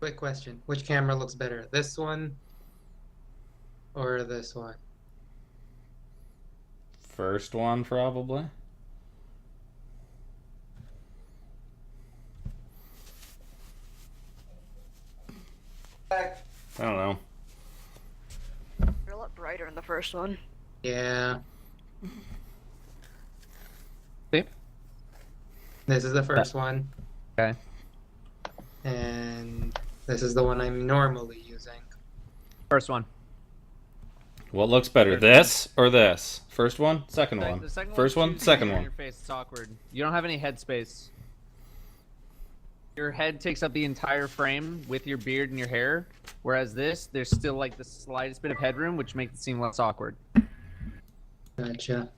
Quick question. Which camera looks better? This one or this one? First one, probably. I don't know. They're a lot brighter in the first one. Yeah. See? This is the first one. Okay. And this is the one I'm normally using. First one. What looks better, this or this? First one, second The, one. the second First one's one, too second deep in one. Your face, it's awkward. You don't have any head space. Your head takes up the entire frame with your beard and your hair, whereas this, there's still like the slightest bit of headroom, which makes it seem less awkward. Gotcha.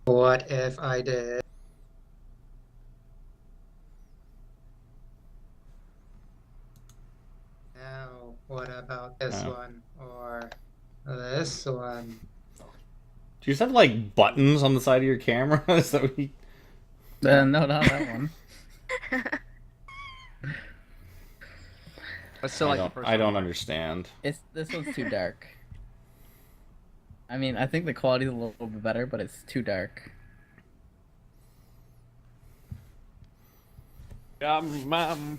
What if I did? Now, what about this Oh. one or this one? Do you just have like buttons on the side of your camera? Is that what you... No, not that one. But still like the first I don't one. understand. This one's too dark. I mean, I think the quality's a little bit better, but it's too dark.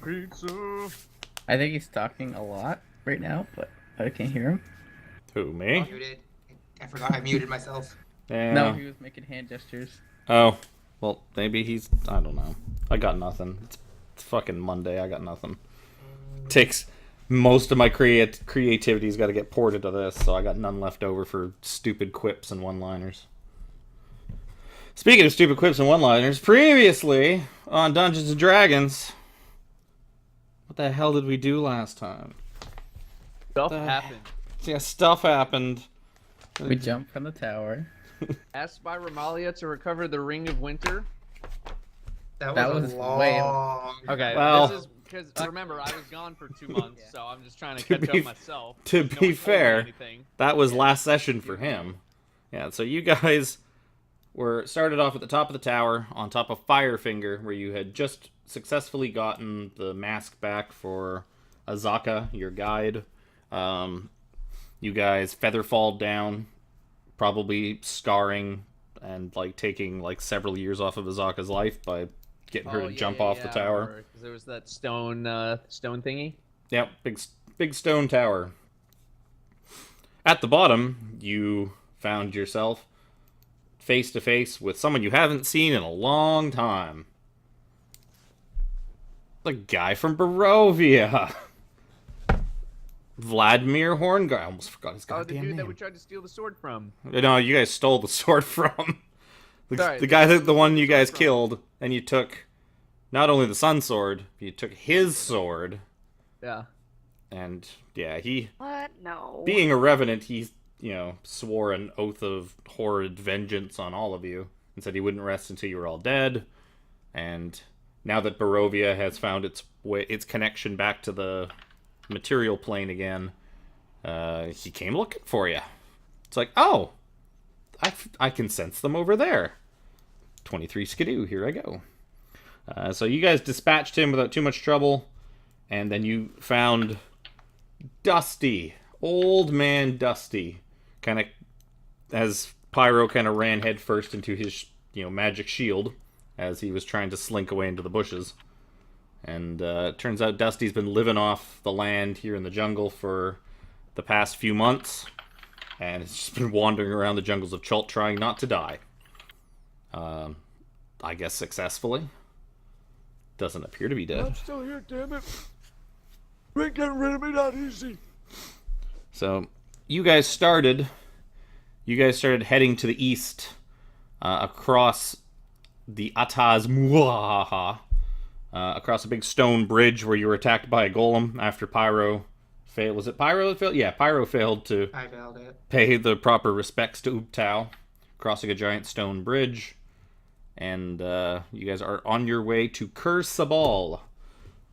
Pizza. I think he's talking a lot right now, but I can't hear him. Who, me? Muted. I forgot I muted myself. Yeah. No, he was making hand gestures. Oh, well, maybe he's... I don't know. I got nothing. It's fucking Monday. I got nothing. Takes most of my creativity's got to get poured into this, so I got none left over for stupid quips and one-liners. Speaking of stupid quips and one-liners, previously on Dungeons and Dragons, what the hell did we do last time? Stuff happened. Yeah, stuff happened. We jumped from the tower. Asked by Ramalia to recover the Ring of Winter. That That was was a way- long. Okay, Well- this is because remember I was gone for 2 months, so I'm just trying to catch be- up myself. to No be one told me fair, anything. That was last session for him. Yeah, so you guys were started off at the top of the tower, on top of Firefinger, where you had just successfully gotten the mask back for Azaka, your guide. You guys featherfall down, probably scarring and like taking like several years off of Azaka's life by getting her to jump off the tower. Because there was that stone thingy. Yep, big stone tower. At the bottom, you found yourself face to face with someone you haven't seen in a long time. The guy from Barovia. Vladimir Horngard. I almost forgot his Oh, the goddamn dude that name. we tried to steal the sword from. No, you guys stole the sword from. Sorry, The guy that the one you sword guys from. killed, and you took not only the sun sword, but you took his sword. Yeah. And yeah, he What? No. being a revenant, he, swore an oath of horrid vengeance on all of you and said he wouldn't rest until you were all dead. And now that Barovia has found its connection back to the material plane again, he came looking for you. It's like, oh, I can sense them over there. 23 Skidoo, here I go. So you guys dispatched him without too much trouble, and then you found Dusty, old man Dusty, kind of as Pyro kind of ran headfirst into his magic shield as he was trying to slink away into the bushes. And it turns out Dusty's been living off the land here in the jungle for the past few months, and has just been wandering around the jungles of Chult trying not to die. I guess successfully. Doesn't appear to be dead. I'm still here, damn it. You ain't getting rid of me that easy. So, you guys started heading to the east, across the Ataz Muaha, across a big stone bridge where you were attacked by a golem after Pyro failed. Was it Pyro that failed? Yeah, Pyro failed to I failed it. pay the proper respects to Ubtao, crossing a giant stone bridge. And you guys are on your way to Kur Sabal,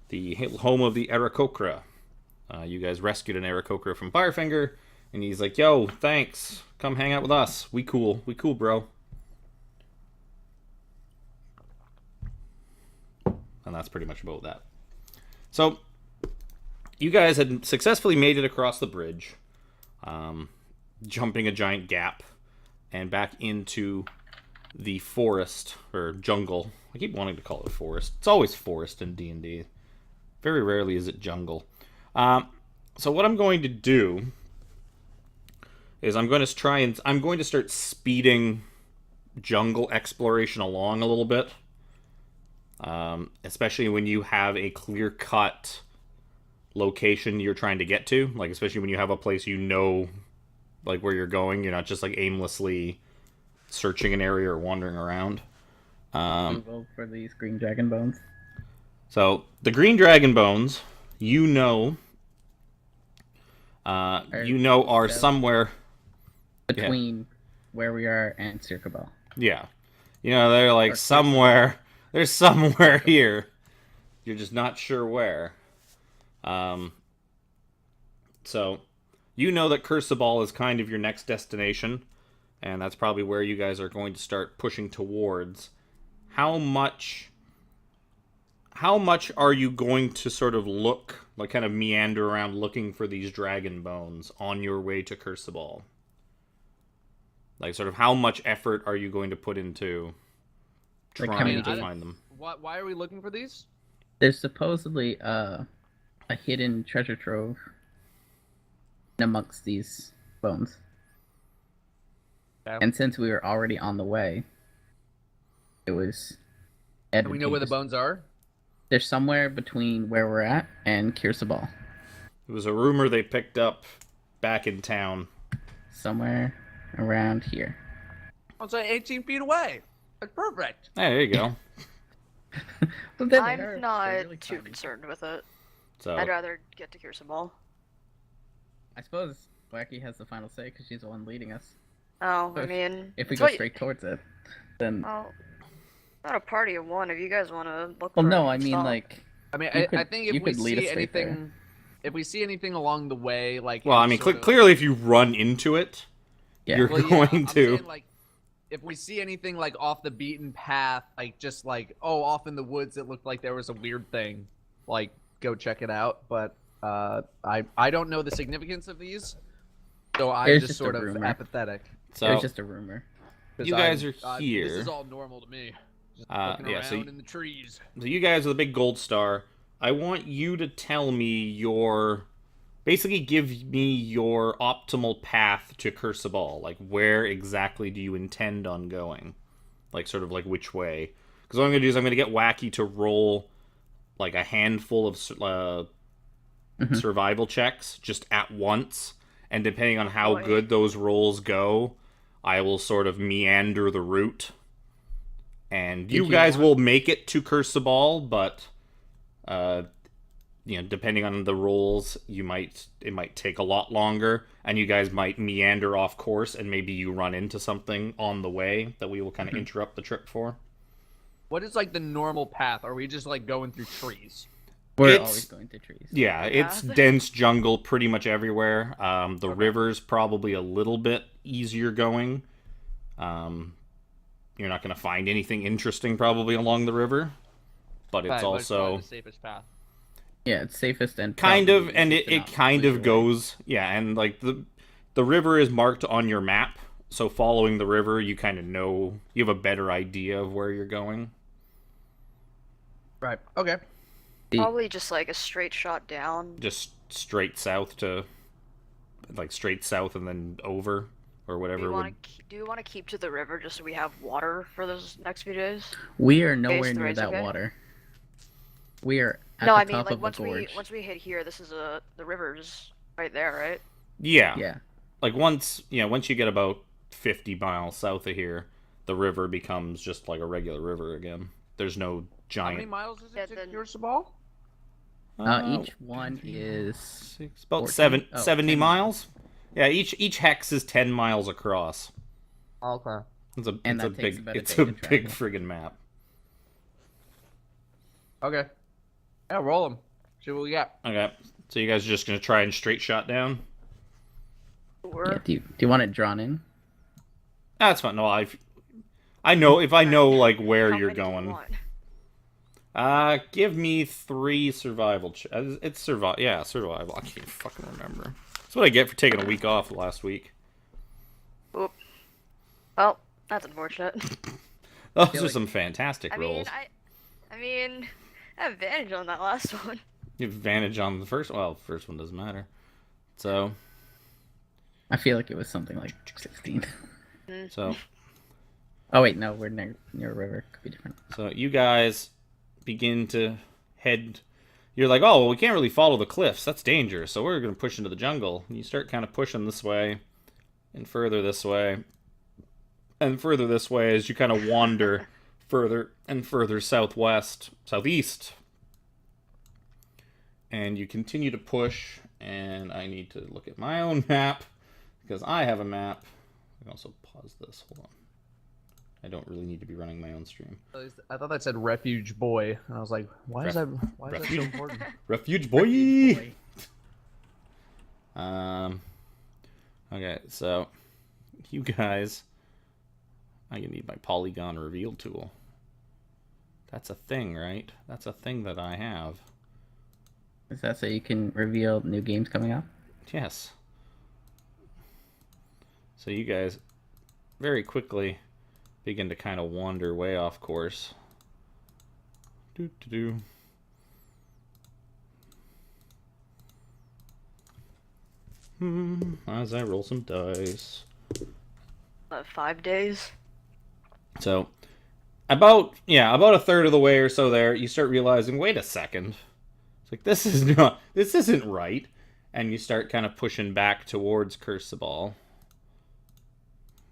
the home of the Aarakocra. You guys rescued an Aarakocra from Firefinger, and he's like, yo, thanks. Come hang out with us. We cool, bro. And that's pretty much about that. So, you guys had successfully made it across the bridge, jumping a giant gap, and back into the forest, or jungle. I keep wanting to call it forest. It's always forest in D&D. Very rarely is it jungle. So what I'm going to do is I'm going to start speeding jungle exploration along a little bit. Especially when you have a clear-cut location you're trying to get to. Like, especially when you have a place you know, like, where you're going. You're not just, like, aimlessly searching an area or wandering around. Google for these green dragon bones. So, the green dragon bones, you know, are somewhere between where we are and Circabel. Yeah. You know, they're like Or somewhere. They're somewhere here. You're just not sure where. So, you know that Cursabal is kind of your next destination, and that's probably where you guys are going to start pushing towards. How much are you going to sort of look, like kind of meander around looking for these dragon bones on your way to Cursabal? Like, sort of how much effort are you going to put into trying to find them? Why are we looking for these? There's supposedly a hidden treasure trove amongst these bones. Yeah. And since we were already on the way, it was Do we know where the advantageous. bones are? They're somewhere between where we're at and Kirsabal. It was a rumor they picked up back in town. Somewhere around here. I'll say 18 feet away. That's perfect. Hey, there you go. But then I'm not really too tiny. concerned with it. So, I'd rather get to Kirsabal. I suppose Wacky has the final say because she's the one leading us. Oh, So I mean, If we it's go what- straight towards it, then... Well, not a party of one. If you guys want to look. Well, for no, it, I mean, stop. like... I mean, You I could- think you if we could lead us see straight there. anything, if we see anything along the way, like well, I any mean, sort of- clearly if you run into it, Yeah. you're Well, yeah, going I'm to... saying, like, if we see anything like off the beaten path, like just like off in the woods, it looked like there was a weird thing. Like, go check it out. But I don't know the significance of these, so I'm It's just just a sort of rumor. apathetic. It So, was just a rumor. 'Cause you guys are This here. is all normal to me. Just looking yeah, around so in the trees. So you guys are the big gold star. I want you to tell me your... Basically give me your optimal path to Cursabal. Like, where exactly do you intend on going? Like, sort of like which way? Because what I'm going to do is I'm going to get Wacky to roll, like, a handful of survival checks just at once. And depending on how Boy. good those rolls go, I will sort of meander the route. And you you guys want- will make it to Cursabal, but... you know, depending on the rolls, it might take a lot longer, and you guys might meander off course, and maybe you run into something on the way that we will kind of interrupt the trip for. What is like the normal path? Are we just like going through trees? We're It's- always going to trees. Yeah, it's Yeah. dense jungle pretty much everywhere. The river's probably a little bit easier going. You're not going to find anything interesting probably along the river, but it's Right, but also probably the safest path. Yeah, it's safest and kind probably of, and easiest to it not kind lose of your way. goes, yeah, and like the river is marked on your map, so following the river, you kind of know, you have a better idea of where you're going. Right. Okay. Probably just like a straight shot down. Just straight south to, like straight south and then over, or Do whatever you would. want to? Do you want to keep to the river just so we have water for those next few days? We are nowhere Base near threes, that okay? water. We are at No, the I mean top like of once a gorge. we hit here, this is the river's right there, right? Yeah, Yeah. like once you get about 50 miles south of here, the river becomes just like a regular river again. There's no How many giant. miles is Yeah, it to then- Cursabal? Each one is Six, about 14? 70 10 miles. Yeah, each hex is 10 miles across. Okay. It's a And it's a that takes big about a it's day a to big travel. friggin' map. Okay. Yeah, roll them. See what we got. Okay, so you guys are just gonna try and straight shot down? Or Yeah, do you want it drawn in? That's fine. No, I know if I know like where how you're many do you going. want? Give me 3 survival. It's survival. Yeah, survival. I can't fucking remember. That's what I get for taking a week off last week. Oop. Well, that's unfortunate. Those feel are like- some fantastic I mean, rolls. I have advantage on that last one. You have advantage on the first. Well, the first one doesn't matter. So, I feel like it was something like 16. so, Oh wait, no, we're near a river. Could be different. so you guys begin to head. You're like, oh, well, we can't really follow the cliffs. That's dangerous. So we're gonna push into the jungle. And you start kind of pushing this way, and further this way, and further this way as you kind of wander further and further southeast. And you continue to push, and I need to look at my own map, because I have a map. I can also pause this, hold on. I don't really need to be running my own stream. I thought that said refuge boy. And I was like, why is that so Refuge. important? Refuge boy! Okay, so, you guys, I'm gonna need my polygon reveal tool. That's a thing, right? That's a thing that I have. Is that so you can reveal new games coming out? Yes. So you guys very quickly begin to kind of wander way off course. As I roll some dice. 5 days. So, about a third of the way or so there, you start realizing, wait a second. It's like, this isn't right. And you start kind of pushing back towards Curse the Ball.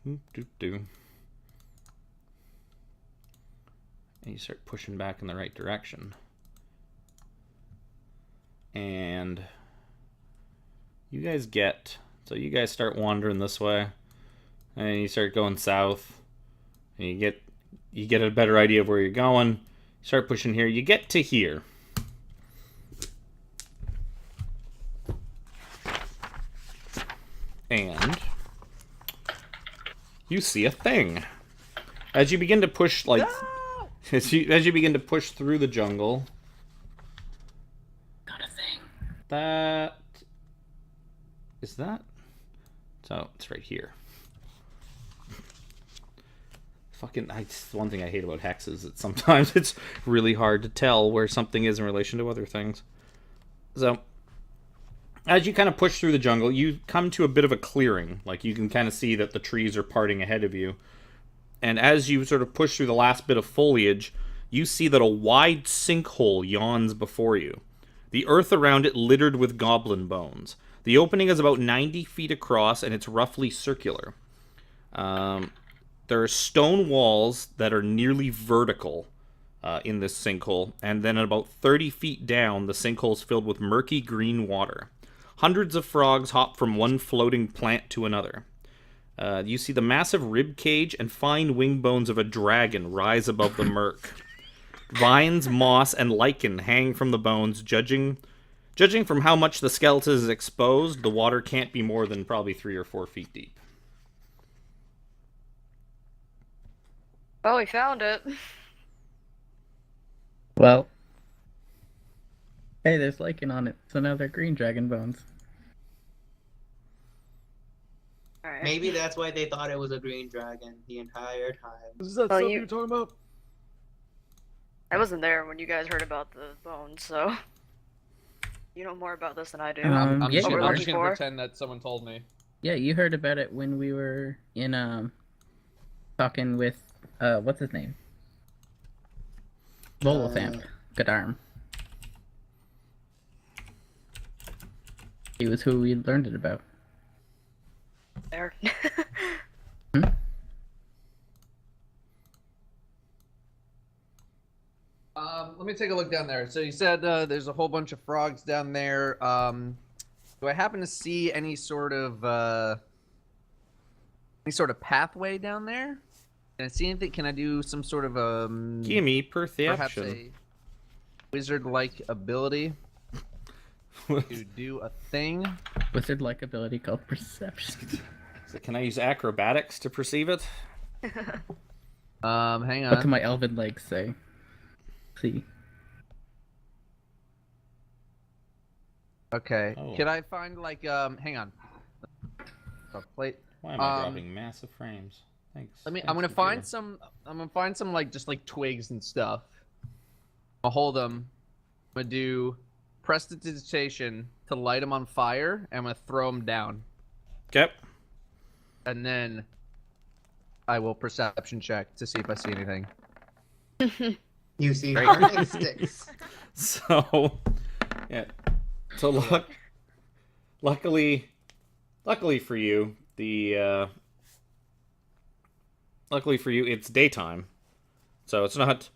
And you start pushing back in the right direction. And you guys start wandering this way. And you start going south. And you get a better idea of where you're going. You start pushing here. You get to here. And you see a thing. As you begin to push, like, as you begin to push through the jungle. Not a thing. That is that. So it's right here. One thing I hate about Hex is that sometimes it's really hard to tell where something is in relation to other things. So, as you kind of push through the jungle, you come to a bit of a clearing. Like, you can kind of see that the trees are parting ahead of you. And as you sort of push through the last bit of foliage, you see that a wide sinkhole yawns before you. The earth around it littered with goblin bones. The opening is about 90 feet across, and it's roughly circular. There are stone walls that are nearly vertical in this sinkhole, and then about 30 feet down, the sinkhole is filled with murky green water. Hundreds of frogs hop from one floating plant to another. You see the massive rib cage and fine wing bones of a dragon rise above the murk. Vines, moss, and lichen hang from the bones. Judging from how much the skeleton is exposed, the water can't be more than probably 3 or 4 feet deep. Well, we found it. Well. Hey, there's lichen on it, so now they're green dragon bones. Alright. Maybe that's why they thought it was a green dragon the entire time. Is that Well, stuff you- you're talking about? I wasn't there when you guys heard about the bones, so you know more about this than I do. Um, I'm yeah, just you gonna, were. I'm just gonna For? pretend that someone told me. Yeah, you heard about it when we were in talking with what's his name? Volothamp. Good arm. He was who we learned it about. There. Let me take a look down there. So you said there's a whole bunch of frogs down there. Do I happen to see any sort of pathway down there? Can I see anything? Can I do some sort of Gimme perhaps perception. a wizard-like ability to do a thing? Wizard-like ability called perception. So can I use acrobatics to perceive it? Hang What do on. my elven legs say? See. Okay. Oh. Can I find like hang on. Plate. Why am I dropping massive frames? Thanks. I'm Thanks, gonna computer. find some. I'm gonna find some like just like twigs and stuff. I'll hold them. I'm gonna do prestidigitation to light them on fire. And I'm gonna throw them down, Okay. and then I will perception check to see if I see anything. You see Right. burning sticks. So, yeah. So luckily for you, luckily for you, it's daytime, so it's not.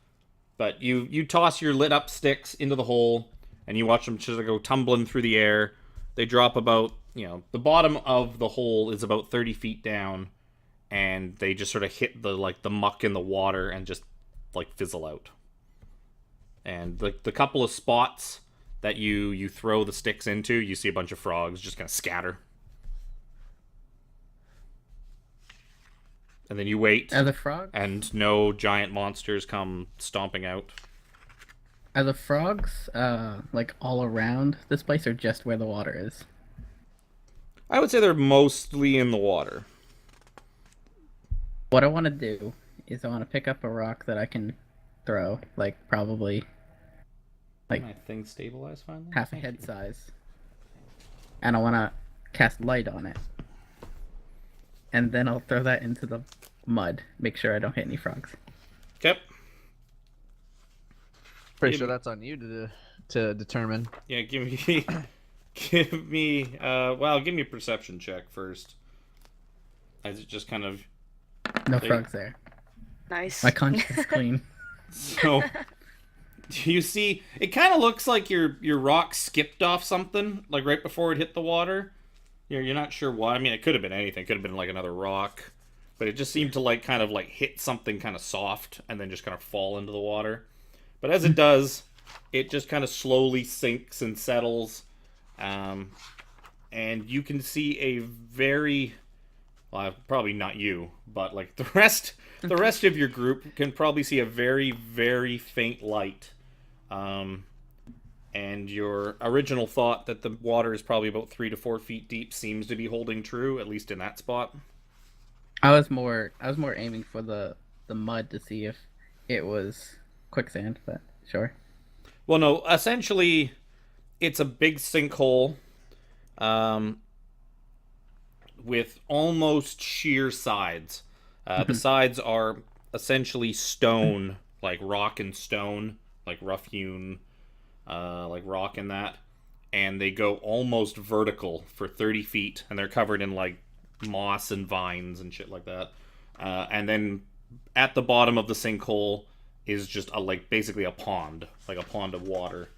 But you toss your lit up sticks into the hole, and you watch them just go tumbling through the air. They drop about, the bottom of the hole is about 30 feet down, and they just sort of hit the muck in the water and just like fizzle out. And the couple of spots that you throw the sticks into, you see a bunch of frogs just kind of scatter. And then you wait, Are the frogs? and no giant monsters come stomping out. Are the frogs like all around this place, or just where the water is? I would say they're mostly in the water. What I want to do is I want to pick up a rock that I can throw, like probably like My thing stabilized finally? half a Thank head you. size, and I want to cast light on it, and then I'll throw that into the mud. Make sure I don't hit any frogs. Okay. Pretty Give sure me- that's on you to determine. Yeah, give me give me give me a perception check first. As it just kind of No There- frogs there. Nice. My conscience is clean. so you see it kind of looks like your rock skipped off something like right before it hit the water. You're not sure why. I mean, it could have been anything. It could have been like another rock, but it just seemed to like kind of like hit something kind of soft and then just kind of fall into the water. But as it does, it just kind of slowly sinks and settles, and you can see a very, well, probably not you, but like the rest of your group can probably see a very, very faint light. And your original thought that the water is probably about 3 to 4 feet deep seems to be holding true, at least in that spot. I was more aiming for the mud to see if it was quicksand, but sure. Well, no, essentially, it's a big sinkhole, with almost sheer sides. The sides are essentially stone, like rock and stone, like rough hewn, like rock and that, and they go almost vertical for 30 feet, and they're covered in like moss and vines and shit like that. And then at the bottom of the sinkhole is just basically a pond, like a pond of water.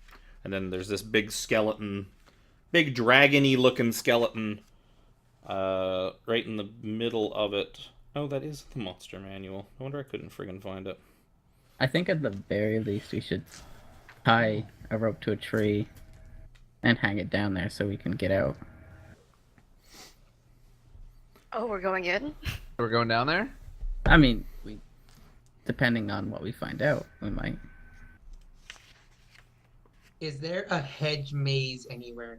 And then there's this big skeleton, big dragon-y looking skeleton, right in the middle of it. Oh, that is the monster manual. I wonder I couldn't friggin' find it. I think at the very least we should tie a rope to a tree and hang it down there so we can get out. Oh, we're going in? We're going down there. I mean, depending on what we find out, we might. Is there a hedge maze anywhere?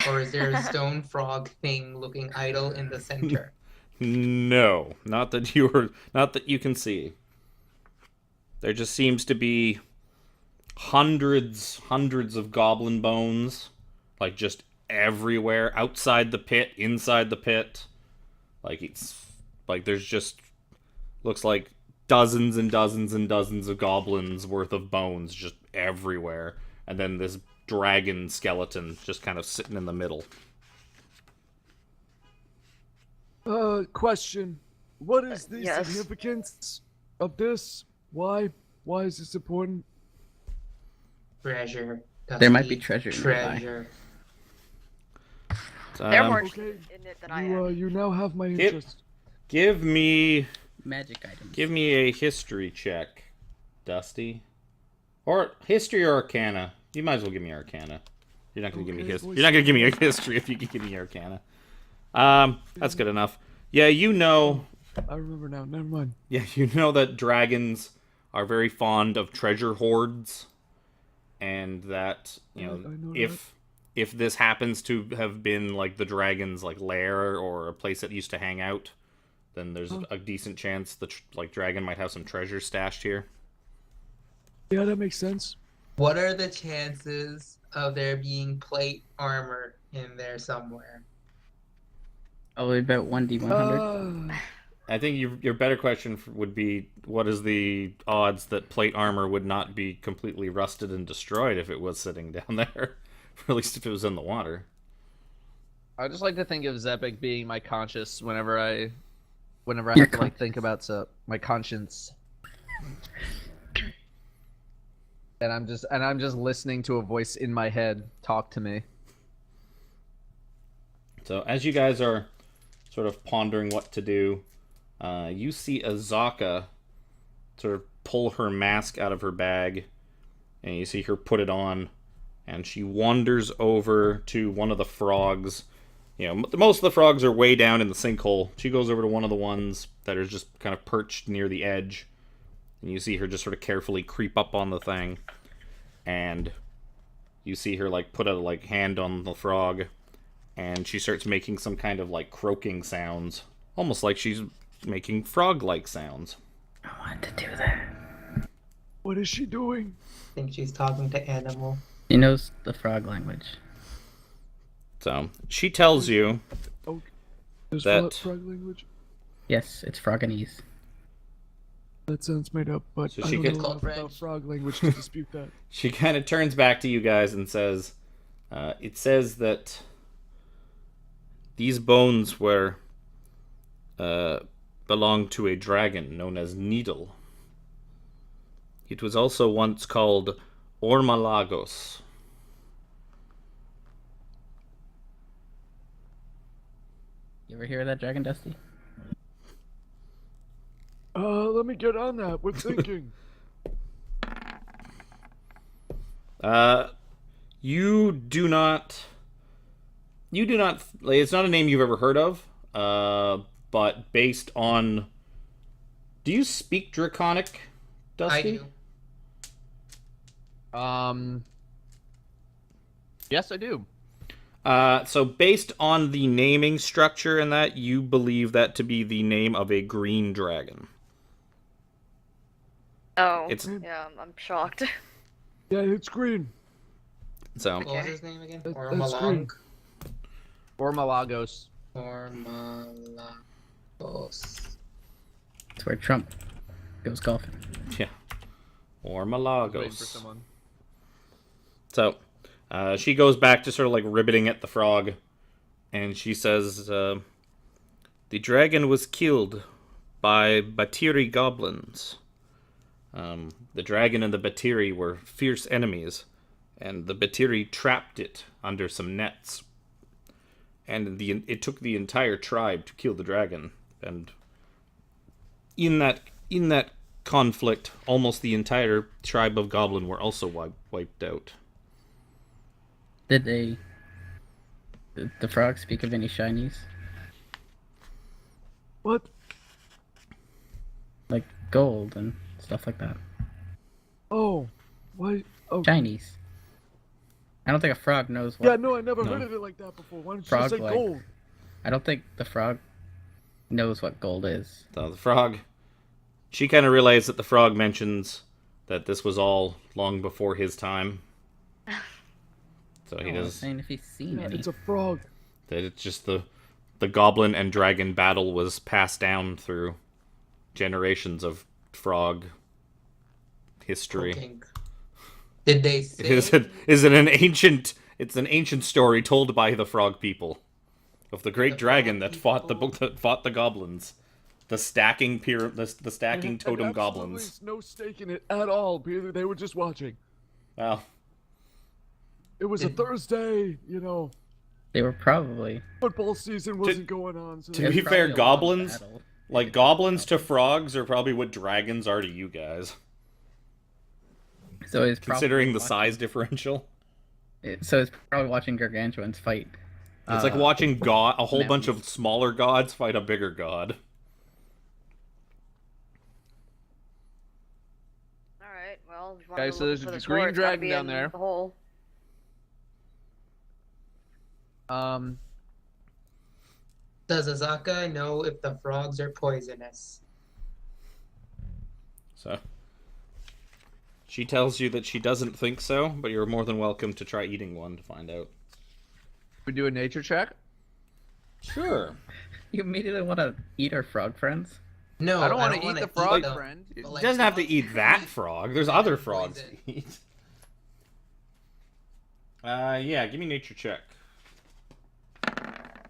Or is there a stone frog thing looking idle in the center? No, not that you can see. There just seems to be hundreds of goblin bones, like just everywhere, outside the pit, inside the pit. Like it's like there's just looks like dozens and dozens and dozens of goblins worth of bones just everywhere, and then this dragon skeleton just kind of sitting in the middle. Question. What is the yes. significance of this? Why? Why is this important? Treasure. There might be Dusty treasure nearby. Treasure. They're more Okay. interested in it than I You, am. you now have my Yep. interest. Give me Magic items. a history check, Dusty, or history or arcana. You might as well give me arcana. You're not gonna give me Okay, history. boys. You're not gonna give me a history if you can give me arcana. That's good enough. Yeah, you know. I remember now. Never mind. Yeah, you know that dragons are very fond of treasure hoards, and that I know if if this happens to have been like the dragon's like lair or a place it used to hang out, then there's a decent chance the dragon might have some treasure stashed here. Yeah, that makes sense. What are the chances of there being plate armor in there somewhere? Probably about 1d100. I think your better question would be, what is the odds that plate armor would not be completely rusted and destroyed if it was sitting down there? Or at least if it was in the water. I just like to think of Zepik being my conscience whenever I Your have to like think about my conscience. And I'm just listening to a voice in my head talk to me. So as you guys are sort of pondering what to do, you see Azaka sort of pull her mask out of her bag, and you see her put it on, and she wanders over to one of the frogs. You know, most of the frogs are way down in the sinkhole. She goes over to one of the ones that are just kind of perched near the edge, and you see her just sort of carefully creep up on the thing, and you see her like put a like hand on the frog, and she starts making some kind of like croaking sounds, almost like she's making frog-like sounds. I want to do that. What is she doing? I think she's talking to animal. She knows the frog language. So she tells you There's That- frog language? Yes, it's Froganese. That sounds made up, but So I she don't gets- know enough about French. frog language to dispute that. she kind of turns back to you guys and says, it says that these bones were belonged to a dragon known as Needle. It was also once called Ormalagos. You ever hear of that, Dragon Dusty? Let me get on that. We're thinking. You do not. Like, it's not a name you've ever heard of. But based on, do you speak Draconic, Dusty? I do. Yes, I do. So based on the naming structure and that, you believe that to be the name of a green dragon. Oh, It's- yeah, I'm shocked. Yeah, it's green. So What was his name again? That's Ormalong? Or Malagos. Ormalagos. It's where Trump goes golfing. yeah, Waiting for Ormalagos. someone. So she goes back to sort of like ribbiting at the frog, and she says, "The dragon was killed by Batiri goblins. The dragon and the Batiri were fierce enemies, and the Batiri trapped it under some nets. And it took the entire tribe to kill the dragon. And in that conflict, almost the entire tribe of goblin were also wiped out." Did the frog speak of any shinies? What? Like gold and stuff like that. Oh, why? Oh, Shinies. I don't think a frog knows what. yeah. No, I never No. heard of it like that before. Why don't you Frog just say like- gold? I don't think the frog knows what gold is. So the frog, she kind of realized that the frog mentions that this was all long before his time. So he No, I was does saying if he's seen Yeah, any. it's a frog. that. It's just the goblin and dragon battle was passed down through generations of frog history. Cooking. Did they say? Is it an ancient? It's an ancient story told by the frog people of the great The dragon frog that fought people? the goblins, the stacking the stacking And totem absolutely goblins. No stake in it at all. They were just watching. Well, It was a Thursday, you know. They were probably. Football season wasn't going on, so to they- be There's probably fair, a long goblins, battle. like goblins to frogs, are probably what dragons are to you guys, So he's probably considering the watching- size differential. So he's probably watching gargantuans fight. It's like watching a whole bunch of mountains. smaller gods fight a bigger god. All right, well, if you want Okay, to so look there's for a this green whore, it's gotta dragon be down in there. The hole. Does Azaka know if the frogs are poisonous? So she tells you that she doesn't think so, but you're more than welcome to try eating one to find out. We do a nature check. Sure. You immediately want to eat our frog friends? No, I don't want to wanna eat the frog them, friend. but, It like, doesn't have to frogs eat that eat frog. There's venom other and frogs poison. to eat. Yeah, give me nature check.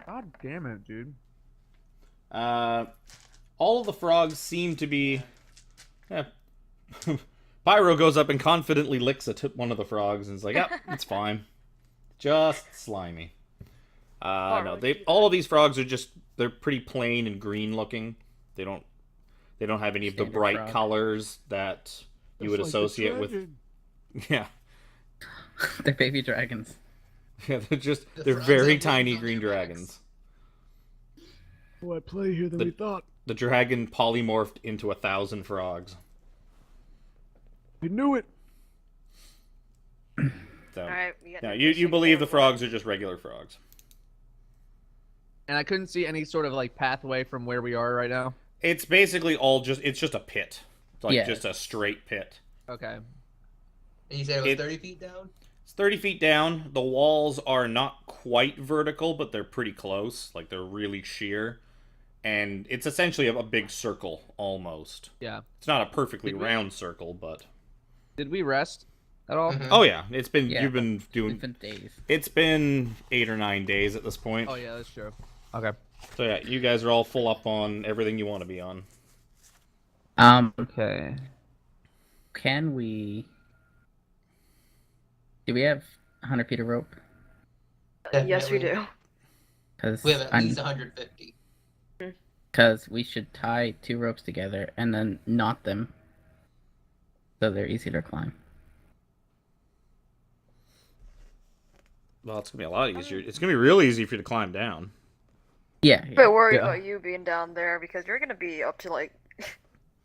God damn it, dude. All of the frogs seem to be. Yeah. Pyro goes up and confidently licks one of the frogs and is like, "Yep, it's fine. Just slimy." No, all of these frogs are they're pretty plain and green looking. They don't have any of the Standard bright frog. colors that you would That's like the associate with. dragon. Yeah, They're baby dragons. yeah, they're The they're frogs very have tiny wings on green their backs. dragons. More at play here than The- we thought. The dragon polymorphed into 1,000 frogs. We knew it. So, Alright, we got yeah, the you fishing believe the for frogs are just regular frogs. And I couldn't see any sort of like pathway from where we are right now. It's basically it's just a pit. It's like Yeah. just a straight pit. Okay. And you said it was It- 30 feet down? It's 30 feet down. The walls are not quite vertical, but they're pretty close. Like, they're really sheer. And it's essentially a big circle, almost. Yeah. It's not a perfectly Did we- round circle, but... Did we rest at all? Mhm. Oh, yeah. It's been... Yeah. You've been It's doing... been days. It's been 8 or 9 days at this point. Oh yeah, that's true. Okay. So, yeah, you guys are all full up on everything you want to be on. Okay. Can we? Do we have 100 feet of rope? Yes, we Definitely. do. Because We have at least 150. Because we should tie 2 ropes together and then knot them, so they're easy to climb. Well, it's going to be a lot easier. It's going to be real easy for you to climb down. Yeah. yeah. But worry Yeah. about you being down there because you're gonna be up to like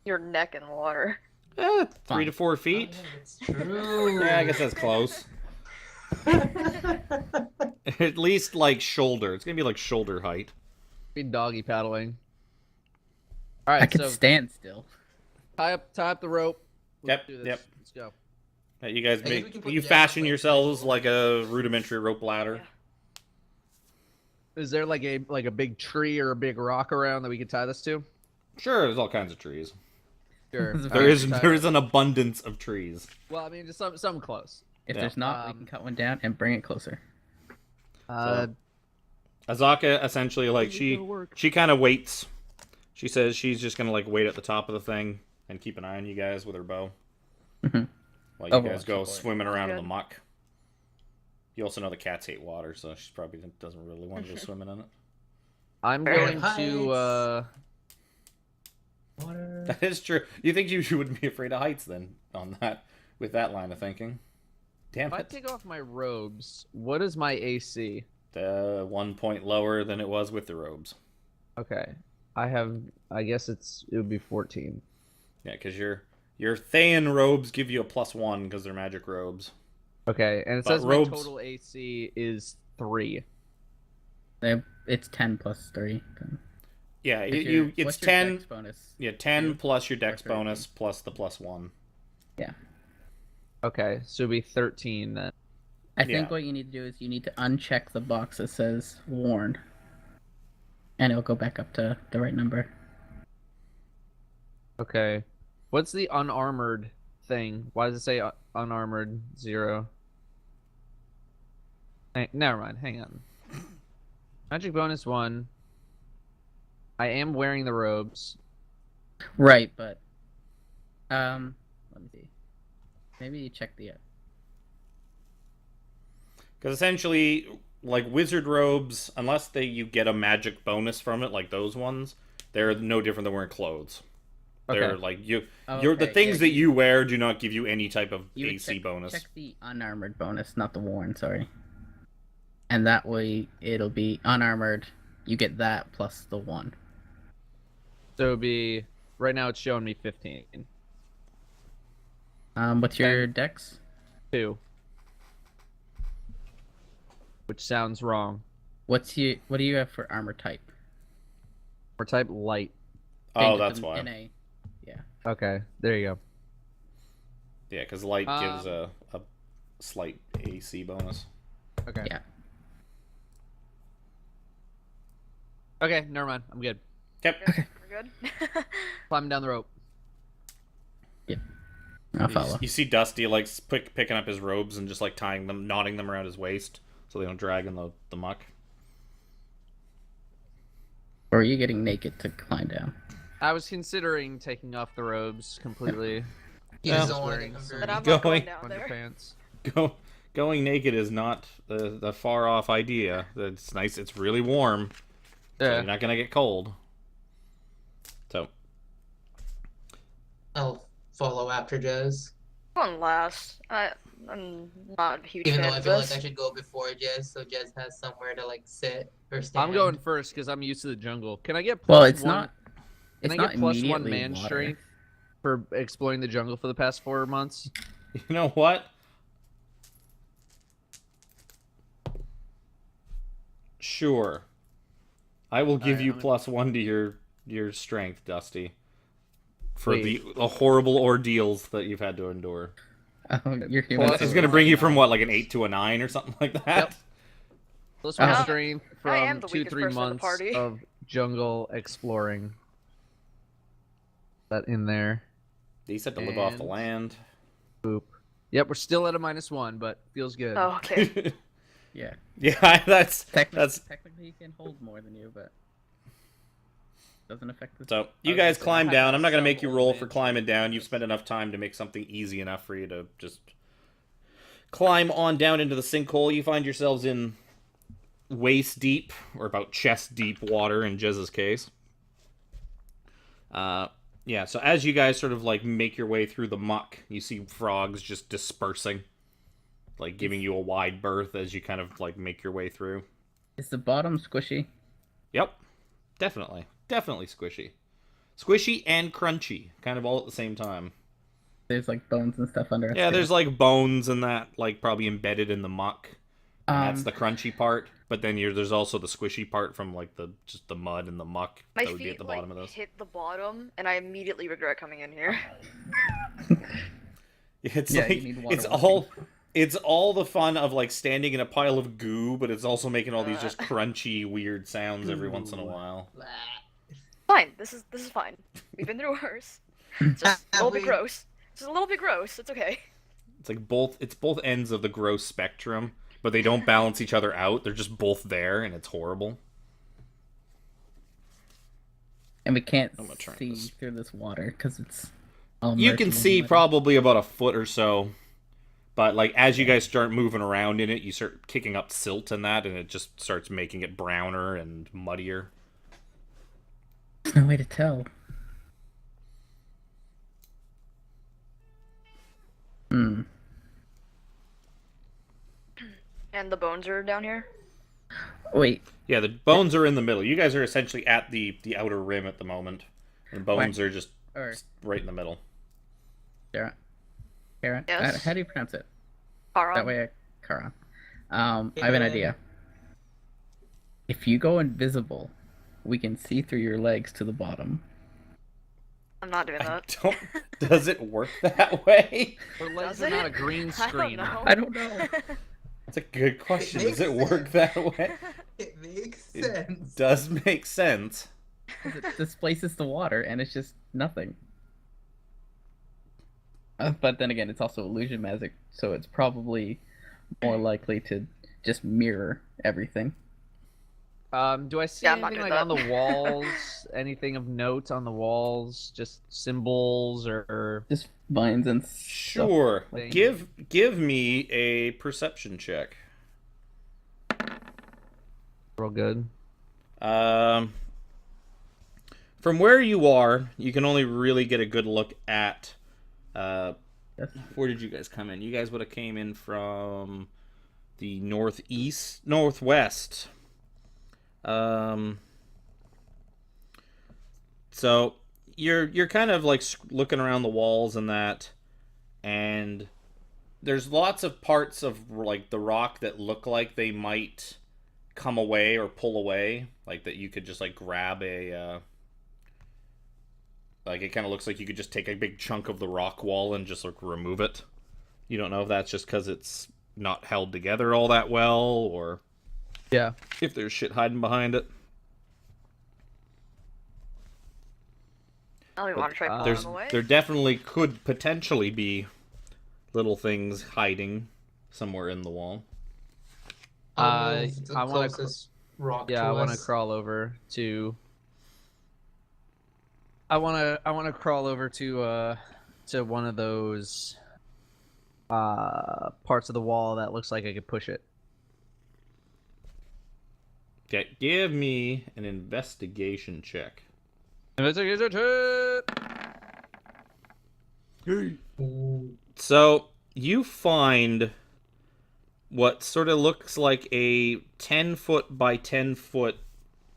your neck in water. 3 Fine. to 4 Oh, feet. yeah, that's true. Yeah, I guess that's close. At least, like, shoulder. It's going to be, like, shoulder height. Be doggy paddling. All right. I can so stand still. tie up the rope. Let's Yep, do this. yep. Let's go. You guys I guess we can put you down, fashion like, yourselves visual- like a rudimentary rope ladder. Is there like a big tree or a big rock around that we could tie this to? Sure, there's all kinds of trees. Sure. There There Alright, is tie there it is up. an abundance of trees. Well, I mean, just something close. If Yeah. there's not, we can cut one down and bring it closer. Azaka essentially like It's gonna work. she kind of waits. She says she's just gonna like wait at the top of the thing and keep an eye on you guys with her bow. Mhm. While you Oh, guys go support. swimming around in the Good. muck. You also know the cats hate water, so she probably doesn't really want to go swimming in it. I'm Fair going enough. to. Water. That is true. You think you wouldn't be afraid of heights then on that with that line of thinking? Damn If I it. take off my robes, what is my AC? 1 point lower than it was with the robes. Okay. I guess it would be 14. Yeah, because your Thayan robes give you a +1 because they're magic robes. Okay, and it But says robes- my total AC is 3. It's 10 plus 3. Yeah, If it's your- what's your 10. dex bonus? Yeah, 10 Two? plus your dex Or 13? bonus plus the +1. Okay, so it'd be 13 then. I think Yeah. what you need to do is you need to uncheck the box that says warned. And it'll go back up to the right number. Okay. What's the unarmored thing? Why does it say unarmored 0? Never mind, hang on. Magic bonus 1. I am wearing the robes. Right, but let me see. Maybe you check the Because essentially, like wizard robes, unless you get a magic bonus from it, like those ones, they're no different than wearing clothes. They're Okay. like Oh, the okay, things yeah, that you wear do not give you any type of you would AC bonus. Check the unarmored bonus, not the worn, sorry. And that way it'll be unarmored. You get that plus the 1. So it'd be right now it's showing me 15. What's your dex? 2. Which sounds wrong. What do you have for armor type? Or type light. Oh, Change it that's to why. NA. Yeah. Okay, there you go. Yeah, because light gives a slight AC bonus. Okay. Yeah. Okay, never mind. I'm good. Yep. We're good. Climbing down the rope. I'll follow. You see Dusty like picking up his robes and just like tying them, knotting them around his waist so they don't drag in the muck. Or are you getting naked to climb down? I was considering taking off the robes completely. You Yeah. just don't want to Wearing get some But I'm Going- not going down there. underpants. Going naked is not the far off idea. It's nice. It's really warm. So Yeah. you're not gonna get cold. So I'll follow after Jez. Going last. I'm not a huge Even fan though I of feel like this. I should go before Jez, so Jez has somewhere to like sit or stand. I'm going first because I'm used to the jungle. Can I get plus Well, it's one? not. Can It's I not get plus one immediately man water. strength for exploring the jungle for the past 4 months? you know what? Sure. I will give Alright, you I'm gonna- +1 to your strength, Dusty. For Wait. the horrible ordeals that you've had to endure. Oh, you're human. Plus- It's gonna bring you from what, like an 8 to a 9 or something like that? Yep. Plus one Oh. strength I am from the weakest 2-3 person in the months party. of jungle exploring. That in there. He said to live off the And- land. Boop. Yep, we're still at a -1, but feels good. Oh, okay. Yeah. Yeah, that's Technically, he can hold more than you, but doesn't affect the. so. You was guys gonna say, climb I down. have I'm not gonna some make you old roll man for climbing strength. down. You've spent enough time to make something easy enough for you to just climb on down into the sinkhole. You find yourselves in waist deep, or about chest deep water in Jez's case. Yeah, so as you guys sort of like make your way through the muck, you see frogs just dispersing, like giving you a wide berth as you kind of like make your way through. Is the bottom squishy? Yep, definitely squishy. Squishy and crunchy, kind of all at the same time. There's like bones and stuff under it. Yeah, too. there's like bones and that, like probably embedded in the muck. And that's Um, the crunchy part. But then there's also the squishy part from like just the mud and the muck My that would be at feet the like bottom of this. hit the bottom, and I immediately regret coming in here. It's Yeah, you like need water it's washing. it's all the fun of like standing in a pile of goo, but it's also making all these just Uh. crunchy, weird sounds every once in a while. Blah. Fine. This is fine. We've been through worse. It's just a little bit We- gross. Just a little bit gross. It's okay. It's like both ends of the gross spectrum, but they don't balance each other out. They're just both there, and it's horrible. and we can't I'm gonna try see this. through this water because it's. All You immersed can in the see mud. probably about a foot or so, but like as you guys start moving around in it, you start kicking up silt in that, and it just starts making it browner and muddier. There's no way to tell. Hmm. And the bones are down here. Wait. Yeah, the bones are in the middle. You guys are essentially at the outer rim at the moment, and bones are just Or right in the middle. Sarah. Karen. Yes? How do you pronounce it? Paron. That way, Karan. I have an idea. If you go invisible, we can see through your legs to the bottom. I'm not doing I that. don't. Does it work that way? Her legs Does are not a it? green I don't screen. know. I don't know. That's a good question. makes Does it work that way? It makes It sense. does make sense. 'Cause it displaces the water, and it's just nothing. But then again, it's also illusion magic, so it's probably more likely to just mirror everything. Do I see Yeah, I'm not anything doing like on that. the walls? Anything of note on the walls? Just symbols or Just vines and stuff. Sure. Thing. Give me a perception check. real good? From where you are, you can only really get a good look at. Yes. Where did you guys come in? You guys would have came in from the northwest. So you're kind of like looking around the walls and that, and there's lots of parts of like the rock that look like they might come away or pull away, like that you could just like grab a like it kind of looks like you could just take a big chunk of the rock wall and just like remove it. You don't know if that's just because it's not held together all that well, or Yeah. if there's shit hiding behind it. Oh, we want to try pulling There's them away? there definitely could potentially be little things hiding somewhere in the wall. I'll move the I wanna closest rock Yeah, to I want to us. crawl over to. I want to crawl over to one of those parts of the wall that looks like I could push it. Okay, give me an investigation check. Investigation check. Hey, Ooh. So you find what sort of looks like a 10-foot by 10-foot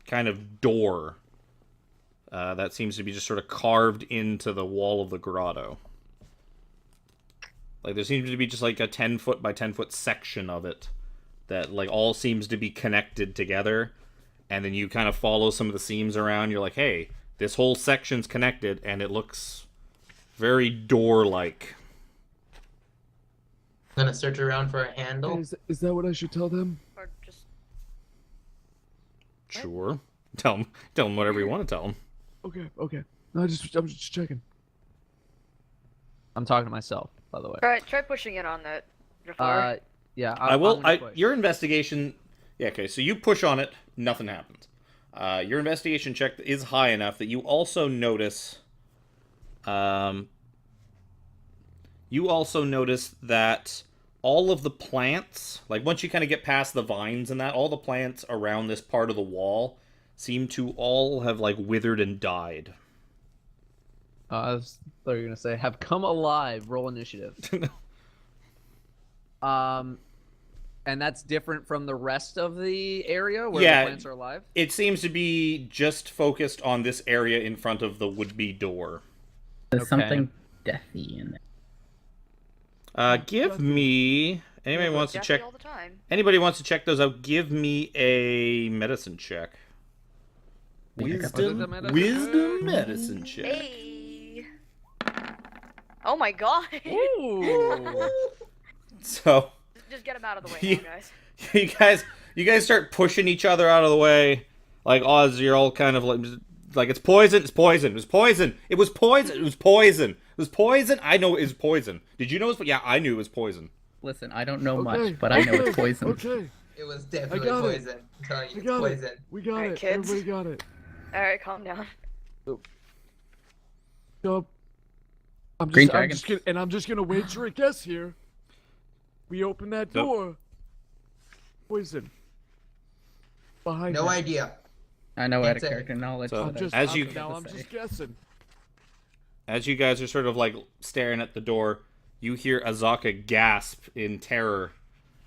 kind of door that seems to be just sort of carved into the wall of the grotto. Like there seems to be just like a 10-foot by 10-foot section of it that like all seems to be connected together, and then you kind of follow some of the seams around. You're like, hey, this whole section's connected, and it looks very door-like. I'm gonna search around for a handle. is that what I should tell them? Or just... Sure. Tell them whatever you want to tell them. Okay. No, I'm just checking. I'm talking to myself, by the way. Try pushing it on that. Jafar. Yeah, I will. I'm gonna push. Your investigation. Yeah. Okay. So you push on it. Nothing happens. Your investigation check is high enough that you also notice. You also notice that all of the plants, like once you kind of get past the vines and that, all the plants around this part of the wall seem to all have like withered and died. I thought you were gonna say have come alive. Roll initiative. And that's different from the rest of the area where Yeah. the plants are alive. It seems to be just focused on this area in front of the would-be door. There's Okay. something deathy in there. Give me. Anybody wants to Deathly check? all the time. Anybody wants to check those out? Give me a medicine check. Wisdom medicine check. Hey. Oh my god. Ooh. So Just get him out of the way now, guys. you guys start pushing each other out of the way. Like Oz, you're all kind of like it's poison. It's poison. It was poison. It was poison. It was poison. It was poison. I know it was poison. Did you know it was? Yeah, I knew it was poison. Listen, I don't know Okay, much, but I know it's poison. Okay, It was definitely got it. poison. I'm telling you, we it's got poison. it. We got Alright, it. kids. Everybody got it. Alright, calm down. So, Green dragon. I'm just gonna wager a guess here. We open that Nope. door. Poison. Behind No it. idea. I know out of That's it. character knowledge. So, I'm but just, As I'm, you- now I'm to just say. guessing. As you guys are sort of like staring at the door, you hear Azaka gasp in terror,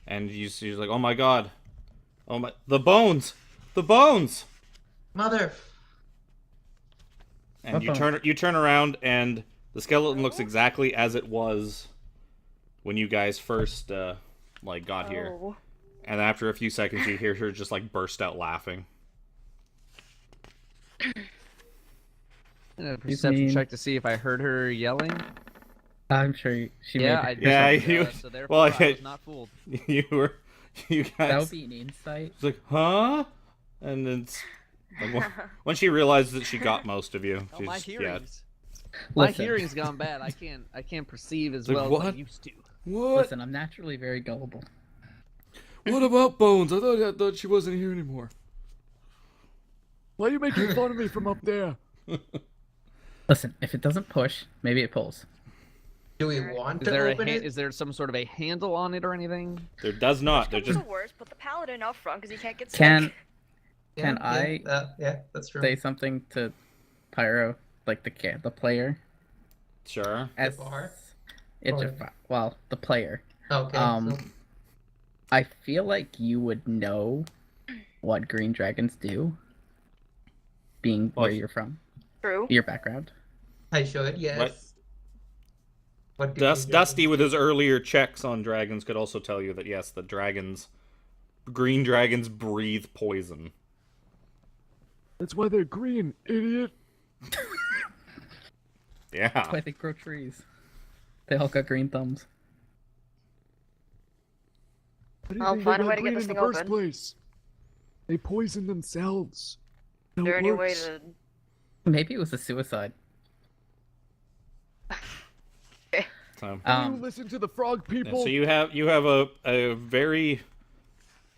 and you're like, "Oh my god! Oh my! The bones! The bones!" Mother. And What bone? you turn around, and the skeleton looks exactly as it was when you guys first like got here. Oh. And after a few seconds, you hear her just like burst out laughing. A perception mean- check to see if I heard her yelling. I'm sure she Yeah, I made did. Yeah, herself- you- So therefore, well, I was not fooled. You That guys. would be an insight. It's like, huh? And then it's like when she realizes that she got most of you, Oh, she's my yeah. hearings. My Listen. hearing's gone bad. I can't perceive as Like, well as I what? used to. What? Listen, I'm naturally very gullible. What about Bones? I thought she wasn't here anymore. Why are you making fun of me from up there? Listen, if it doesn't push, maybe it pulls. Do we want Is to there open it? is there some sort of a handle on it or anything? There does not. They're Comes just to worst, put the paladin out front because he can't get Can sick. Can I Yeah, that's true. say something to Pyro, like the player? sure. As Jafar? it's Or- Jafar. Well, the player. Okay. Um, so- I feel like you would know what green dragons do, being where What? you're from, True. your background. I should, yes. What do you do? Dusty, with his earlier checks on dragons, could also tell you that yes, the dragons green dragons breathe poison. That's why they're green, idiot. Yeah. Why they grow trees? They all got green thumbs. How do you I'll think find they a got way to get green this in the thing first open. place? They poison themselves. Is That there any way works. to? Maybe it was a suicide. So, You listen to the frog people. so you have a very,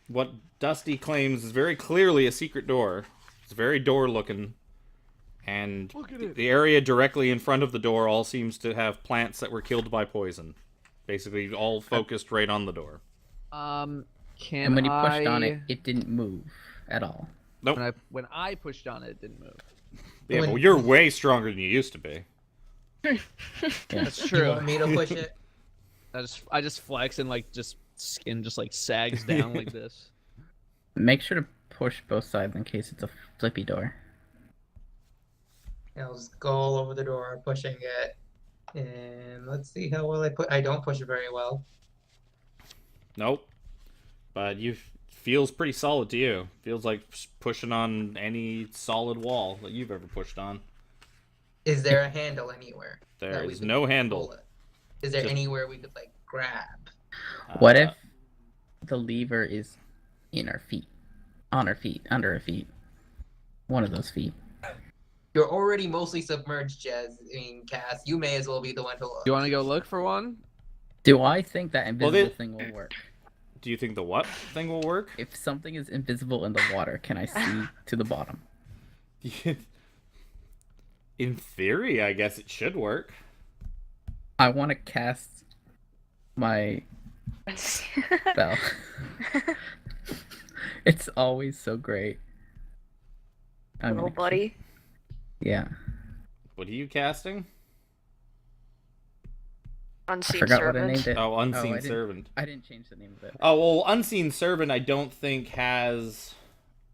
what Dusty claims is very clearly a secret door. It's very door looking, and Look at it. the area directly in front of the door all seems to have plants that were killed by poison. Basically, all focused right on the door. Can And when you pushed I... on it, it didn't move at all. Nope. When I pushed on it, it didn't move. Yeah, When- well, you're way stronger than you used to be. That's You true. want me to push it? I just flex and like just skin just like sags down like this. Make sure to push both sides in case it's a flippy door. I'll just go all over the door, pushing it. And let's see how well I put. I don't push it very well. Nope. But feels pretty solid to you. Feels like pushing on any solid wall that you've ever pushed on. Is there a handle anywhere? There that we is could no pull handle. it? Is there Just- anywhere we could like grab? What if the lever is in our feet? On our feet? Under our feet? One of those feet. You're already mostly submerged, Jez. I mean, Cass. You may as well be the one to look. You want to go look for one? Do I think that invisible they- thing will work? Do you think the what thing will work? If something is invisible in the water, can I see to the bottom? In theory, I guess it should work. I want to cast my spell. It's always so great. I'm Little gonna buddy. Yeah. What are you casting? I Unseen forgot what I servant. named it. Oh, Unseen I didn't- Servant. I didn't change the name of it. Oh, well, Unseen Servant I don't think has...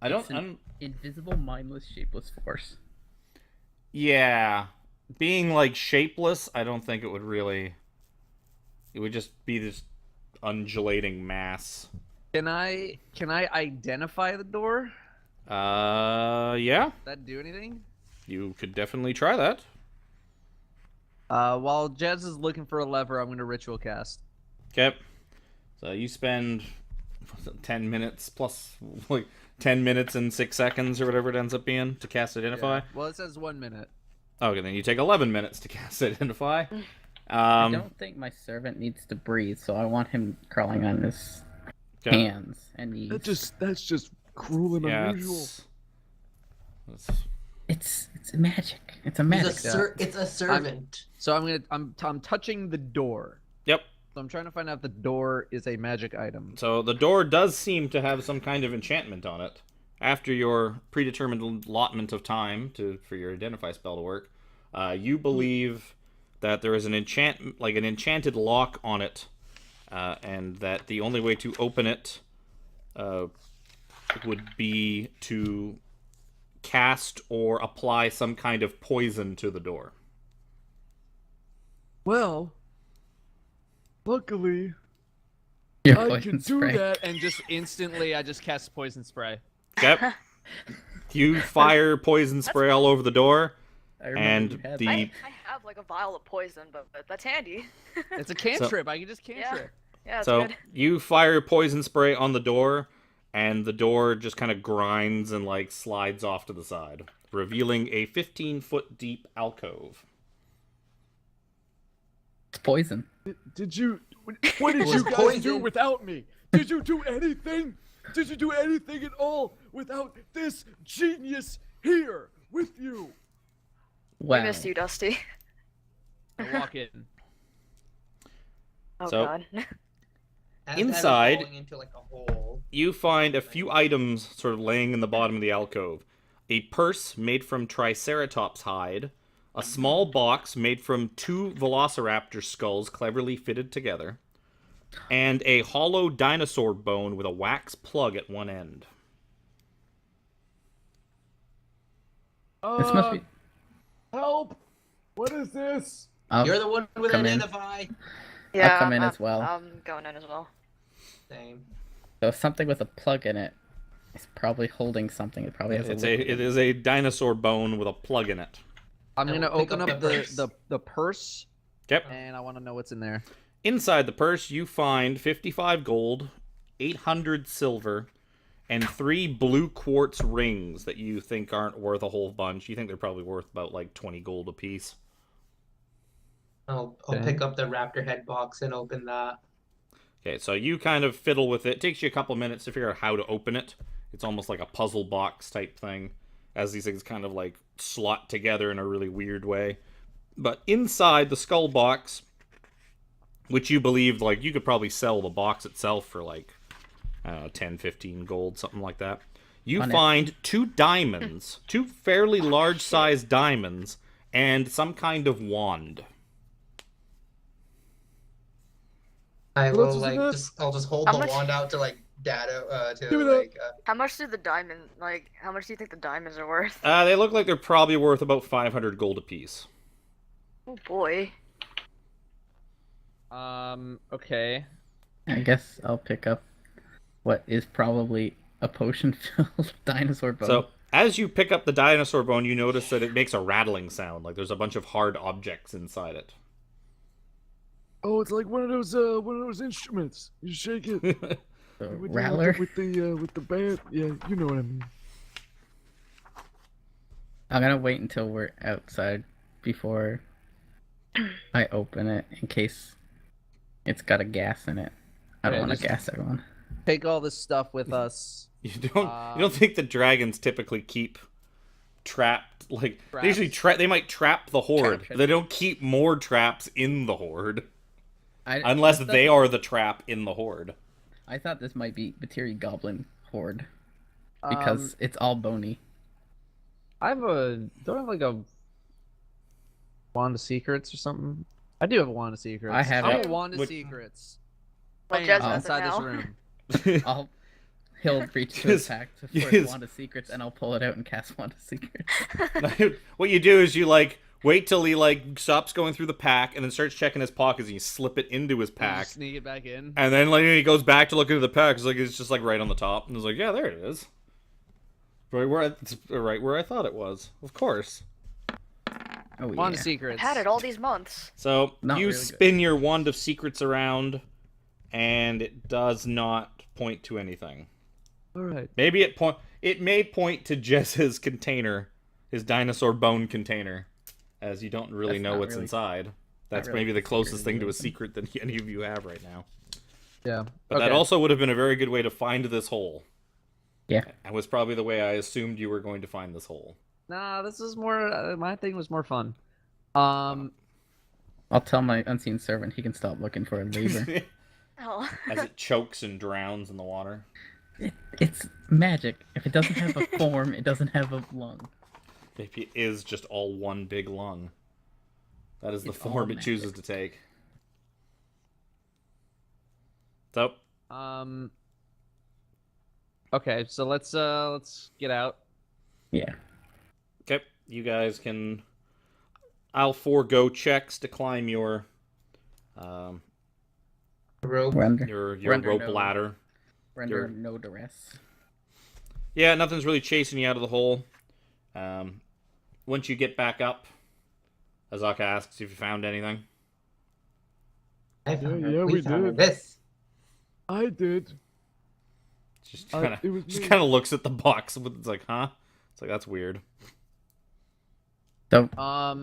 It's an invisible, mindless, shapeless force. Yeah. Being, like, shapeless, I don't think it would really... It would just be this undulating mass. Can I identify the door? Yeah. Does that do anything? You could definitely try that. While Jez is looking for a lever, I'm gonna ritual cast. Okay. So you spend 10 minutes plus, like, 10 minutes and 6 seconds or whatever it ends up being to cast Identify. Yeah. Well, it says 1 minute. Okay, then you take 11 minutes to cast Identify. I don't think my servant needs to breathe, so I want him crawling on his okay. hands and knees. That's just cruel and Yeah, unusual. it's- It's magic. It's a magic. It's a servant. So I'm touching the door. Yep. So I'm trying to find out if the door is a magic item. So the door does seem to have some kind of enchantment on it. After your predetermined allotment of time for your Identify spell to work, you believe that there is an enchanted lock on it, and that the only way to open it would be to cast or apply some kind of poison to the door. Well, luckily, Your I poison can do spray. that. And just instantly, I just cast poison spray. Okay. You fire poison spray all over the door, I remember and you had the- that. I have like a vial of poison, but that's handy. It's a cantrip. I can just cantrip. Yeah, it's so good. you fire poison spray on the door, and the door just kind of grinds and like slides off to the side, revealing a 15-foot deep alcove. It's poison. Did you? What did was you guys do poison. without me? Did you do anything? Did you do anything at all without this genius here with you? Wow. We missed you, Dusty. I walk in. Oh So- god. As that is Inside- falling into like a hole. You find a few items sort of laying in the bottom of the alcove. A purse made from triceratops hide, a small box made from 2 velociraptor skulls cleverly fitted together, and a hollow dinosaur bone with a wax plug at one end. This must be. Help! What is this? You're the one with come in. Identify. Yeah, come in as well. I'm going in as well. Same. So something with a plug in it is probably holding something. It probably has a liquid. It is a dinosaur bone with a plug in it. I'm I gonna will pick open up up the the purse. purse, Yep. and I want to know what's in there. Inside the purse, you find 55 gold, 800 silver, and 3 blue quartz rings that you think aren't worth a whole bunch. You think they're probably worth about like 20 gold apiece. I'll Okay. pick up the raptor head box and open that. Okay, so you kind of fiddle with it. It takes you a couple minutes to figure out how to open it. It's almost like a puzzle box type thing, as these things kind of like slot together in a really weird way. But inside the skull box, which you believed, like, you could probably sell the box itself for like, I don't know, 10, 15 gold, something like that. You On find 2 diamonds, 2 fairly large-sized diamonds, and some kind of wand. I What will else is in that? I'll just hold How the much- wand out to like data Give me that. How much do the diamond how much do you think the diamonds are worth? They look like they're probably worth about 500 gold apiece. Oh boy. Okay. I guess I'll pick up what is probably a potion-filled dinosaur bone. So, as you pick up the dinosaur bone, you notice that it makes a rattling sound, like there's a bunch of hard objects inside it. Oh, it's like one of those instruments. You shake it. The We do rattler. with the band. Yeah, you know what I mean. I'm gonna wait until we're outside before I open it in case it's got a gas in it. I don't Yeah, want to just- gas everyone. Take all this stuff with us. You don't think the dragons typically keep trapped, like they usually they might trap the horde, but they don't keep more traps in the horde unless I thought- they are the trap in the horde. I thought this might be Batiri Goblin Horde because it's all bony. Don't I have like a wand of secrets or something? I do have a wand of secrets. I have I it. a wand of Which- secrets. Well, Bam, Jez has it inside this now. room. He'll reach to his Yes, pack for yes. his Wand of Secrets, and I'll pull it out and cast Wand of Secrets. What you do is you like wait till he like stops going through the pack and then starts checking his pockets and you slip it into his You pack. just sneak it back in. And then like he goes back to look into the pack, it's just like right on the top. And it's like, yeah, there it is. It's right where I thought it was. Of course. Oh Wand yeah. of secrets. Had it all these months. So Not you really good. spin your wand of secrets around, and it does not point to anything. All right. Maybe it may point to Jess's container, his dinosaur bone container, as you don't really That's know not what's really- inside. That's really maybe the secret closest thing to a anything. secret that any of you have right now. Yeah. But that Okay. also would have been a very good way to find this hole. Yeah. And was probably the way I assumed you were going to find this hole. Nah, this is more. My thing was more fun. I'll tell my unseen servant he can stop looking for a labor. Oh. As it chokes and drowns in the water. It's magic. If it doesn't have a form, it doesn't have a lung. Maybe it is just all one big lung. That is the It's all form it chooses to take. So, Okay, so let's get out. Yeah. okay, you guys can. I'll forego checks to climb your Rope. We're under, your We're under rope no- ladder. we're under no duress. Yeah, nothing's really chasing you out of the hole. Once you get back up, Azaka asks if you found anything. I found Yeah, it. we found did. this. I did. Just kind it was of just me. kind of looks at the box. It's like, huh? It's like that's weird. So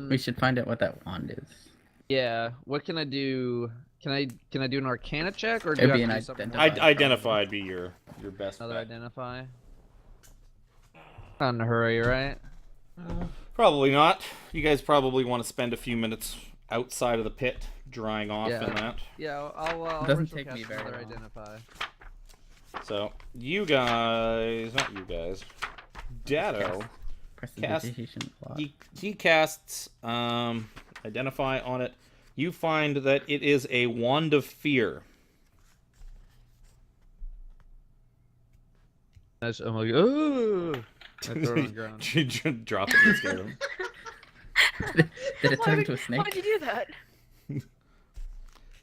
we should find out what that wand is. Yeah. What can I do? Can I do an Arcana check or do It'd I be have to an do something identify. else? Identified be your best Another bet. identify. Not in a hurry, right? Probably not. You guys probably want to spend a few minutes outside of the pit, drying off Yeah. and that. Yeah, I'll Doesn't ritual take cast me very another long. identify. So you guys, not you guys, Datto, Prestidigitation plot. he casts identify on it. You find that it is a wand of fear. I'm like, oh! I throw it on the ground. Drop it and scare him. Did it Why turn would- into a snake? Why would you do that?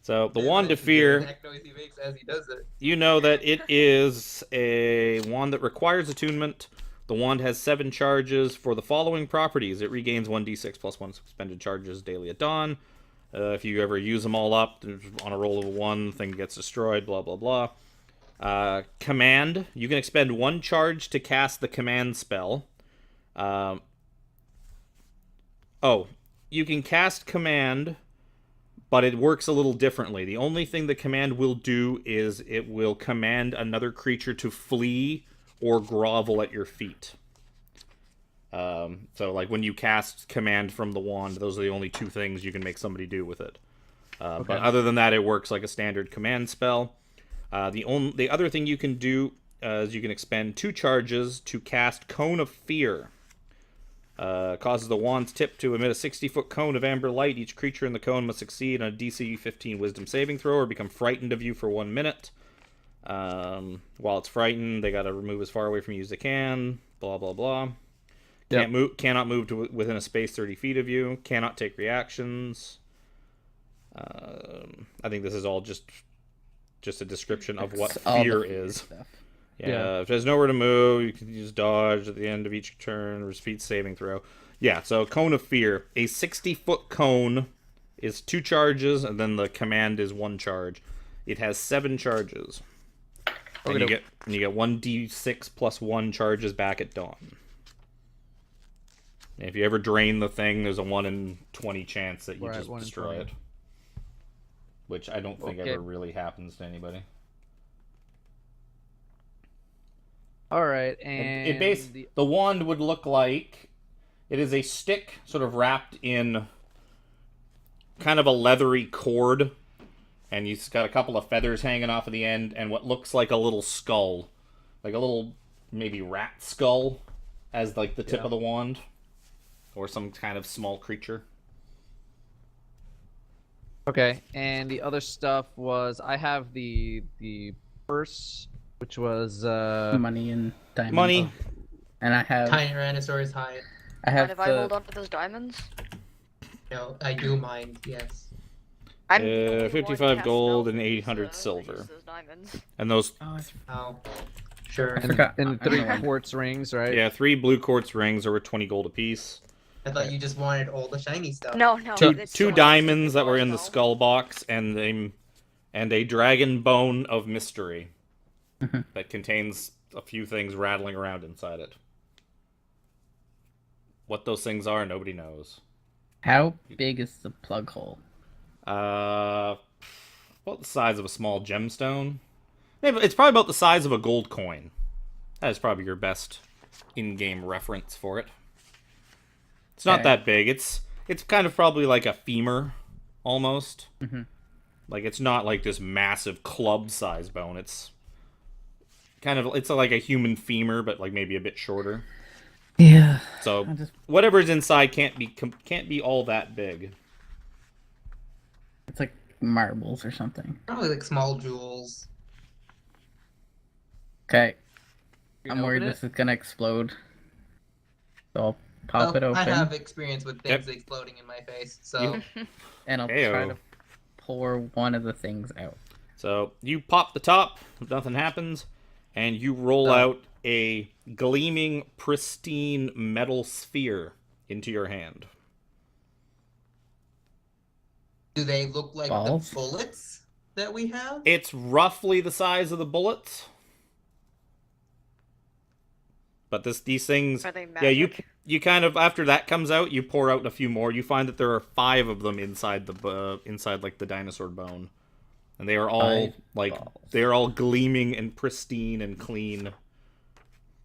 So the Wand of Fear, The exact noise he makes as he does it. you know that it is a wand that requires attunement. The wand has 7 charges for the following properties. It regains 1d6 plus 1 suspended charges daily at dawn. If you ever use them all up, on a roll of a 1, thing gets destroyed, blah, blah, blah. Command. You can expend 1 charge to cast the command spell. You can cast command, but it works a little differently. The only thing the command will do is it will command another creature to flee or grovel at your feet. So, like, when you cast command from the wand, those are the only 2 things you can make somebody do with it. But other than that, it works like a standard command spell. The other thing you can do is you can expend 2 charges to cast Cone of Fear. Causes the wand's tip to emit a 60-foot cone of amber light. Each creature in the cone must succeed on a DC 15 Wisdom saving throw or become frightened of you for 1 minute. While it's frightened, they gotta move as far away from you as they can. Blah blah blah. Cannot move to within a space 30 feet of you. Cannot take reactions. I think this is all just a description of what fear is. Stuff. Yeah, if there's nowhere to move, you can use dodge at the end of each turn, repeat saving throw. Yeah, so Cone of Fear. A 60-foot cone is 2 charges, and then the command is 1 charge. It has 7 charges. And you get 1d6 plus 1 charges back at dawn. And if you ever drain the thing, there's a 1 in 20 chance that you just destroy it. Which I don't think ever really happens to anybody. All right, and the wand would look like it is a stick sort of wrapped in kind of a leathery cord, and you've got a couple of feathers hanging off of the end, and what looks like a little skull, like a little maybe rat skull, as like the tip of the wand, or some kind of small creature. Okay, and the other stuff was I have the purse, which was Money and diamonds. Money. And I have Tyrannosaurus hide. I Mind have if I hold on to those diamonds? No, I do mind, yes. I'm the only one 55 casting gold spells and that 800 use silver. those diamonds. And those, Oh, sure. I forgot. and I 3 don't know. quartz rings, right? yeah, 3 blue quartz rings are worth 20 gold apiece. I thought you just wanted all the shiny stuff. No, it's Two so diamonds much that were in the though. skull box, and a dragon bone of mystery that contains a few things rattling around inside it. What those things are, nobody knows. How big is the plug hole? About the size of a small gemstone. Maybe it's probably about the size of a gold coin. That is probably your best in-game reference for it. It's not that big. It's kind of probably like a femur, almost. Like, it's not like this massive club-size bone. It's kind of, it's like a human femur, but like maybe a bit shorter. Yeah. So whatever's inside can't be all that big. It's like marbles or something. Probably like small jewels. Okay. You I'm gonna worried open this is gonna explode. So I'll pop it Well, open. I have experience with things exploding in my face, so And I'll Heyo. try to pour one of the things out. So you pop the top, nothing happens, and you roll out a gleaming, pristine metal sphere into your hand. do they look like Balls? the bullets that we have? It's roughly the size of the bullets. But these things, Are they yeah, magic? you kind of, after that comes out, you pour out a few more. You find that there are 5 of them inside inside like the dinosaur bone, and they are all 5 like balls. they are all gleaming and pristine and clean.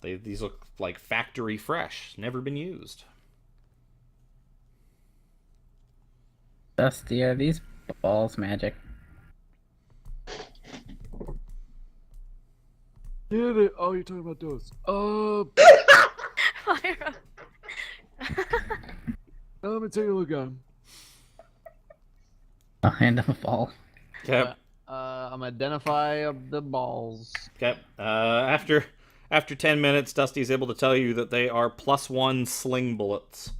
These look like factory fresh, never been used. Dusty, are these balls magic? Yeah, they... Oh, you're talking about those. Myra. Let me take a look at them. I'll hand him a ball. Okay. I'm identify the balls. Okay. After 10 minutes, Dusty's able to tell you that they are +1 sling bullets.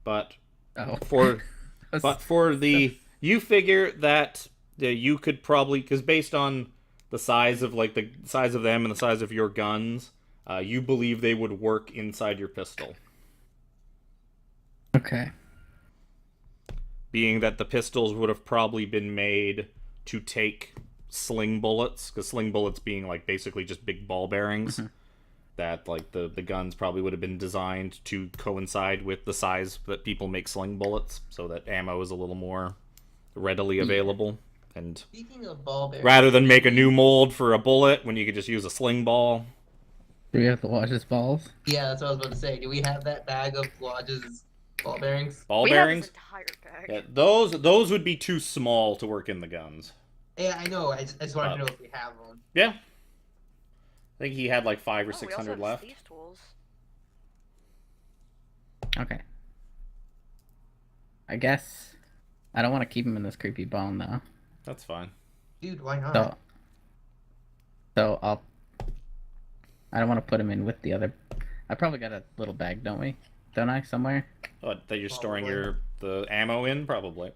But Oh. for the you figure that you could probably, because based on the size of the size of them and the size of your guns, you believe they would work inside your pistol. Okay. Being that the pistols would have probably been made to take sling bullets, because sling bullets being like basically just big ball bearings, that like the guns probably would have been designed to coincide with the size that people make sling bullets, so that ammo is a little more readily available. And Speaking of ball bearings, rather than make a new mold for a bullet when you could just use a sling ball. Do we have the Lodge's balls? yeah, that's what I was about to say. Do we have that bag of Lodge's ball bearings? Ball we bearings? have this entire bag. Yeah, those would be too small to work in the guns. Yeah, I know. I just wanted to know if we have them. Yeah. I think he had like 500 or Oh, we 600 also have left. these tools. Okay. I guess I don't want to keep him in this creepy bone though. That's fine. Dude, why not? So I don't want to put him in with the other. I probably got a little bag, don't we? Don't I somewhere? Oh, that you're storing Probably. the ammo in, probably.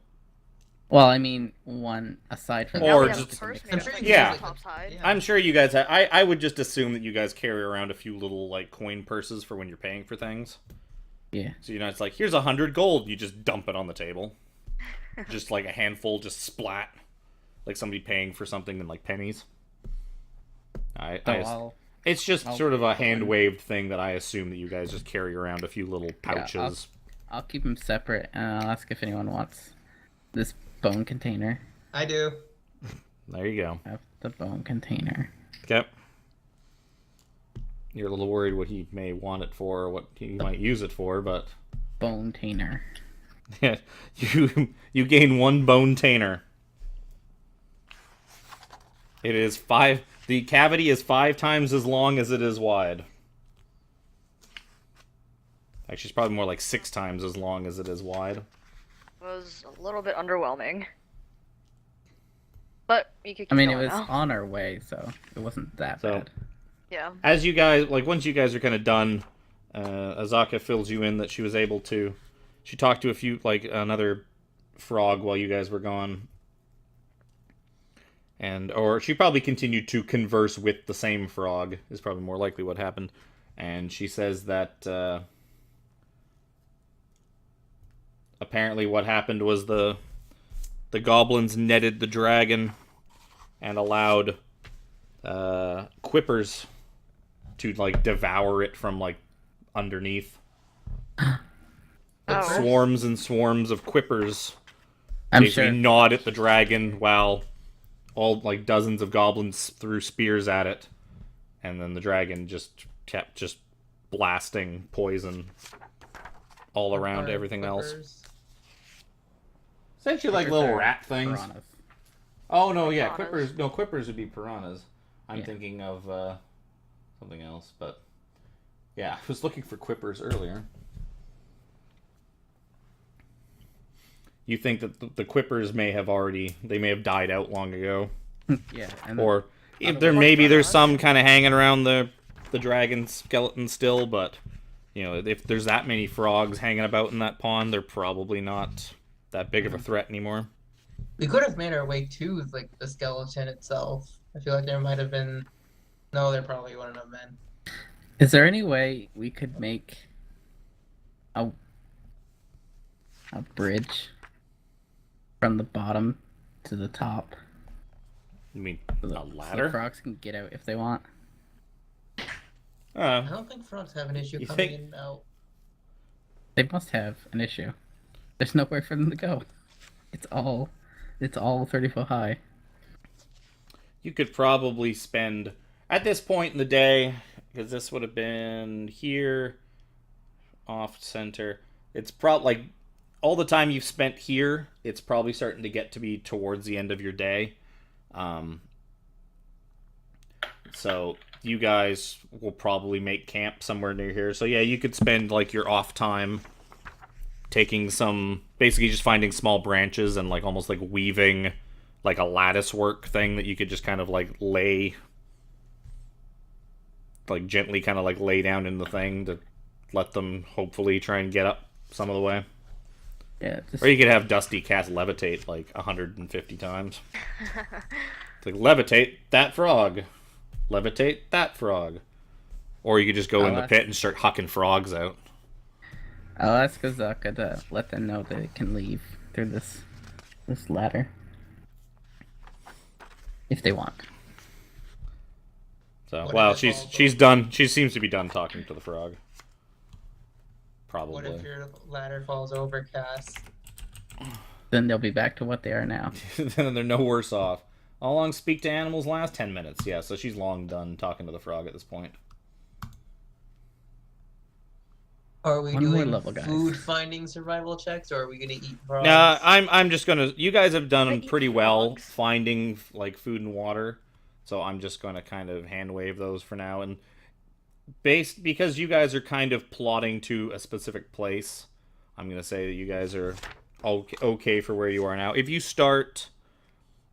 Well, I mean, one aside from. Or Now we just- have the first I'm made sure of, you like, guys, like, Tops hide. yeah. I'm sure you guys. I would just assume that you guys carry around a few little like coin purses for when you're paying for things. Yeah. So it's like here's 100 gold. You just dump it on the table, just like a handful, just splat, like somebody paying for something in like pennies. It's just I'll sort of a put one. hand waved thing that I assume that you guys just carry around a few little pouches. I'll keep them separate, and I'll ask if anyone wants this bone container. I do. There you go. I have the bone container. Okay. You're a little worried what he may want it for, or what he might use it for, but Bone tainer. yeah, you gain 1 bone tainer. It is 5. The cavity is 5 times as long as it is wide. Actually, it's probably more like 6 times as long as it is wide. Was a little bit underwhelming. But you could keep I mean, it going was now. on our way, so it wasn't that So- bad. Yeah. As you guys, like, once you guys are kind of done, Azaka fills you in that she was able to. She talked to a few, like, another frog while you guys were gone. Or she probably continued to converse with the same frog, is probably more likely what happened. And she says that, apparently what happened was the goblins netted the dragon and allowed, quippers to like devour it from like underneath. Oh. Swarms and swarms of quippers I'm basically sure. gnawed at the dragon while all like dozens of goblins threw spears at it, and then the dragon just kept just blasting poison all around Or everything else. Clippers. Essentially like Clippers little are rat things. piranhas. Oh no, yeah, Piranhas. quippers. No, quippers would be piranhas. I'm Yeah. thinking of something else, but yeah, I was looking for quippers earlier. You think that the quippers may have died out long ago, Yeah. And or if Otherwise, there maybe there's piranhas. some kind of hanging around the dragon skeleton still, but you know if there's that many frogs hanging about in that pond, they're probably not that big of a threat anymore. We could have made our way to like the skeleton itself. I feel like there might have been. No, there probably wouldn't have been. is there any way we could make a bridge from the bottom to the top? I mean, So a the ladder. frogs can get out if they want. I don't think frogs have an issue You coming think- in and out. They must have an issue. There's nowhere for them to go. It's all 30 foot high. You could probably spend at this point in the day, because this would have been here, off center. It's probably like all the time you've spent here. It's probably starting to get to be towards the end of your day. So you guys will probably make camp somewhere near here. So yeah, you could spend like your off time taking basically just finding small branches and like almost like weaving like a lattice work thing that you could just kind of like gently kind of like lay down in the thing to let them hopefully try and get up some of the way. Yeah, just Or you could have Dusty cast Levitate like 150 times. It's like, levitate that frog. Levitate that frog. Or you could just go in the pit and start hucking frogs out. I'll ask Azaka to let them know that it can leave through this ladder. If they want. So, What well, if it falls she's over? done. She seems to be done talking to the frog. What if Probably. your ladder falls over, Cass? Then they'll be back to what they are now. Then they're no worse off. How long speak to animals last? 10 minutes. Yeah, so she's long done talking to the frog at this point. Are we One more doing level, guys. food finding survival checks, or are we gonna eat frogs? Nah, I'm just gonna. You guys have done Eat pretty well frogs. finding like food and water, so I'm just gonna kind of hand wave those for now. And because you guys are kind of plotting to a specific place, I'm gonna say that you guys are okay for where you are now. If you start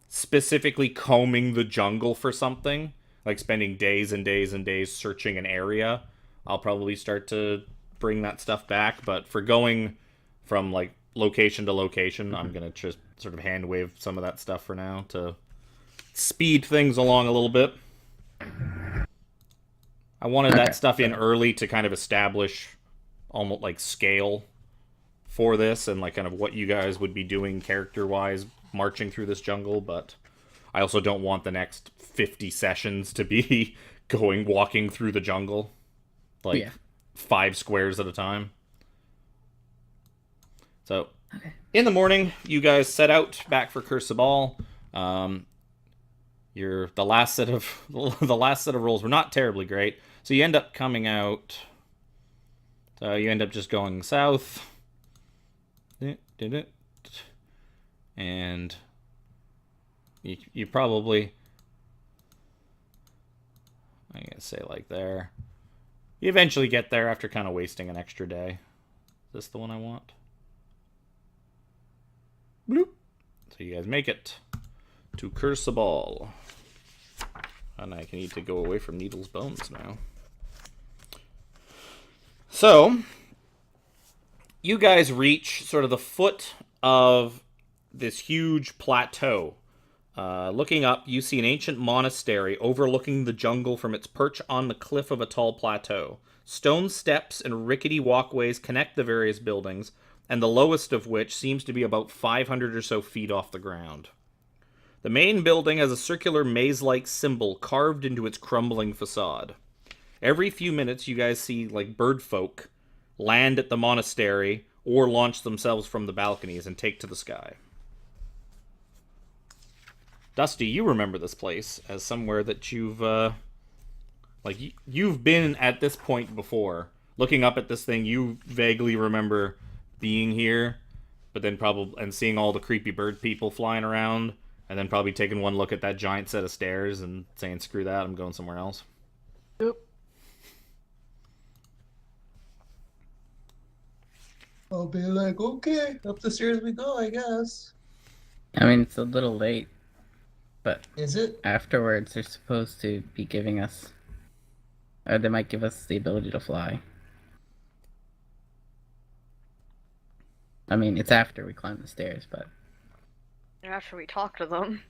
specifically combing the jungle for something, like spending days and days and days searching an area, I'll probably start to bring that stuff back. But for going from like location to location, I'm gonna just sort of hand wave some of that stuff for now to speed things along a little bit. I wanted that stuff in early to kind of establish almost like scale for this and like kind of what you guys would be doing character wise marching through this jungle, but I also don't want the next 50 sessions to be walking through the jungle like 5 squares at a time. So in the morning, you guys set out back for Cursabal. The last set of rolls were not terribly great, so you end up coming out. So you end up just going south. And you probably, I'm gonna say like there. You eventually get there after kind of wasting an extra day. Is this the one I want? Bloop. So you guys make it to Cursabal. And I need to go away from Needle's bones now. So, you guys reach sort of the foot of this huge plateau. Looking up, you see an ancient monastery overlooking the jungle from its perch on the cliff of a tall plateau. Stone steps and rickety walkways connect the various buildings, and the lowest of which seems to be about 500 or so feet off the ground. The main building has a circular maze-like symbol carved into its crumbling facade. Every few minutes, you guys see like bird folk land at the monastery or launch themselves from the balconies and take to the sky. Dusty, you remember this place as somewhere that you've you've been at this point before. Looking up at this thing, you vaguely remember being here, but then and seeing all the creepy bird people flying around, and then probably taking one look at that giant set of stairs and saying, "Screw that, I'm going somewhere else." Yep. I'll be like, okay, up the stairs we go, I guess. I mean, it's a little late, but Is it? afterwards they're supposed to be giving us, or they might give us the ability to fly. I mean, it's after we climb the stairs, but After we talk to them.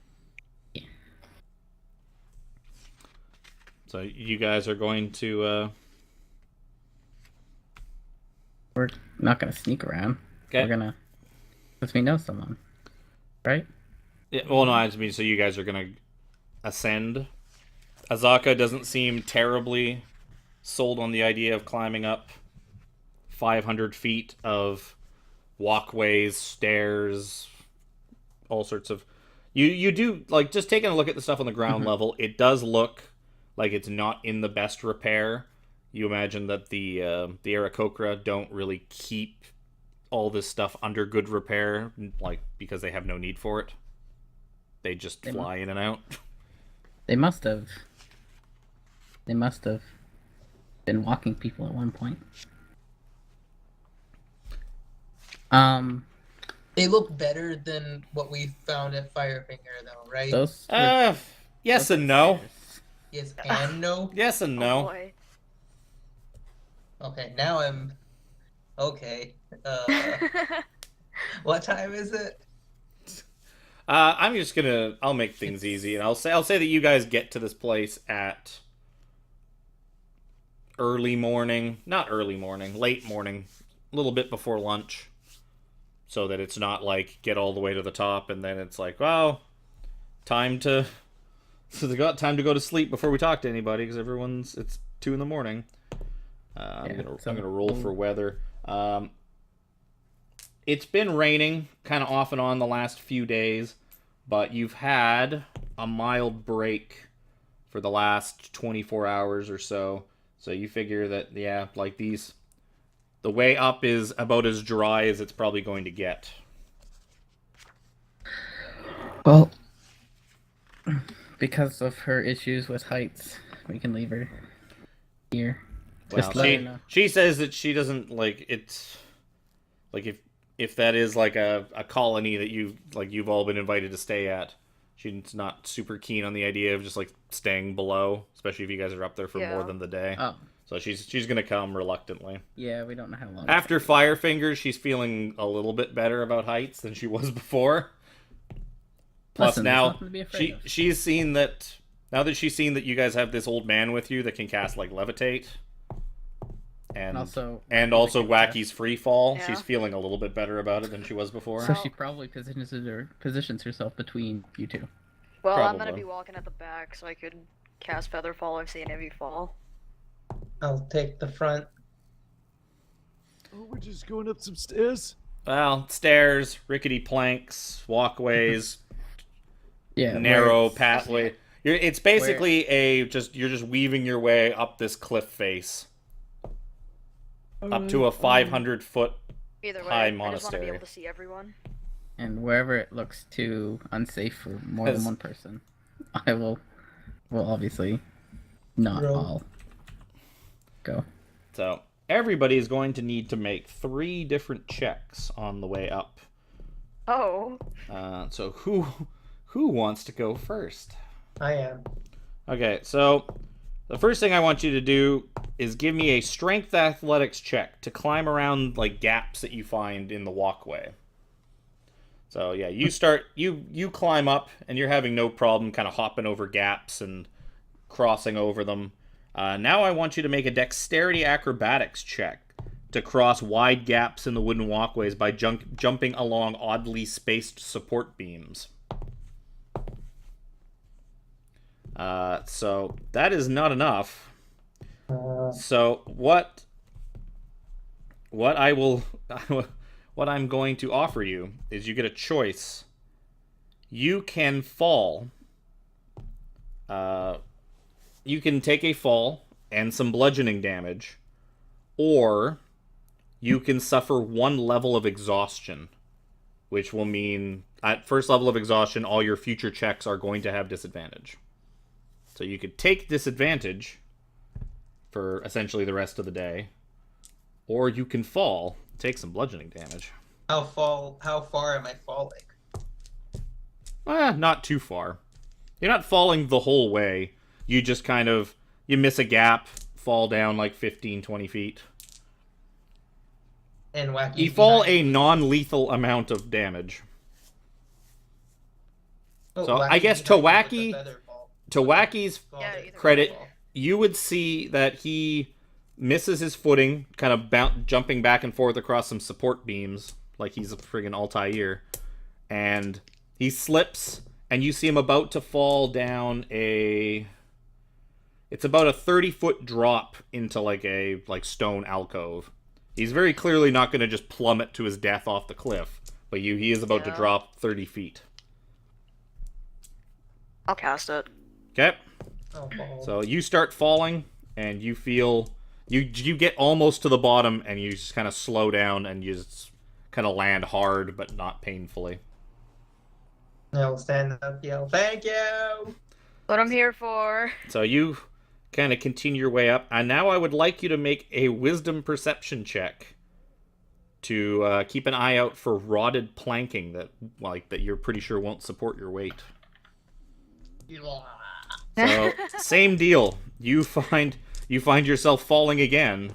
So you guys are going to. we're not gonna sneak around. Okay. We're gonna, because we know someone, right? Yeah, well, no, I mean, so you guys are gonna ascend. Azaka doesn't seem terribly sold on the idea of climbing up 500 feet of walkways, stairs, all sorts of. You do like just taking a look at the stuff on the ground level. It does look like it's not in the best repair. You imagine that the Aarakocra don't really keep all this stuff under good repair, like because they have no need for it. They just fly in and out. They must have. They must have been walking people at one point. They look better than what we found at Firefinger, though, right? Those. Were, Yes and no. Yes and no. Yes and Oh no. boy. Okay, now I'm okay. What time is it? I'll make things easy, and I'll say that you guys get to this place at early morning, not early morning, late morning, a little bit before lunch, so that it's not like get all the way to the top and then it's like, well, time to time to go to sleep before we talk to anybody because it's 2 in the morning. I'm gonna roll for weather. It's been raining kind of off and on the last few days, but you've had a mild break for the last 24 hours or so. So you figure that, yeah, like the way up is about as dry as it's probably going to get. Well, because of her issues with heights, we can leave her here. Well, Let her know. she says that she doesn't like it's like if that is like a colony that you've all been invited to stay at, she's not super keen on the idea of just like staying below, especially if you guys are up there for more than the day. Oh, So she's gonna come reluctantly. yeah, we don't know how long. After Firefingers, she's feeling a little bit better about heights than she was before. Plus Listen, there's now nothing to be afraid of. she's seen that she's seen that you guys have this old man with you that can cast like levitate. And also Wacky's free fall. Yeah. She's feeling a little bit better about it than she was before. So she probably positions herself between you two. Well, I'm gonna Probably. be walking at the back so I could cast Feather Fall if see any of you fall. I'll take the front. Oh, we're just going up some stairs. Well, stairs, rickety planks, walkways, Yeah, narrow where- pathway. It's basically you're just weaving your way up this cliff face. Up to a 500-foot Either way, high I just want to be monastery. able to see everyone. And wherever it looks too unsafe for more than one person, I will obviously not Roll. all go. So everybody is going to need to make 3 different checks on the way up. Oh. So who wants to go first? I am. Okay, so the first thing I want you to do is give me a strength athletics check to climb around like gaps that you find in the walkway. So yeah, you climb up and you're having no problem kind of hopping over gaps and crossing over them. Now I want you to make a dexterity acrobatics check to cross wide gaps in the wooden walkways by jumping along oddly spaced support beams. So that is not enough. So what I will what I'm going to offer you is you get a choice. You can fall. You can take a fall and some bludgeoning damage, or you can suffer 1 level of exhaustion, which will mean at first level of exhaustion, all your future checks are going to have disadvantage. So you could take disadvantage for essentially the rest of the day, or you can fall, take some bludgeoning damage. How far am I falling? Not too far. You're not falling the whole way. You just kind of, you miss a gap, fall down like 15, 20 feet. And Wacky. You fall a non-lethal amount of damage. So I guess to Wacky's Yeah, either credit, you would see that he misses his footing, kind of jumping back and forth across some support beams, like he's a friggin' Altair, and he slips, and you see him about to fall down it's about a 30-foot drop into like a stone alcove. He's very clearly not going to just plummet to his death off the cliff, but he is about to drop 30 feet. I'll cast it. Okay? I'll fall. So you start falling, and you feel you get almost to the bottom, and you just kind of slow down, and you just kind of land hard, but not painfully. I'll stand up, yell, "Thank you!" What I'm here for. So you kind of continue your way up, and now I would like you to make a wisdom perception check to keep an eye out for rotted planking that you're pretty sure won't support your weight. So same deal. You find yourself falling again.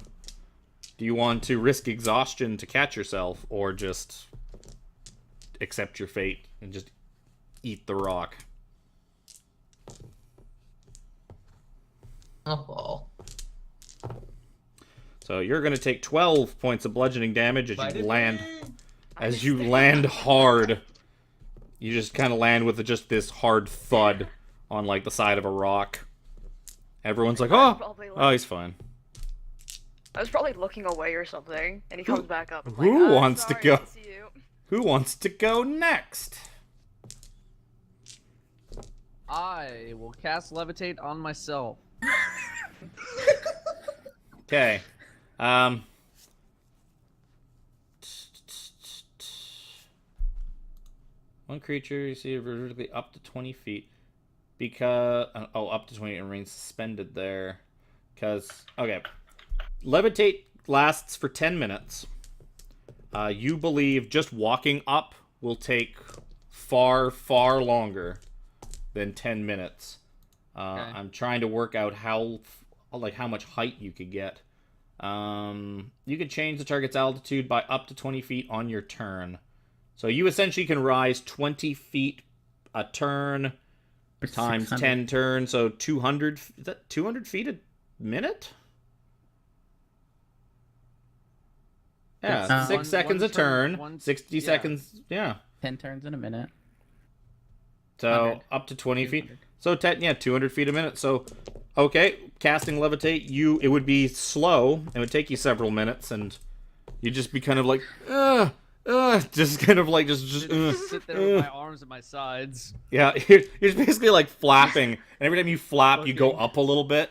Do you want to risk exhaustion to catch yourself, or just accept your fate and just eat the rock. Oh, So you're gonna take 12 points of bludgeoning damage as bite you it land. in. As you land hard, you just kind of land with just this hard thud on like the side of a rock. Everyone's like, "Oh, Probably oh, he's fine." I was probably looking away or something, and he comes back up. I'm who like, wants to sorry, go? I didn't see you. Who wants to go next? I will cast levitate on myself. Okay. One creature you see vertically up to 20 feet. Because up to 20 and remains suspended there. Okay. Levitate lasts for 10 minutes. You believe just walking up will take far, far longer than 10 minutes. Okay. I'm trying to work out how much height you could get. You could change the target's altitude by up to 20 feet on your turn. So you essentially can rise 20 feet a turn times 600. 10 turns, so 200. Is that 200 feet a minute? Yeah, It's, 6 seconds a turn, 60 yeah. seconds. Yeah. 10 turns in a minute. So 100. up to 20 feet. 200. So 200 feet a minute. So okay, casting levitate, it would be slow. It would take you several minutes, and you'd just be kind of like, just kind of like just Sit there with my arms at my sides. yeah. You're just basically like flapping, and every time you flap, you go Looking. up a little bit,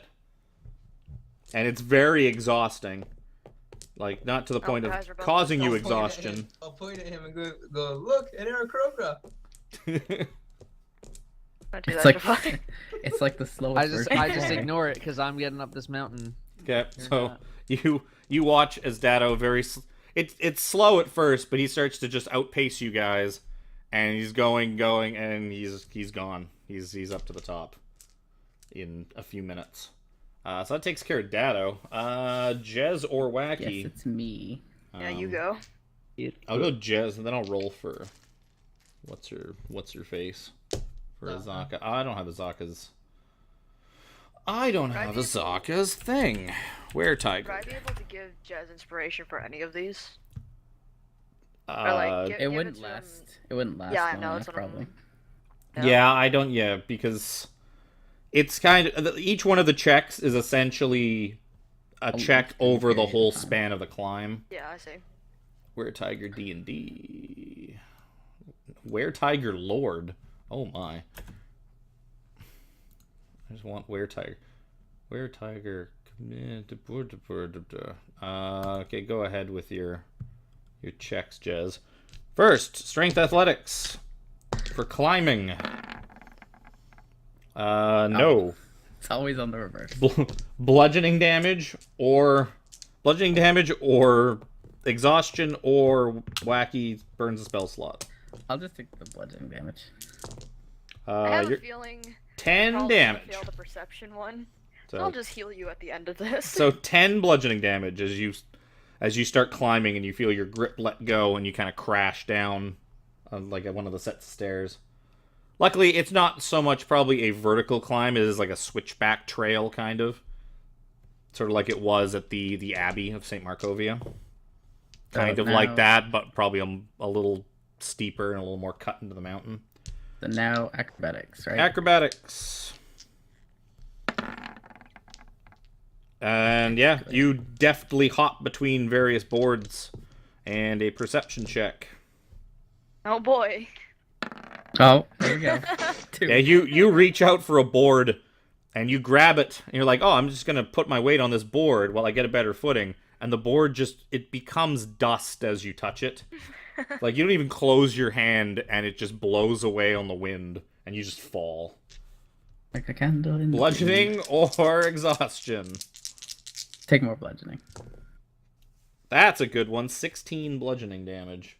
and it's very exhausting. Like not to the point of guys, we're both causing you I'll point at him- exhaustion. I'll point at him and go look, an Aarakocra. Don't do It's that like to fucking- it's like the slowest. version I of just flying. ignore it because I'm getting up this mountain. Okay, so you watch as Datto it's slow at first, but he starts to just outpace you guys, and he's going, and he's gone. He's up to the top in a few minutes. So that takes care of Datto. Jez or Wacky? Yes, it's me. Yeah, you go. I'll go Jez, and then I'll roll for what's your face for Azaka. I don't have Azaka's. I don't have Azaka's thing. Where Would Tiger? I be able to give Jez inspiration for any of these? Or Uh, give It it wouldn't to last. him- It wouldn't last Yeah, I long know, enough, that's what I'm- probably. Yeah, I don't. Yeah, because it's kind of each one of the checks is essentially a check over the whole span of the climb. Yeah, I see. Where Tiger D&D. Where Tiger Lord. Oh my. I just want Where Tiger. Where Tiger. Okay, go ahead with your checks, Jez. First, strength athletics for climbing. No. It's always on the reverse. Bludgeoning damage or exhaustion or Wacky burns a spell slot. I'll just take the bludgeoning damage. I have a You're feeling 10 probably gonna damage. fail the perception one. So I'll So, just heal you at the end of this. so 10 bludgeoning damage as you start climbing and you feel your grip let go and you kind of crash down like at one of the sets of stairs. Luckily, it's not so much probably a vertical climb. It is like a switchback trail, kind of. Sort of like it was at the Abbey of St. Markovia. Kind of like now- that, but probably a little steeper and a little more cut into the mountain. So now acrobatics, right? Acrobatics. And yeah, you deftly hop between various boards and a perception check. Oh boy. Oh, there we go. Two. Yeah, you reach out for a board and you grab it and you're like, oh, I'm just gonna put my weight on this board while I get a better footing. And the board it becomes dust as you touch it. Like you don't even close your hand and it just blows away on the wind and you just fall. Like a candle in the Bludgeoning or exhaustion. wind. Take more bludgeoning. That's a good one. 16 bludgeoning damage.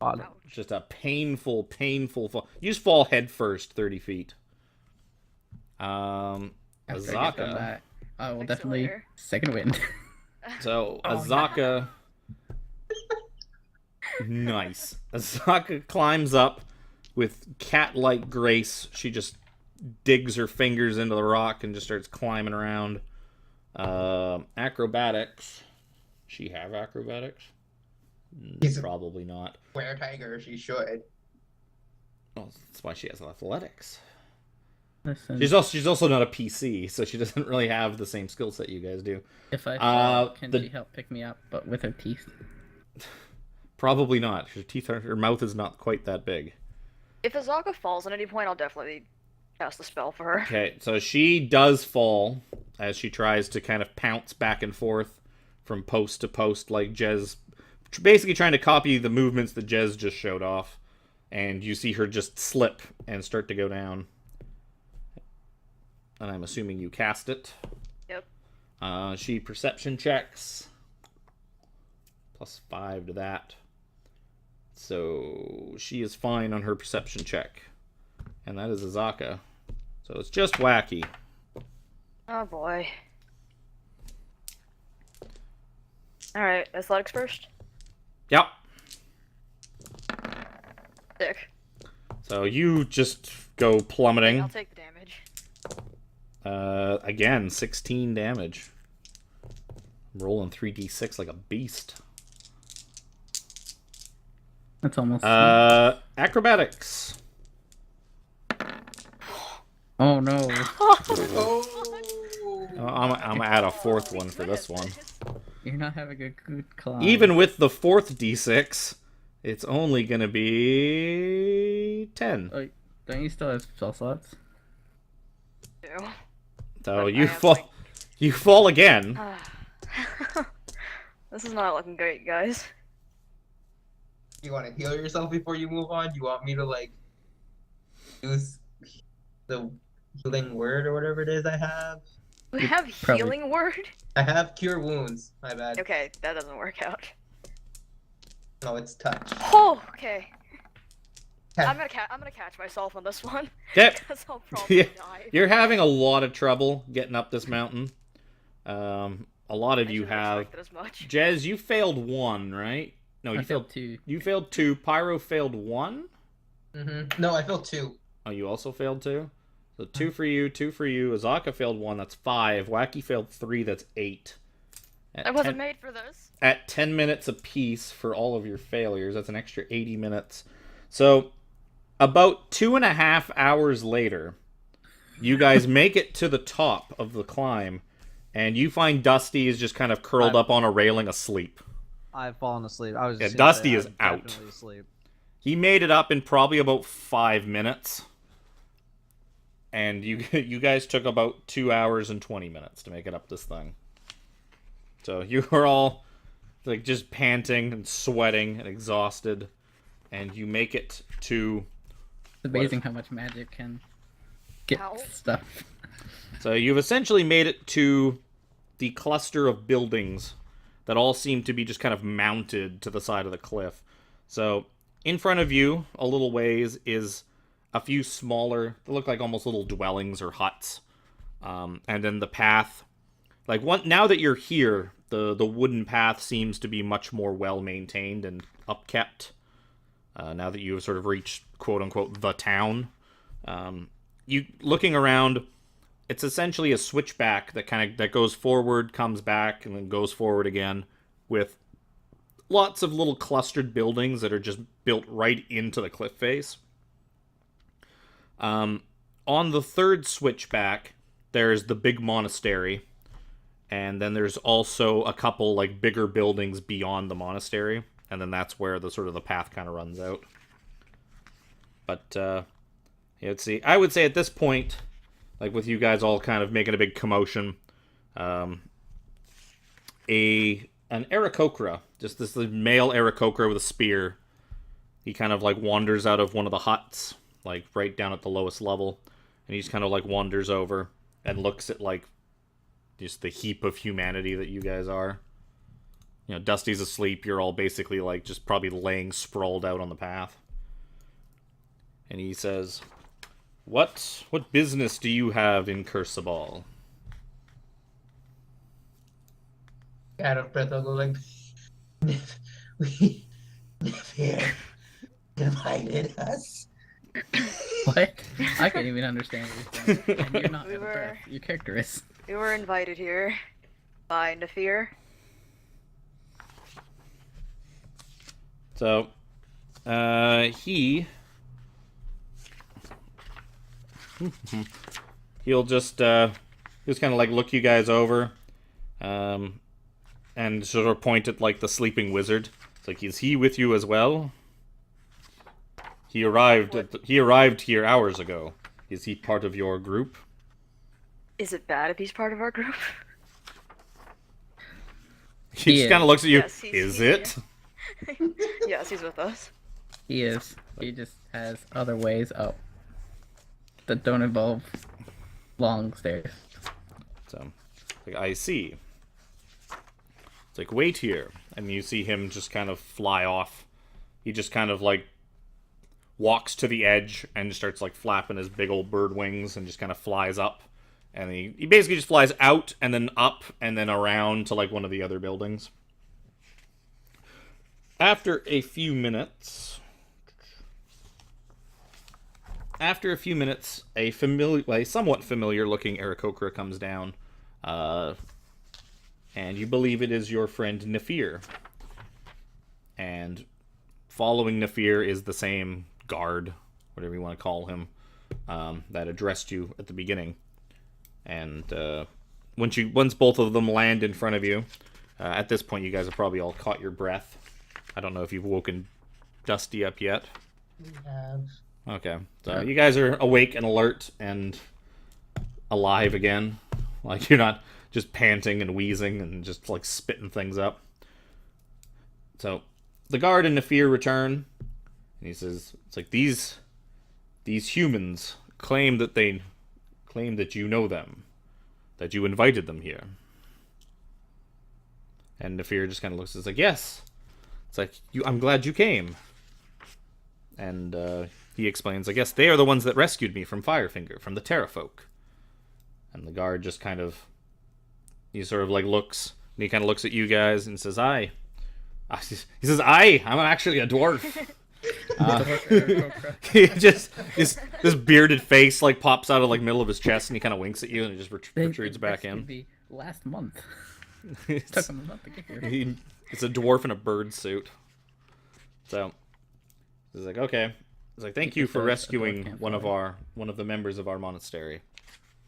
Ouch. Just a painful fall. You just fall head first 30 feet. After I get done Azaka. that, I will Thanks, definitely Sawyer. second wind. So Oh, Azaka. Nice. Azaka climbs up with cat-like grace. She just digs her fingers into the rock and just starts climbing around. Acrobatics. She have acrobatics? He's a Probably not. Were tiger, she should. Well, that's why she has athletics. Listen, She's also not a PC, so she doesn't really have the same skill set you guys do. if I fall, can the- she help pick me up, but with her teeth? Probably not. Her mouth is not quite that big. If Azaka falls at any point, I'll definitely cast the spell for her. Okay, so she does fall as she tries to kind of pounce back and forth from post to post like Jez, basically trying to copy the movements that Jez just showed off. And you see her just slip and start to go down. And I'm assuming you cast it. Yep. She perception checks. +5 to that. So she is fine on her perception check. And that is Azaka. So it's just wacky. Oh boy. Alright, athletics first. Yep. Sick. So you just go I'll plummeting. take the damage. Again, 16 damage. I'm rolling 3d6 like a beast. That's almost. Acrobatics. Oh no! Oh! I'm gonna add a fourth one for this one. You're not having a good climb. Even with the fourth d6, it's only gonna be 10. Oh, don't you still have spell slots? Ew. So But you I have, fall. like- You fall again. This is not looking great, guys. You want to heal yourself before you move on? You want me to like use the healing word or whatever it is I have? We have probably- healing word? I have cure wounds. My bad. Okay, that doesn't work out. No, it's touch. Oh, okay. Okay. I'm gonna catch myself on this one. Okay. Because I'll probably Yeah, die. you're having a lot of trouble getting up this mountain. A lot of I you shouldn't have. expected as much. Jez, you failed 1, right? No, I you failed 2. You failed 2. Pyro failed 1. No, I feel 2. Oh, you also failed 2. So 2 for you, 2 for you. Azaka failed 1. That's 5. Wacky failed 3. That's 8. At I wasn't 10 made for this. At 10 minutes apiece for all of your failures. That's an extra 80 minutes. So about 2.5 hours later, you guys make it to the top of the climb, and you find Dusty is just kind of curled up on a railing asleep. I've fallen asleep. I was Yeah, just gonna Dusty say, is I'm out. definitely asleep. He made it up in probably about 5 minutes. And you guys took about 2 hours and 20 minutes to make it up this thing. So you were all like just panting and sweating and exhausted. And you make it to... It's amazing how much magic can get Ow. stuff. So you've essentially made it to the cluster of buildings that all seem to be just kind of mounted to the side of the cliff. So in front of you, a little ways, is a few smaller, they look like almost little dwellings or huts. And then the path, now that you're here, the wooden path seems to be much more well maintained and upkept. Now that you've sort of reached, quote unquote, the town. You looking around, it's essentially a switchback that goes forward, comes back, and then goes forward again, with lots of little clustered buildings that are just built right into the cliff face. On the third switchback, there's the big monastery, and then there's also a couple like bigger buildings beyond the monastery, and then that's where the sort of the path kind of runs out. But yeah, let's see. I would say at this point, like with you guys all kind of making a big commotion, an Aarakocra, just this male Aarakocra with a spear, he kind of like wanders out of one of the huts, like right down at the lowest level, and he just kind of like wanders over and looks at like just the heap of humanity that you guys are. You know, Dusty's asleep, you're all basically like just probably laying sprawled out on the path. And he says, What business do you have in Cursabal? Out of breath, I'll go like, we Here, invited us. What? I can't even understand what you're saying. And you're not We out of were- breath. Your character is. We were invited here by Nafir. So, he'll just kind of like look you guys over, and sort of point at like the sleeping wizard. It's like, is he with you as well? He arrived here hours ago. Is he part of your group? Is it bad if he's part of our group? He just is. kind of looks at you. Yes, Is he's it? Yes, he's with us. He is. He just has other ways up that don't involve long stairs. So, like, I see. It's like, wait here. And you see him just kind of fly off. He just kind of, like, walks to the edge and just starts, like, flapping his big old bird wings and just kind of flies up. And he basically just flies out and then up and then around to, like, one of the other buildings. After a few minutes, a somewhat familiar-looking Aarakocra comes down, and you believe it is your friend Nafir. And following Nafir is the same guard, whatever you want to call him, that addressed you at the beginning. And once both of them land in front of you, at this point you guys have probably all caught your breath. I don't know if you've woken Dusty up yet. We have. Okay, so you guys are awake and alert and alive again. Like, you're not just panting and wheezing and just, like, spitting things up. So, the guard and Nafir return, and he says, it's like, these humans claim that you know them, that you invited them here. And Nafir just kind of looks, it's like, yes. It's like, I'm glad you came. And, he explains, I guess they are the ones that rescued me from Firefinger, from the Terrafolk. And the guard just kind of, he sort of like looks, and he kind of looks at you guys and says, he says, I'm actually a dwarf. He just, this bearded face like pops out of like middle of his chest, and he kind of winks at you, and it just protrudes back in. The last month. It's, Took him a month to get here. it's a dwarf in a bird suit. So, he's like, okay. He's like, thank you for rescuing one of the members of our monastery.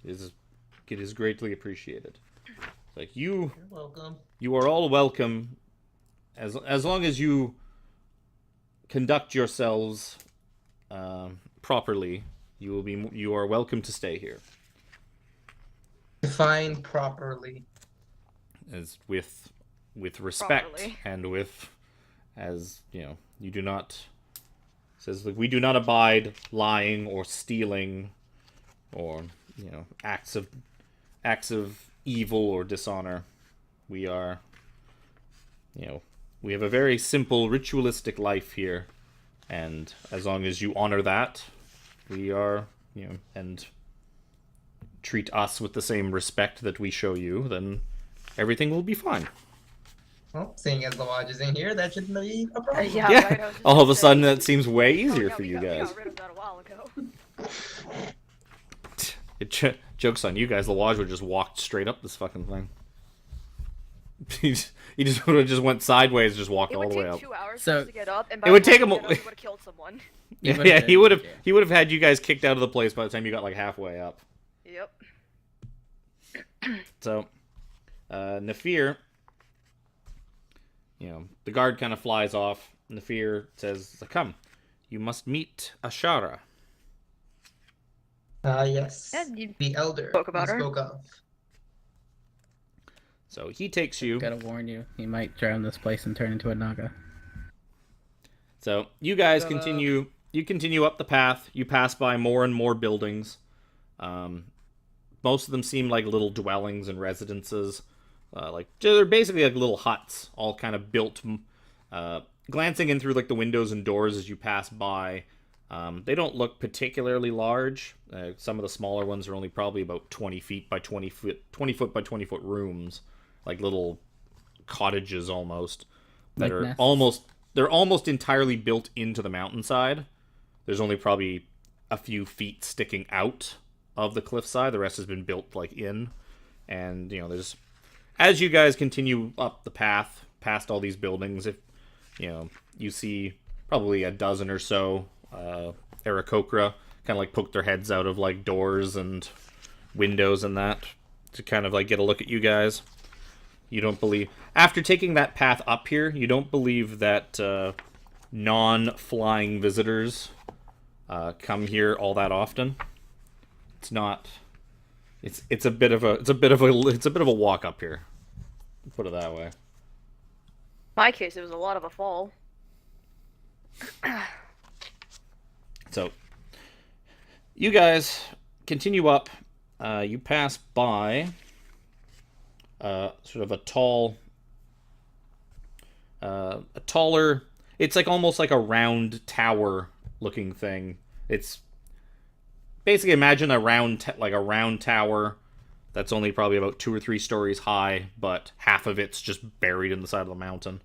It is greatly appreciated. It's like, You're welcome. you are all welcome, as long as you conduct yourselves properly. You are welcome to stay here. Define properly. As with respect Properly. and you do not. Says, like, we do not abide lying or stealing or, acts of evil or dishonor. We are, we have a very simple ritualistic life here, and as long as you honor that, we are, and treat us with the same respect that we show you, then everything will be fine. Well, seeing as the lodge is in here, that shouldn't be a problem. Yeah, Yeah. right, I was just All of gonna a sudden, say. that seems way easier yeah, for we you got- We guys. got rid of that a while ago. Joke's on you guys. The lodge would have just walked straight up this fucking thing. He just would have just went sideways, and just walked It all would the way take up. 2 hours So- for us to get up, and by It would the time take him we a- get up, we would have killed someone. Yeah, he would have had you guys kicked out of the place by the time you got like halfway up. Yep. So, Nafir, the guard kind of flies off. Nafir says, "Come, you must meet Ashara." Yes. Yeah, you The elder spoke about we her. spoke of. So he takes you. Gotta warn you, he might drown this place and turn into a naga. So you guys Ta-da. continue. You continue up the path. You pass by more and more buildings. Most of them seem like little dwellings and residences. Like they're basically like little huts, all kind of built. Glancing in through like the windows and doors as you pass by, they don't look particularly large. Some of the smaller ones are only probably about 20 feet by 20 foot, 20 foot by 20 foot rooms, like little cottages almost that Like are nests. almost they're almost entirely built into the mountainside. There's only probably a few feet sticking out of the cliffside. The rest has been built like in, and there's as you guys continue up the path past all these buildings, if you see probably a dozen or so Aarakocra kind of like poke their heads out of like doors and windows and that to kind of like get a look at you guys. You don't believe, after taking that path up here, you don't believe that non-flying visitors come here all that often. It's not. It's a bit of a walk up here. Put it that way. In my case, it was a lot of a fall. So, you guys continue up. You pass by sort of a taller. It's like almost like a round tower looking thing. It's basically, imagine a round tower that's only probably about 2 or 3 stories high, but half of it's just buried in the side of the mountain.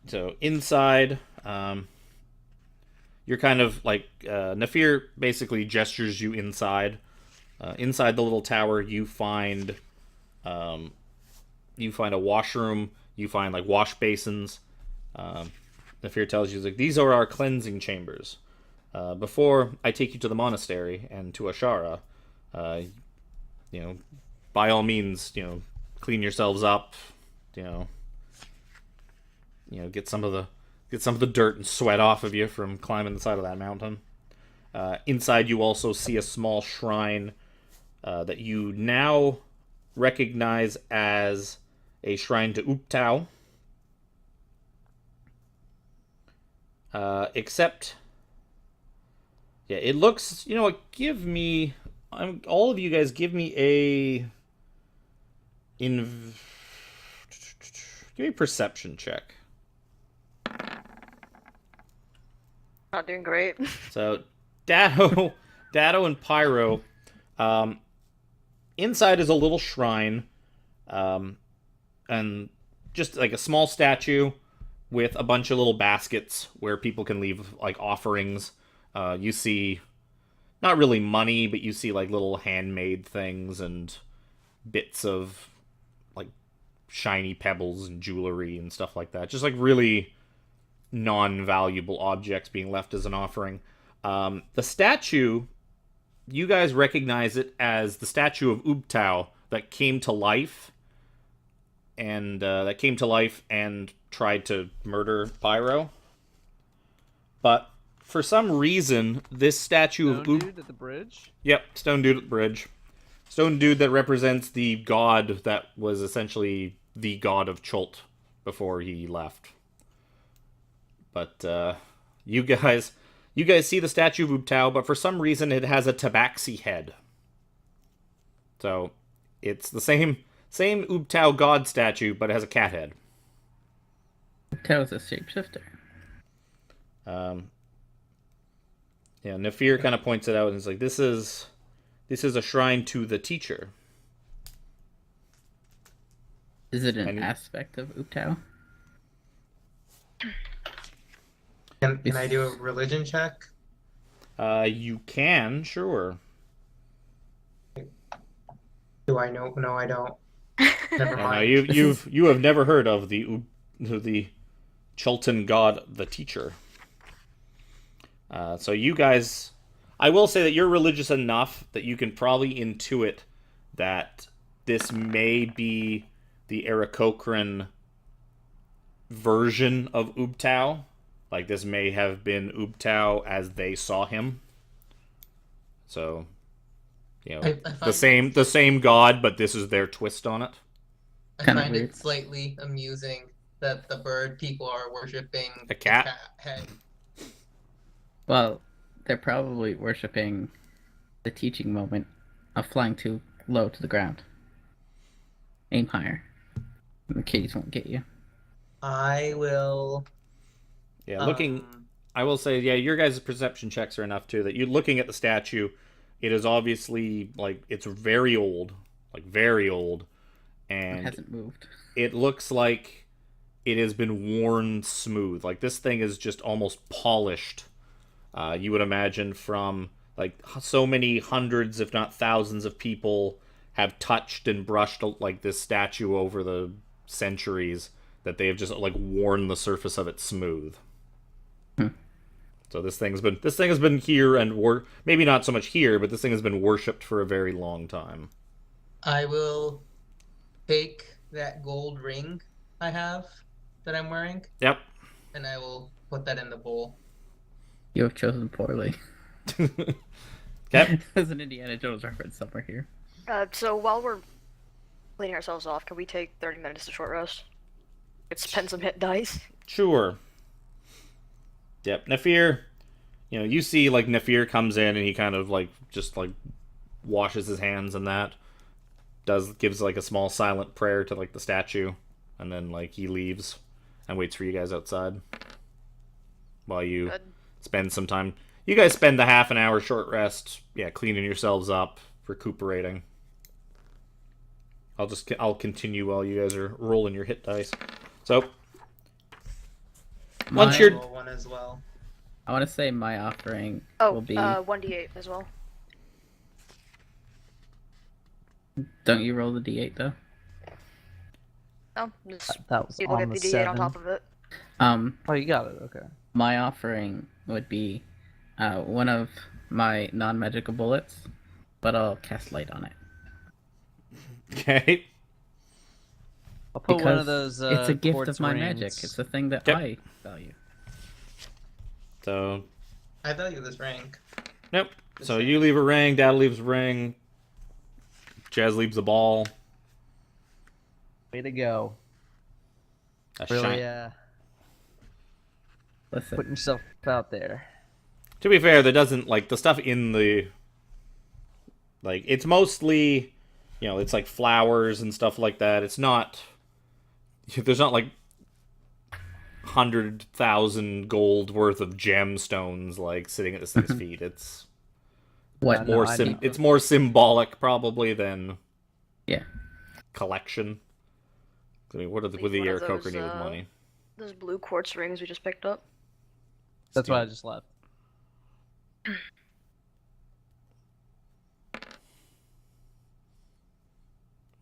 So inside, you're kind of like Nafir basically gestures you inside. Inside the little tower, you find a washroom. You find like wash basins. Nafir tells you, like, these are our cleansing chambers. Before I take you to the monastery and to Ashara, by all means, clean yourselves up. Get some of the dirt and sweat off of you from climbing the side of that mountain. Inside, you also see a small shrine that you now recognize as a shrine to Uptau. Except, yeah, it looks. Give me, all of you guys, give me a perception check. Not doing great. So, Dado and Pyro. Inside is a little shrine, and just like a small statue with a bunch of little baskets where people can leave like offerings. You see, not really money, but you see like little handmade things and bits of like shiny pebbles and jewelry and stuff like that. Just like really non-valuable objects being left as an offering. The statue, you guys recognize it as the statue of Ubtao that came to life and tried to murder Pyro. But for some reason, this statue of Dude at the bridge? Yep, Stone Dude at the bridge. Stone Dude that represents the god that was essentially the god of Chult before he left. But you guys see the statue of Ubtao, but for some reason it has a tabaxi head. So it's the same Ubtao god statue, but it has a cat head. Ubtao is a shapeshifter. Yeah, Nafir kind of points it out and is like, this is a shrine to the teacher. Is it an aspect of Ubtao? Can I do a religion check? You can, sure. Do I know? No, I don't. Never No, mind. you have never heard of the Chultan god, the teacher. So you guys, I will say that you're religious enough that you can probably intuit that this may be the Aarakocran version of Ubtao. Like, this may have been Ubtao as they saw him. So, the same god, but this is their twist on it. I Kinda find weird. it slightly amusing that the bird people are worshipping A cat? the cat head. Well, they're probably worshipping the teaching moment of flying too low to the ground. Aim higher. And the kitties won't get you. I will. Yeah, I will say, yeah, your guys' perception checks are enough too. That you're looking at the statue, it is obviously like it's very old, It and hasn't moved. it looks like it has been worn smooth. Like this thing is just almost polished. You would imagine from like so many hundreds, if not thousands, of people have touched and brushed like this statue over the centuries that they have just like worn the surface of it smooth. So this thing has been here and maybe not so much here, but this thing has been worshipped for a very long time. I will take that gold ring I have that I'm wearing, Yep. and I will put that in the bowl. You have chosen poorly. Okay. There's an Indiana Jones reference somewhere here. So while we're cleaning ourselves off, can we take 30 minutes to short rest? Could spend some hit dice. Sure. Yep. Nefir, you see like Nefir comes in and he kind of like just like washes his hands and that. Gives like a small silent prayer to like the statue, and then like he leaves and waits for you guys outside. While you Good. spend some time. You guys spend the half an hour short rest, cleaning yourselves up, recuperating. I'll continue while you guys are rolling your hit dice. So once you're Roll one as well. I want to say my offering Oh, will be. 1d8 as well. Don't you roll the d8 though? No, just That was you look on at the the d8 7. on top of it. Oh, you got it. Okay. My offering would be one of my non-magical bullets, but I'll cast light on it. okay. I'll put one of Because those. it's a gift quartz of my rings. magic. It's a thing that Yep. I value. So I value this ring. yep. So you leave a ring, Dad leaves a ring, Jazz leaves a ball. Way to go! A Really, Listen, putting yourself out there. To be fair, there doesn't like the stuff in the it's mostly it's like flowers and stuff like that. It's not there's not like 100,000 gold worth of gemstones like sitting at this thing's feet. It's what? more I need- it's more symbolic probably than Yeah. collection. I mean, what are the Leave with the one of Aarakocra those, need with money? Those blue quartz rings we just picked up. That's what I just left.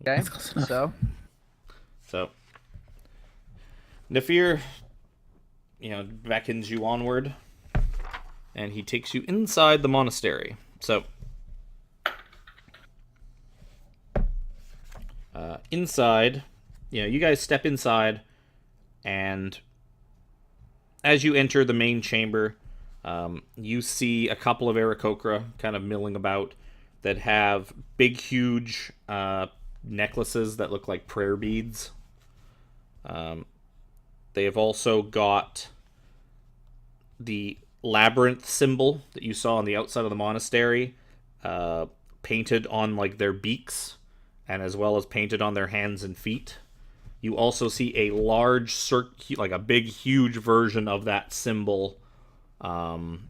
Okay, That's close enough. So Nefir, beckons you onward, and he takes you inside the monastery. So inside, you guys step inside, and as you enter the main chamber, you see a couple of Aarakocra kind of milling about that have big, huge necklaces that look like prayer beads. They have also got the labyrinth symbol that you saw on the outside of the monastery painted on like their beaks, and as well as painted on their hands and feet. You also see a large like a big, huge version of that symbol on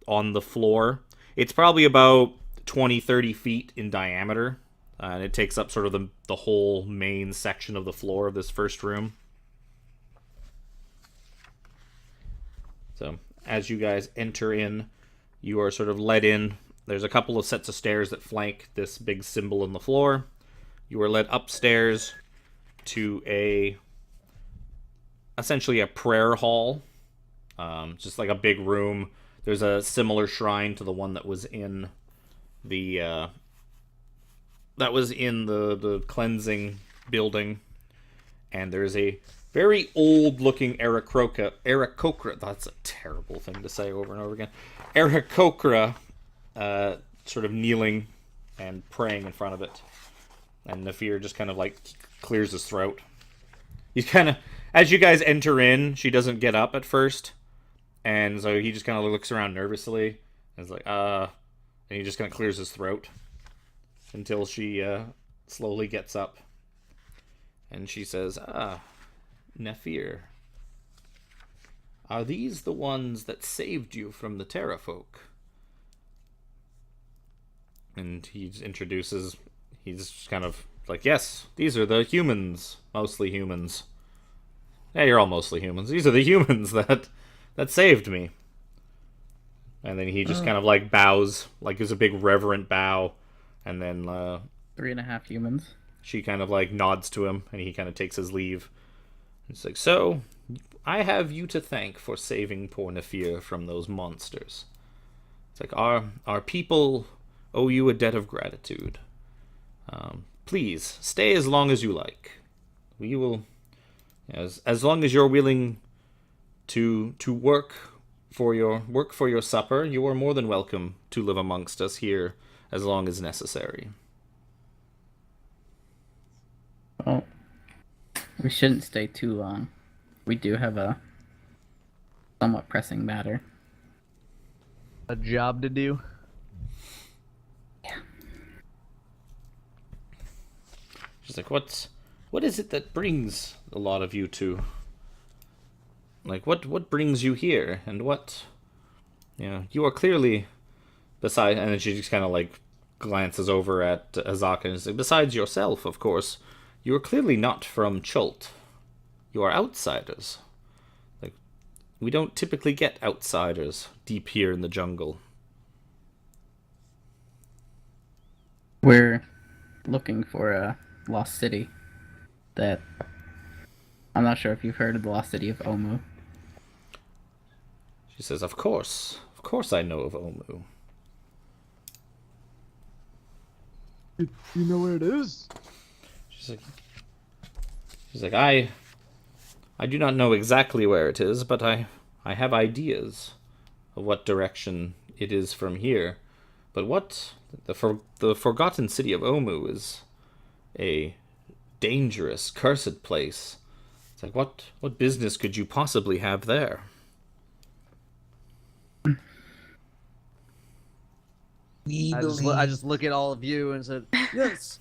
the floor. It's probably about 20-30 feet in diameter, and it takes up sort of the whole main section of the floor of this first room. So as you guys enter in, you are sort of led in. There's a couple of sets of stairs that flank this big symbol in the floor. You are led upstairs to essentially a prayer hall, just like a big room. There's a similar shrine to the one that was in the cleansing building, and there's a very old-looking Aarakocra. That's a terrible thing to say over and over again. Aarakocra, sort of kneeling and praying in front of it, and Nefir just kind of like clears his throat. He's kind of, as you guys enter in, she doesn't get up at first, and so he just kind of looks around nervously, and is like, and he just kind of clears his throat until she slowly gets up, and she says, Nefir, are these the ones that saved you from the Terrafolk? And he introduces, he's just kind of Like, yes, these are the humans, mostly humans. Yeah, you're all mostly humans. These are the humans that saved me. And then he just kind of like bows, like gives a big reverent bow, and then 3.5 humans. she kind of like nods to him, and he kind of takes his leave. It's like, so I have you to thank for saving poor Nafir from those monsters. It's like our people owe you a debt of gratitude. Please stay as long as you like. We will, as long as you're willing to work for your supper, you are more than welcome to live amongst us here as long as necessary. Well, we shouldn't stay too long. We do have a somewhat pressing matter. A job to do. She's like, what is it that brings a lot of you to? Like, what brings you here, and what? You are clearly, beside, and then she just kind of like glances over at Azaka and says, besides yourself, of course, you are clearly not from Chult. You are outsiders. Like, we don't typically get outsiders deep here in the jungle. We're looking for a lost city that I'm not sure if you've heard of the lost city of Omu. She says, of course I know of Omu. You know where it is? She's like, I do not know exactly where it is, but I have ideas of what direction it is from here. But what the forgotten city of Omu is a dangerous, cursed place. It's like, what business could you possibly have there? I just look at all of you and said, Yes.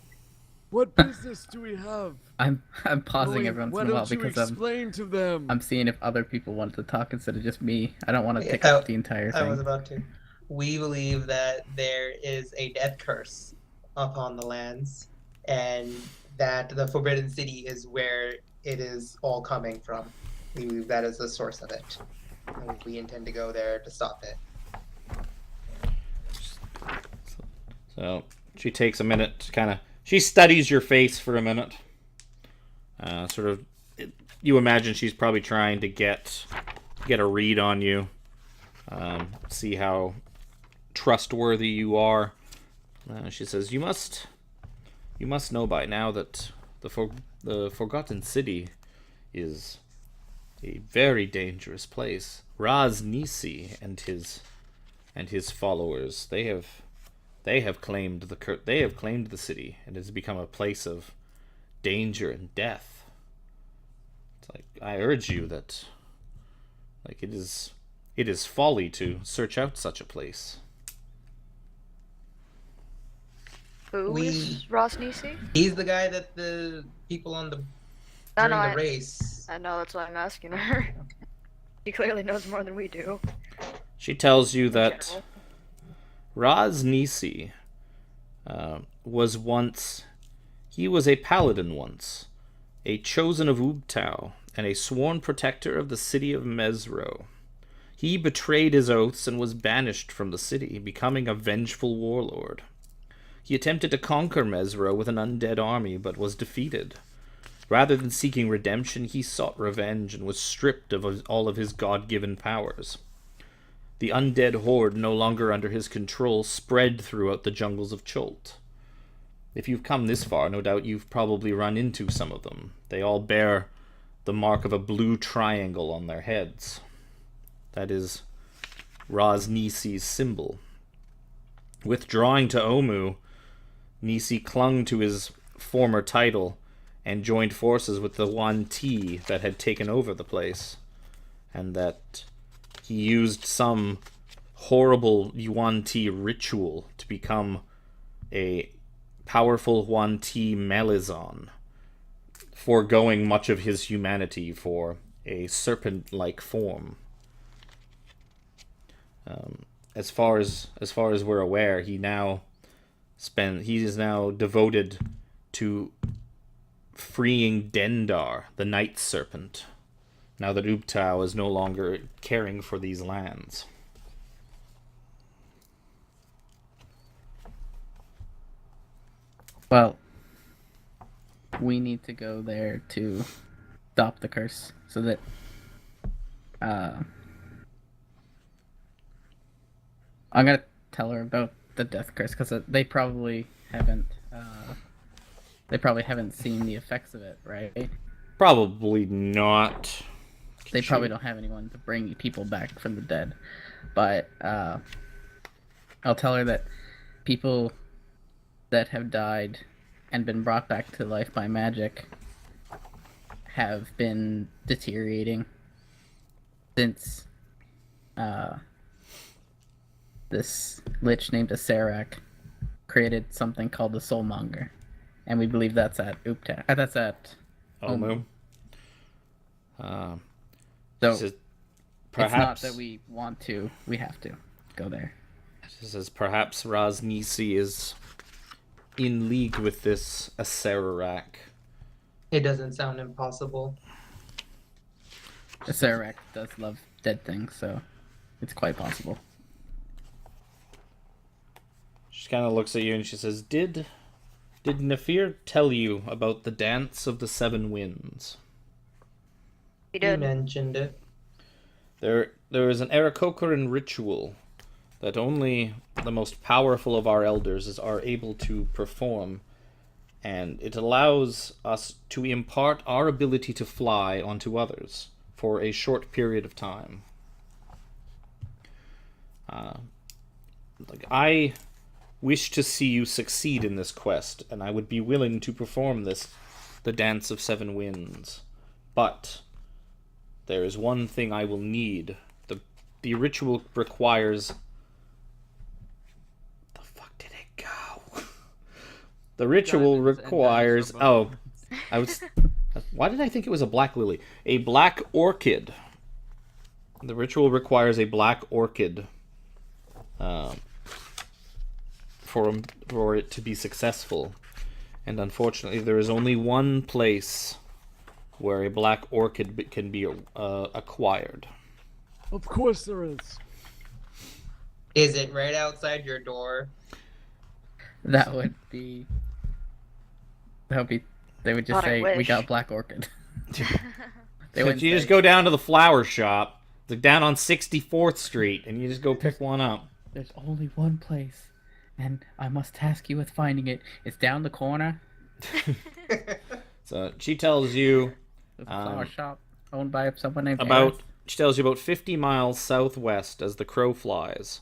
What business do we have? I'm pausing Going- every once Why in a while don't you because explain to them? I'm seeing if other people want to talk instead of just me. I don't want to Yeah, pick up the entire I was thing. about to. We believe that there is a death curse upon the lands, and that the Forbidden City is where it is all coming from. We believe that is the source of it. And we intend to go there to stop it. So she takes a minute to she studies your face for a minute. You imagine she's probably trying to get a read on you, see how trustworthy you are. She says, "You must know by now that the Forgotten City is a very dangerous place. Raz Nisi and his followers, they have claimed the city, and it has become a place of danger and death. It's like, I urge you that, like, it is folly to search out such a place." Who is Ross Nisi? He's the guy that the people on the No, during no, the race. I know, that's why I'm asking her. She clearly knows more than we do. She tells you in that general. Raz Nisi was a paladin once, a chosen of Ubtao, and a sworn protector of the city of Mesro. He betrayed his oaths and was banished from the city, becoming a vengeful warlord. He attempted to conquer Mesro with an undead army, but was defeated. Rather than seeking redemption, he sought revenge and was stripped of all of his god-given powers. The undead horde, no longer under his control, spread throughout the jungles of Chult. If you've come this far, no doubt you've probably run into some of them. They all bear the mark of a blue triangle on their heads. That is Raz Nisi's symbol. Withdrawing to Omu, Nisi clung to his former title and joined forces with the Yuan Ti that had taken over the place, and that he used some horrible Yuan Ti ritual to become a powerful Yuan Ti Melizon, foregoing much of his humanity for a serpent-like form. As far as we're aware, he is now devoted to freeing Dendar, the Night Serpent, now that Ubtao is no longer caring for these lands. Well, we need to go there to stop the curse so that I'm gonna tell her about the death curse because they probably haven't seen the effects of it, right? Probably not. They probably don't have anyone to bring people back from the dead. But I'll tell her that people that have died and been brought back to life by magic have been deteriorating since this lich named Asarak created something called the Soulmonger. And we believe that's at Upta. That's at Omu. So Says, it's perhaps not that we want to. We have to go there. says perhaps Raznisi is in league with this Acererak. It doesn't sound impossible. Asarak does love dead things, so it's quite possible. She kind of looks at you and she says, Did Nafir tell you about the Dance of the Seven Winds? He You did. mentioned it. There is an Aarakocran ritual that only the most powerful of our elders are able to perform, and it allows us to impart our ability to fly onto others for a short period of time. I wish to see you succeed in this quest, and I would be willing to perform the Dance of Seven Winds. But there is one thing I will need. The ritual requires... The fuck did it go? The ritual Diamonds and requires... dinosaur bones. Oh, I was... Why did I think it was a black lily? A black orchid. The ritual requires a black orchid for it to be successful. And unfortunately, there is only one place where a black orchid can be acquired. Of course there is. Is it right outside your door? That would be. They would just God, I say, "We wish. got black orchid." They If wouldn't you say, just go down to the flower shop, like down on 64th Street, and you just go pick one up. "There's only one place, and I must task you with finding it. It's down the corner. So she tells you There's a flower shop owned by someone named about. Aerith. She tells you about 50 miles southwest as the crow flies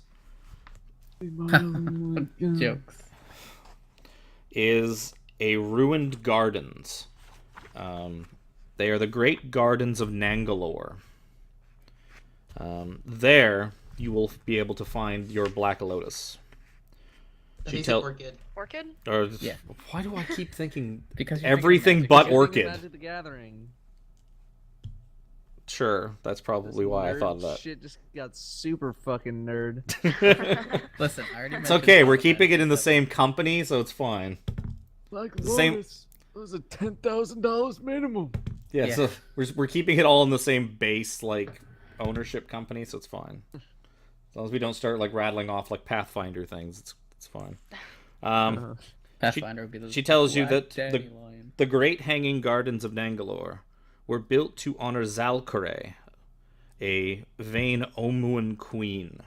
Jokes. is a ruined gardens. They are the Great Gardens of Nangalore. There, you will be able to find your Black Lotus. That She means tell- orchid. Orchid? Or, Yeah. Why do I keep thinking Because you're thinking everything magic. but You're thinking orchid? Magic the Gathering. Sure, that's probably why I Nerd thought of that. Shit just got super fucking nerd. Listen, I already It's mentioned okay, all we're the keeping it in the magic same company, so it's fine. Black The same- Lotus was a $10,000 minimum. Yeah, Yeah. so we're keeping it all in the same base, like, ownership company, so it's fine. As long as we don't start, like, rattling off, like, Pathfinder things, it's fine. stuff. Pathfinder would be the she tells you Black that the- Dandelion. The Great Hanging Gardens of Nangalore were built to honor Zalkore, a vain Omuan queen.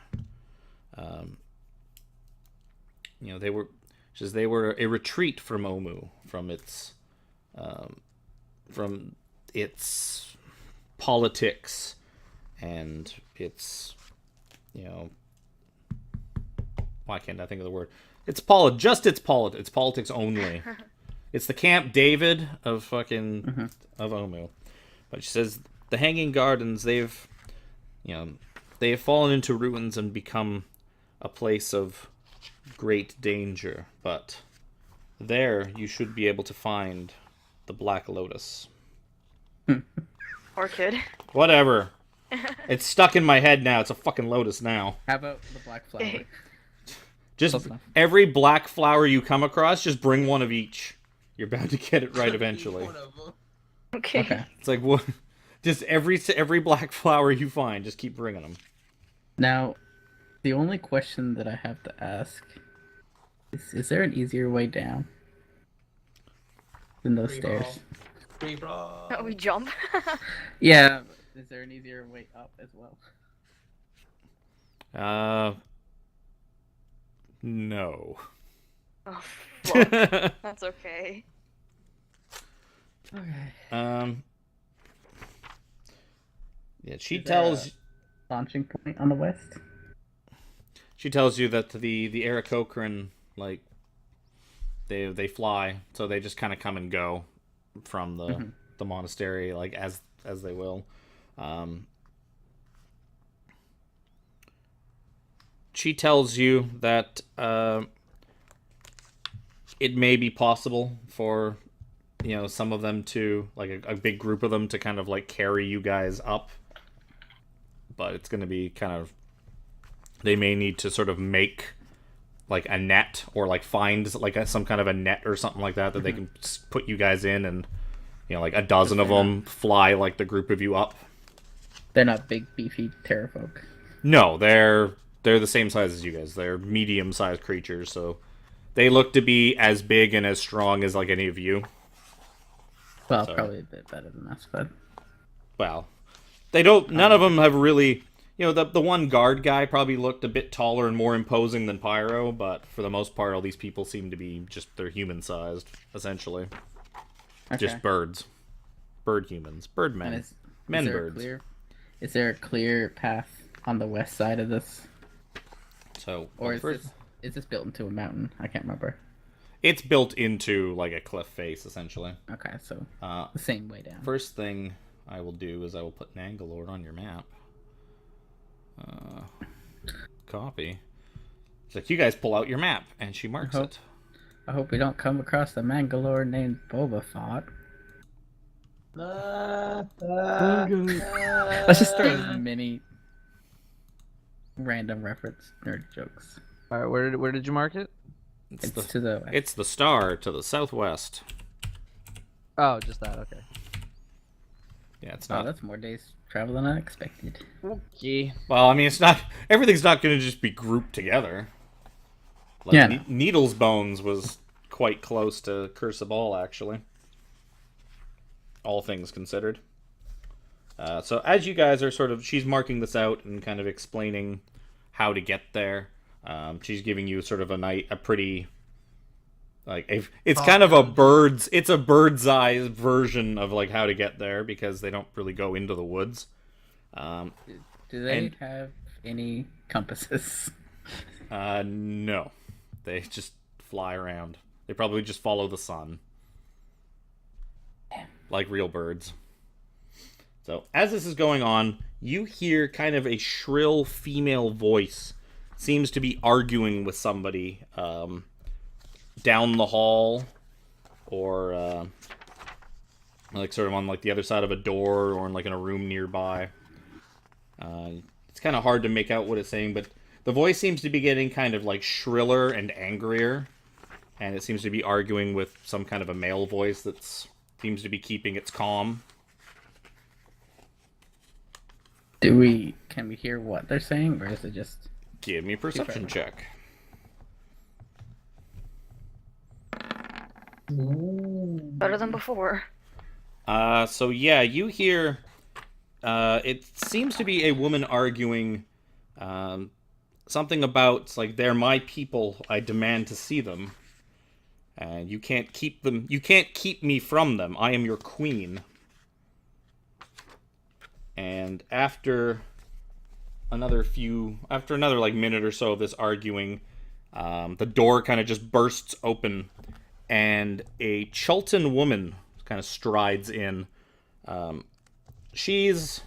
They were, she says they were a retreat from Omu, from its politics and its, why can't I think of the word? It's its politics only. It's the Camp David of fucking of Omu. But she says the Hanging Gardens, they have fallen into ruins and become a place of great danger. But there you should be able to find the Black Lotus. Orchid. Whatever. It's stuck in my head now. It's a fucking lotus now. How about the black flower? Just Close enough. every black flower you come across, just bring one of each. You're bound to get it right Each eventually. one of them. Okay. Okay. It's like what? Just every black flower you find, just keep bringing them. Now, the only question that I have to ask is there an easier way down than those Free stairs? fall. Free fall. We jump. Yeah. But is there an easier way up as well? No. Oh, fuck. That's okay. Okay. Yeah, she Is there tells launching point on the west? she tells you that the Aarakocran, like, they fly, so they just kind of come and go from the monastery, like as they will. She tells you that it may be possible for some of them to, like, a big group of them to kind of like carry you guys up, but it's going to be kind of, they may need to sort of make like a net, or like find like some kind of a net or something like that they can put you guys in, and like a dozen of them fly like the group of you up. They're not big, beefy terrafolk. No, they're the same size as you guys. They're medium-sized creatures, so they look to be as big and as strong as like any of you. Well, So- probably a bit better than us, but Well, they don't. None of them have really. The one guard guy probably looked a bit taller and more imposing than Pyro, but for the most part, all these people seem to be they're human-sized, essentially. okay. Just birds, bird humans, bird And men, is men there birds. is there a clear path on the west side of this, So, or well, is first, this built into a mountain? I can't remember. it's built into like a cliff face, essentially. Okay, so Uh, the same way down. First thing I will do is I will put Nangalore on your map. Copy. It's like, you guys pull out your map, and she marks Uh-huh. it. I hope we don't come across a Mangalore named Boba Fett. Let's just throw a mini random reference nerd jokes. All right, where did you mark it? It's It's the to the west. it's the star to the southwest. Oh, just that. Okay. Yeah, it's Oh, not. that's more days travel than I expected. Okay. Well, I mean, it's not. Everything's not going to just be grouped together. Like, Yeah, no. Needle's Bones was quite close to Curse of All, actually. All things considered. So as you guys are she's marking this out and kind of explaining how to get there. She's giving you sort of a pretty, like, it's kind of a bird's eye version of like how to get there, because they don't really go into the woods. Do they And- have any compasses? No, they just fly around. They probably just follow the sun, like real birds. So as this is going on, you hear kind of a shrill female voice seems to be arguing with somebody down the hall, or like sort of on like the other side of a door, or in like in a room nearby. It's kind of hard to make out what it's saying, but the voice seems to be getting kind of like shriller and angrier, and it seems to be arguing with some kind of a male voice that seems to be keeping its calm. Can we hear what they're saying, or is it just Give me a perception check. Better than before. So yeah, you hear. It seems to be a woman arguing something about, like, they're my people. I demand to see them, and you can't keep them. You can't keep me from them. I am your queen. And after another like minute or so of this arguing, the door kind of just bursts open, and a Chultan woman kind of strides in. She's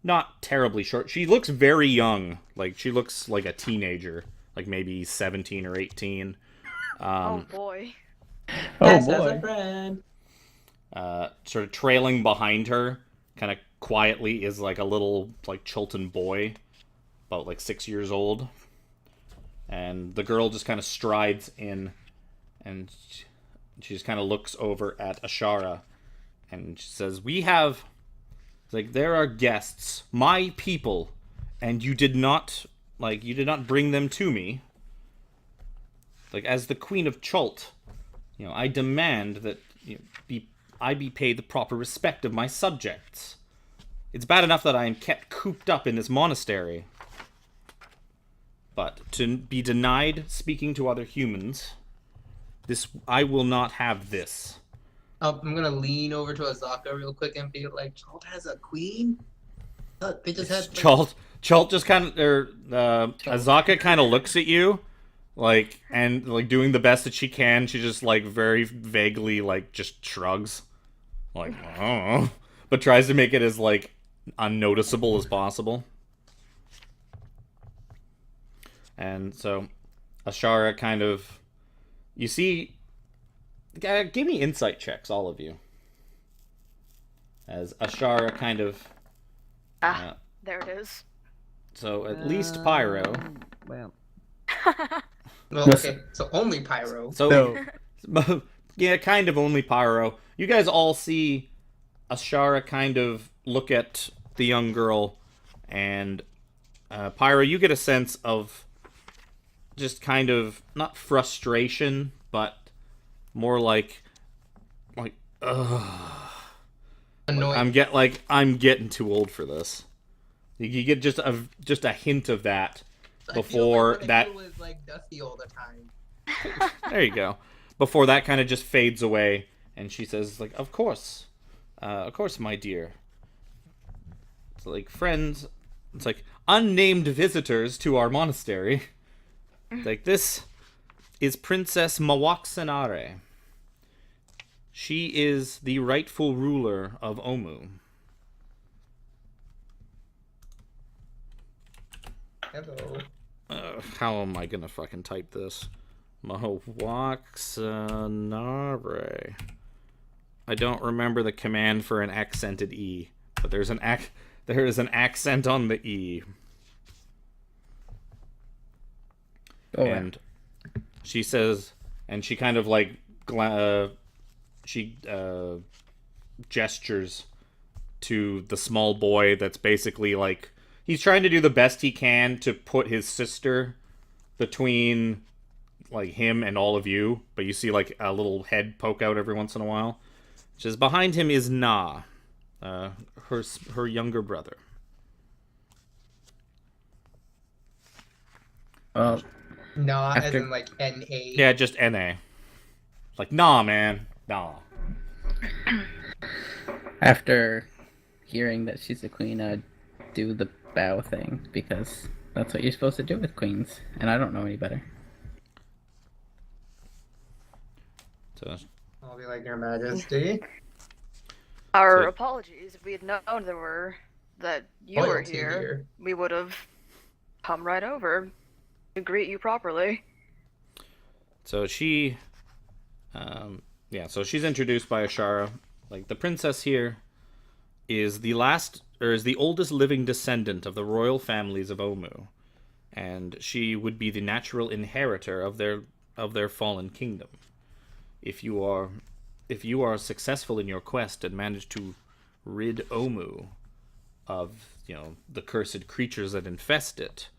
not terribly short. She looks very young. Like, she looks like a teenager, like maybe 17 or 18. Oh boy. Yes, as a friend. Sort of trailing behind her, kind of quietly, is like a little like Chultan boy, about like 6 years old. And the girl just kind of strides in, and She just kind of looks over at Ashara, and she says, "We have, like, there are guests, my people, and you did not bring them to me. Like, as the Queen of Chult, I demand that I be paid the proper respect of my subjects. It's bad enough that I am kept cooped up in this monastery, but to be denied speaking to other humans, I will not have this." I'm gonna lean over to Azaka real quick and be like, "Chalt has a queen? They just had Chult just kind of, Azaka kind of looks at you, and doing the best that she can. She just very vaguely just shrugs, I don't know, but tries to make it as unnoticeable as possible. And so, Ashara kind of, you see, give me insight checks, all of you, as Ashara kind of. There it is. So at least Pyro. Well. Well, okay, so only Pyro. So, yeah, kind of only Pyro. You guys all see Ashara kind of look at the young girl, and Pyro, you get a sense of just kind of, not frustration, but more ugh. Annoying. I'm getting too old for this. You get just a hint of that before that. I feel like Dusty all the time. There you go. Before that kind of just fades away, and she says, "Of course, my dear. It's friends. It's unnamed visitors to our monastery. This is Princess Mawaksanare. She is the rightful ruler of Omu." Hello. How am I gonna fucking type this? Mawaksanare. I don't remember the command for an accented E, but there is an accent on the E. Oh, and she says, and she kind of gestures to the small boy that's basically he's trying to do the best he can to put his sister between him and all of you, but you see a little head poke out every once in a while. She says, "Behind him is Na, her younger brother." well, Nah, as After- in N-A. Yeah, just NA. Nah, man, nah. after hearing that she's the queen, I'd do the bow thing because that's what you're supposed to do with queens, and I don't know any better. So I'll be like, "Your Majesty." Our So- apologies. If we had known that you were Royalty here, we would have come right over to greet you properly. So she, so she's introduced by Ashara. The princess here is the oldest living descendant of the royal families of Omu, and she would be the natural inheritor of their fallen kingdom. If you are successful in your quest and manage to rid Omu of the cursed creatures that infest it,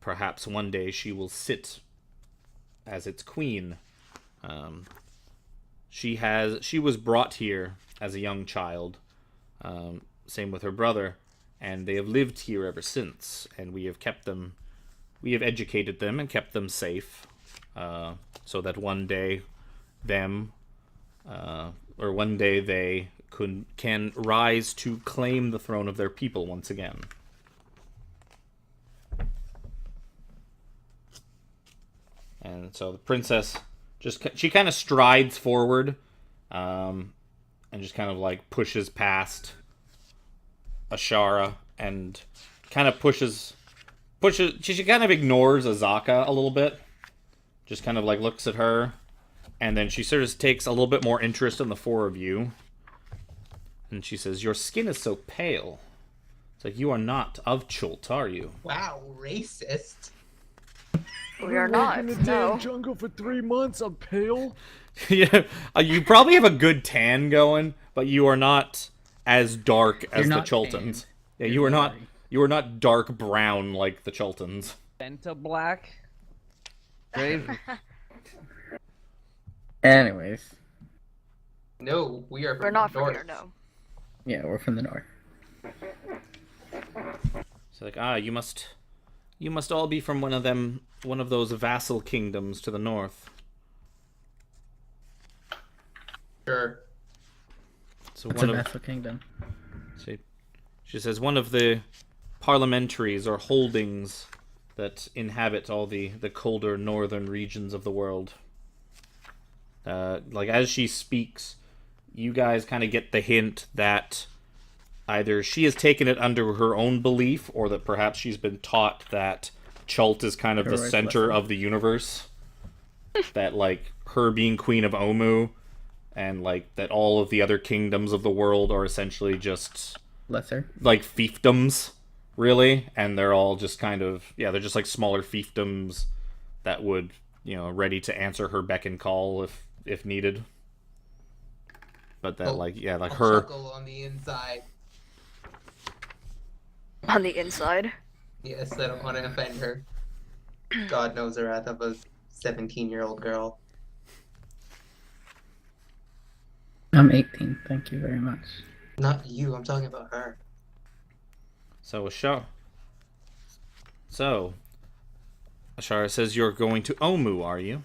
perhaps one day she will sit as its queen. She was brought here as a young child, same with her brother, and they have lived here ever since, and we have educated them and kept them safe, so that one day they can rise to claim the throne of their people once again. And so the princess she kind of strides forward, and just kind of pushes past Ashara and kind of pushes. She kind of ignores Azaka a little bit, just kind of looks at her, and then she sort of takes a little bit more interest in the four of you, and she says, "Your skin is so pale. It's you are not of Chult, are you?" Wow, racist. We are not. In the damn No. jungle for 3 months. I'm pale. Yeah, you probably have a good tan going, but you are not as dark as the not Chultans. tanned. Yeah, You're you are not. leathery. You are not dark brown like the Chultans. Benta black. Grave. Anyways, No, we are from We're not the from north. here, no. yeah, we're from the north. So like, you must all be from one of those vassal kingdoms to the north. Sure. So It's a vassal kingdom. she says one of the parliamentaries or holdings that inhabit all the colder northern regions of the world. Like as she speaks, you guys kind of get the hint that either she has taken it under her own belief, or that perhaps she's been taught that Chult is kind of the Heroic center lesson. of the universe. That like her being queen of Omu, and like that all of the other kingdoms of the world are essentially just Lesser. like fiefdoms, really, and they're all just kind of they're just like smaller fiefdoms that would ready to answer her beck and call if needed. But that like I'll her chuckle on the inside. On the inside. Yes, I don't want to offend her. God knows the wrath of a 17-year-old girl. I'm 18. Thank you very much. Not you, I'm talking about her. Ashara says you're going to Omu, are you?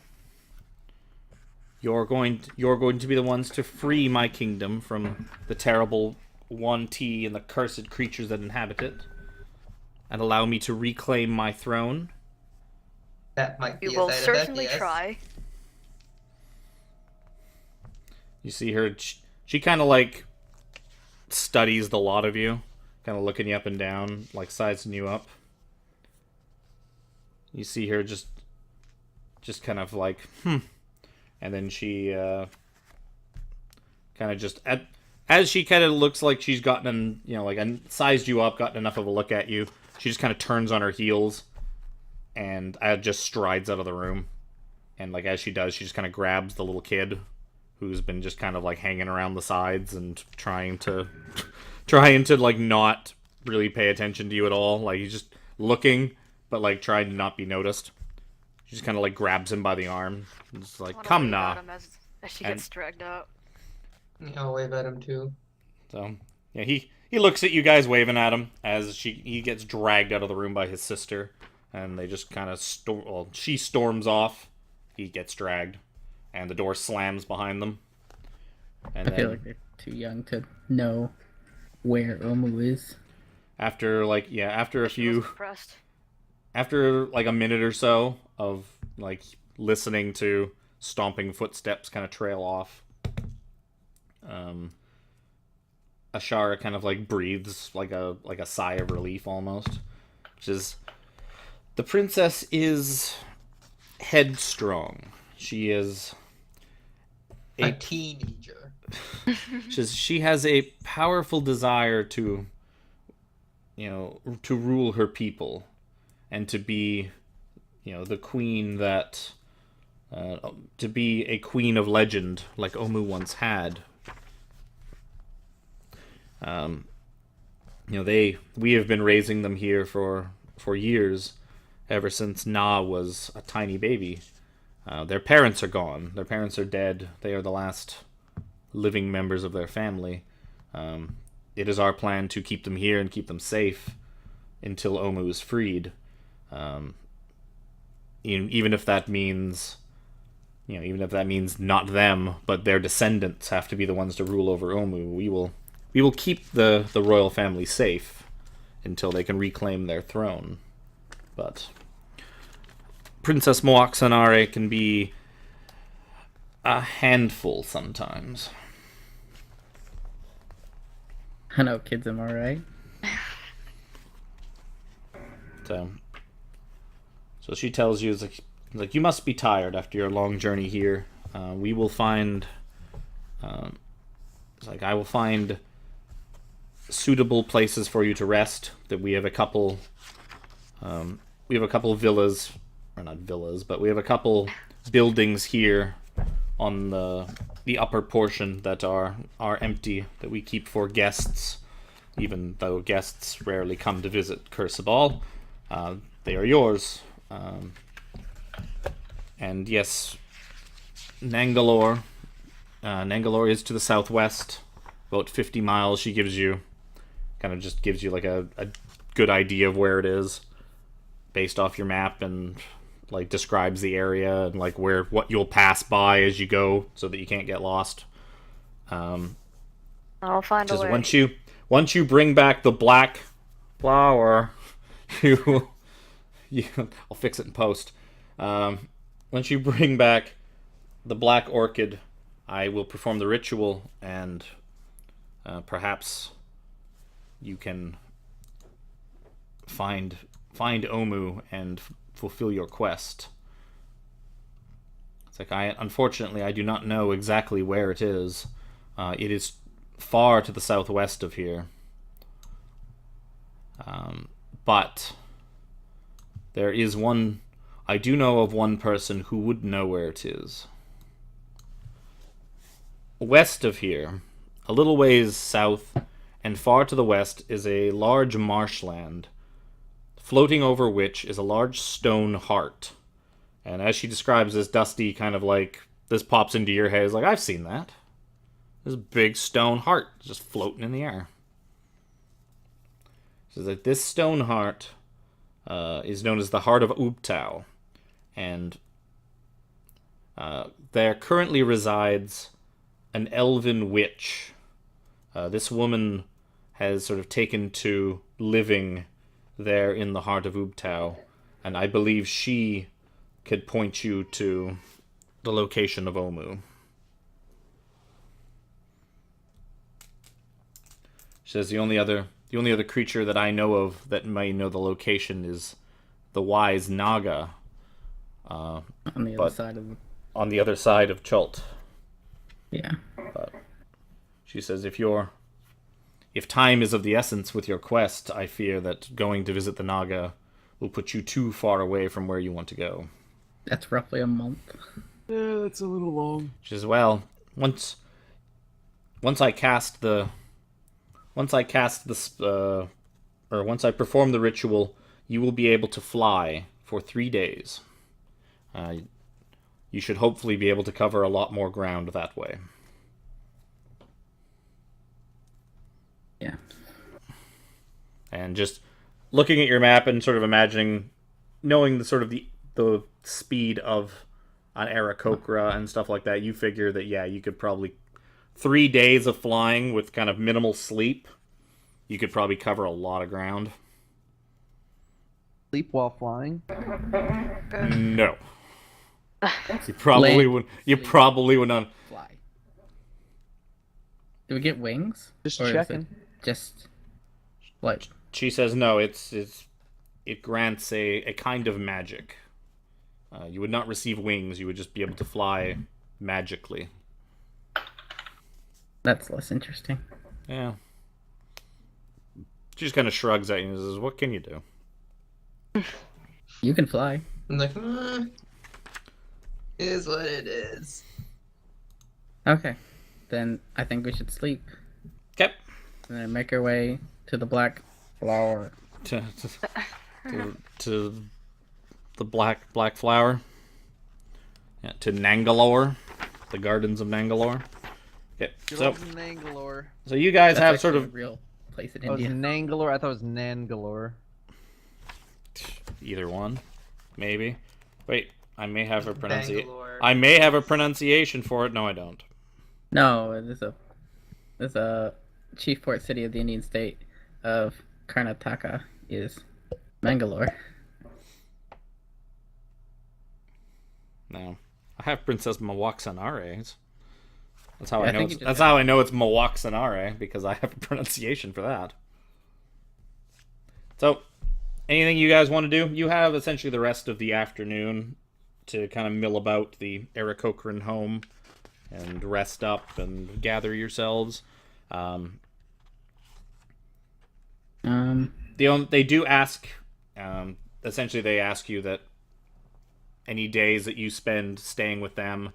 You're going to be the ones to free my kingdom from the terrible 1T and the cursed creatures that inhabit it, and allow me to reclaim my throne. That might be We a will side effect, certainly yes. try. You see her, she kind of like studies the lot of you, kind of looking you up and down, like sizing you up. You see her just kind of like, and then she kind of just as she kind of looks like she's gotten, sized you up, gotten enough of a look at you. She just kind of turns on her heels and just strides out of the room. And like as she does, she just kind of grabs the little kid who's been just kind of like hanging around the sides and trying to like not really pay attention to you at all. Like he's just looking, but like trying to not be noticed. She just kind of like grabs him by the arm. And just like, Wanna come wave now. at him as she gets dragged out. Yeah, I'll wave at him too. So yeah, he looks at you guys waving at him as he gets dragged out of the room by his sister, and they just kind of she storms off, he gets dragged, and the door slams behind them. And I feel like they're too young to know where Omu is. after a She was few impressed. after like a minute or so of like listening to stomping footsteps kind of trail off, Ashara kind of like breathes like a sigh of relief almost, which is the princess is headstrong. She is A teenager. she has a powerful desire to rule her people and to be the queen that to be a queen of legend like Omu once had. We have been raising them here for years, ever since Na was a tiny baby. Their parents are gone. Their parents are dead. They are the last living members of their family. It is our plan to keep them here and keep them safe until Omu is freed. Even if that means, not them, but their descendants have to be the ones to rule over Omu. We will keep the royal family safe until they can reclaim their throne. But Princess Moaxanare can be a handful sometimes. I know, kids, am I right? So she tells you, it's like you must be tired after your long journey here. We will find, I will find suitable places for you to rest. That we have a couple villas or not villas, but we have a couple buildings here on the upper portion that are empty, that we keep for guests, even though guests rarely come to visit Cursabal. They are yours. And yes, Nangalore. Nangalore is to the southwest, about 50 miles. She gives you, kind of just gives you like a good idea of where it is, based off your map, and like describes the area and like what you'll pass by as you go, so that you can't get lost. I'll find a way. Once you bring back the black flower, you I'll fix it in post. Once you bring back the black orchid, I will perform the ritual, and perhaps you can find Omu and fulfill your quest. It's like, unfortunately I do not know exactly where it is. It is far to the southwest of here. But there is one. I do know of one person who would know where it is. West of here, a little ways south and far to the west, is a large marshland, floating over which is a large stone heart. And as she describes this, Dusty, kind of like, this pops into your head, is like, I've seen that. This big stone heart just floating in the air. So that this stone heart is known as the Heart of Ubtao, and there currently resides an elven witch. This woman has sort of taken to living there in the Heart of Ubtao, and I believe she could point you to the location of Omu. She says the only other creature that I know of that may know the location is the wise Naga. On the other side of. On the other side of Chult. Yeah. But she says if time is of the essence with your quest, I fear that going to visit the Naga will put you too far away from where you want to go. That's roughly a month. Yeah, that's a little long. She says, well, once I perform the ritual, you will be able to fly for 3 days. You should hopefully be able to cover a lot more ground that way. Yeah. And just looking at your map and sort of imagining, knowing the speed of an Aarakocra and stuff like that, you figure that, yeah, you could probably 3 days of flying with kind of minimal sleep, you could probably cover a lot of ground. Sleep while flying? No. You probably would. You probably would not. Fly. Do we get wings? Just Or is checking. it just like She says no. It grants a kind of magic. You would not receive wings. You would just be able to fly magically. that's less interesting. Yeah. She just kind of shrugs at you and says, "What can you do?" You can fly. I'm like, it is what it is. Okay. Then I think we should sleep. Okay. And then make our way to the black flower. To the black flower. Yeah, to Nangalore, the gardens of Nangalore. Okay. So Nangalore. you guys That's have sort actually of a real place in It was India. Nangalore. I thought it was Nangalore. either one, maybe. Wait, I may have a pronunciation. Bangalore. I may have a pronunciation for it. No, I don't. No, there's a chief port city of the Indian state of Karnataka is Mangalore. No, I have Princess Mawaksanare. That's how Yeah, I know. I think It's, you just that's have- how I know it's Mawaksanare, because I have a pronunciation for that. So, anything you guys want to do? You have essentially the rest of the afternoon to kind of mill about the Aarakocran home and rest up and gather yourselves. They do ask. Essentially, they ask you that any days that you spend staying with them,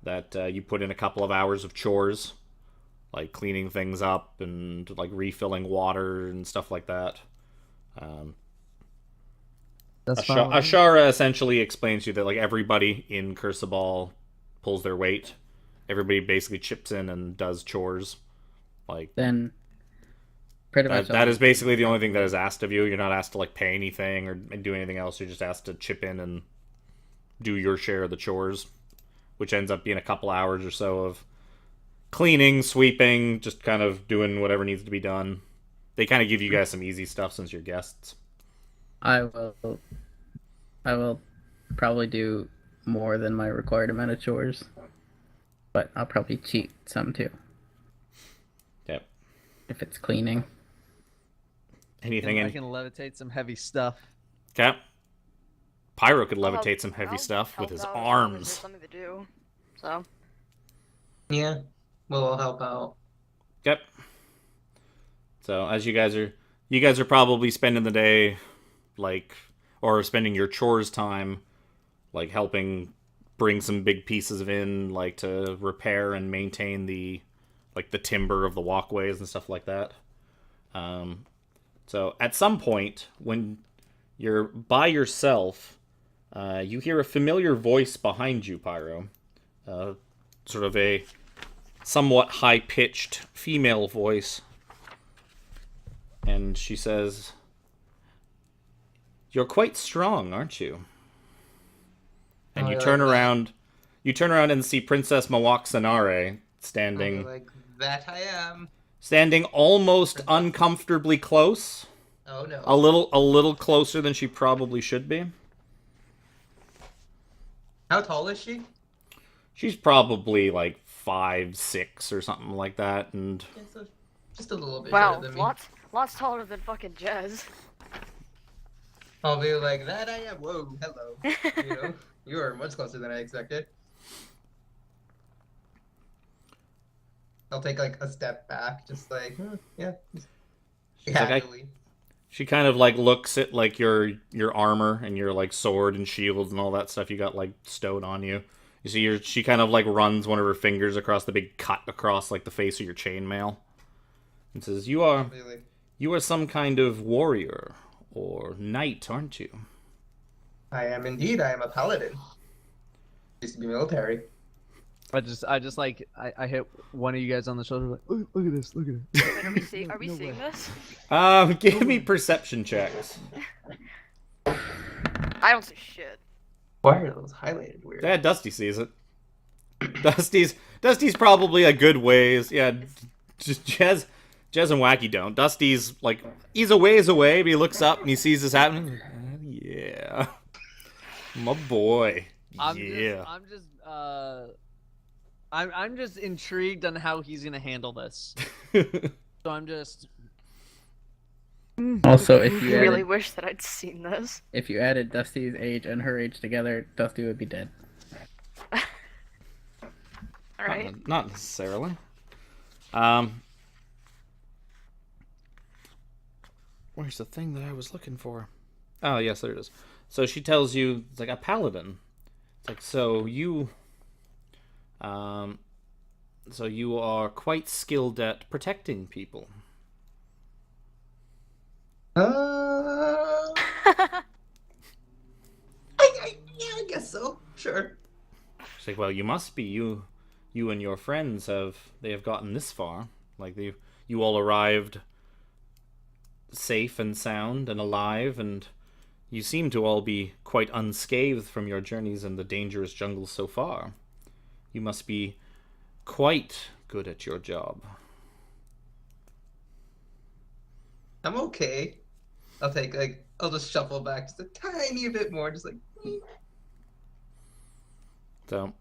that you put in a couple of hours of chores, like cleaning things up and like refilling water and stuff like that. Um, That's fine. Ashara essentially explains to you that like everybody in Cursabal pulls their weight. Everybody basically chips in and does chores. Like Then pretty much that is basically the only thing that is asked of you. You're not asked to like pay anything or do anything else. You're just asked to chip in and do your share of the chores, which ends up being a couple hours or so of cleaning, sweeping, just kind of doing whatever needs to be done. They kind of give you guys some easy stuff since you're guests. I will probably do more than my required amount of chores, but I'll probably cheat some too Yep. if it's cleaning. Anything I in can levitate some heavy stuff. Cap? Pyro could I'll help- levitate some heavy I'll stuff with help his out as long as there's arms. something to do. So Yeah, we'll help out. Yep. So as you guys are probably spending the day, like, or spending your chores time, like helping bring some big pieces in, like to repair and maintain the timber of the walkways and stuff like that. So at some point when you're by yourself, you hear a familiar voice behind you, Pyro. Sort of a somewhat high-pitched female voice. And she says, "You're quite strong, aren't you?" And Oh, you I turn like that. around. You turn around and see Princess Mawaksanare I'll be standing that I am. standing almost uncomfortably close. Oh no. A little closer than she probably should be. How tall is she? She's probably like 5'6" or something like that, and Okay, so just a little bit wow, shorter than me. lots taller than fucking Jez. I'll be like, that I am. Whoa, hello. You know, you are much closer than I expected. I'll take like a step back, just like, yeah, She's like, casually. she kind of like looks at like your armor and your like sword and shields and all that stuff you got like stowed on you. You see, she kind of like runs one of her fingers across the big cut across like the face of your chainmail, and says, I'll be like, "You are some kind of warrior or knight, aren't you?" I am indeed. I am a paladin. Used to be military. I just like I hit one of you guys on the shoulder like, look at this, look at it. Wait, are we seeing this? Give me perception checks. I don't see shit. Why are those highlighted weird? Yeah, Dusty sees it. Dusty's probably a good ways. Yeah, just Jez and Wacky don't. Dusty's like he's a ways away, but he looks up and he sees this happening. Yeah, my boy. I'm just intrigued on how he's gonna handle this. So I'm just Also, if you I really added, wish that I'd seen this. if you added Dusty's age and her age together, Dusty would be dead. Alright. Not necessarily. Where's the thing that I was looking for? Oh, yes, there it is. So she tells you, it's like a paladin. It's like, so you are quite skilled at protecting people. Yeah, I guess so. Sure. She's like, well, you must be. You and your friends have gotten this far. Like you all arrived safe and sound and alive, and you seem to all be quite unscathed from your journeys in the dangerous jungles so far. You must be quite good at your job. I'm okay. I'll just shuffle back just a tiny bit more, just like. So,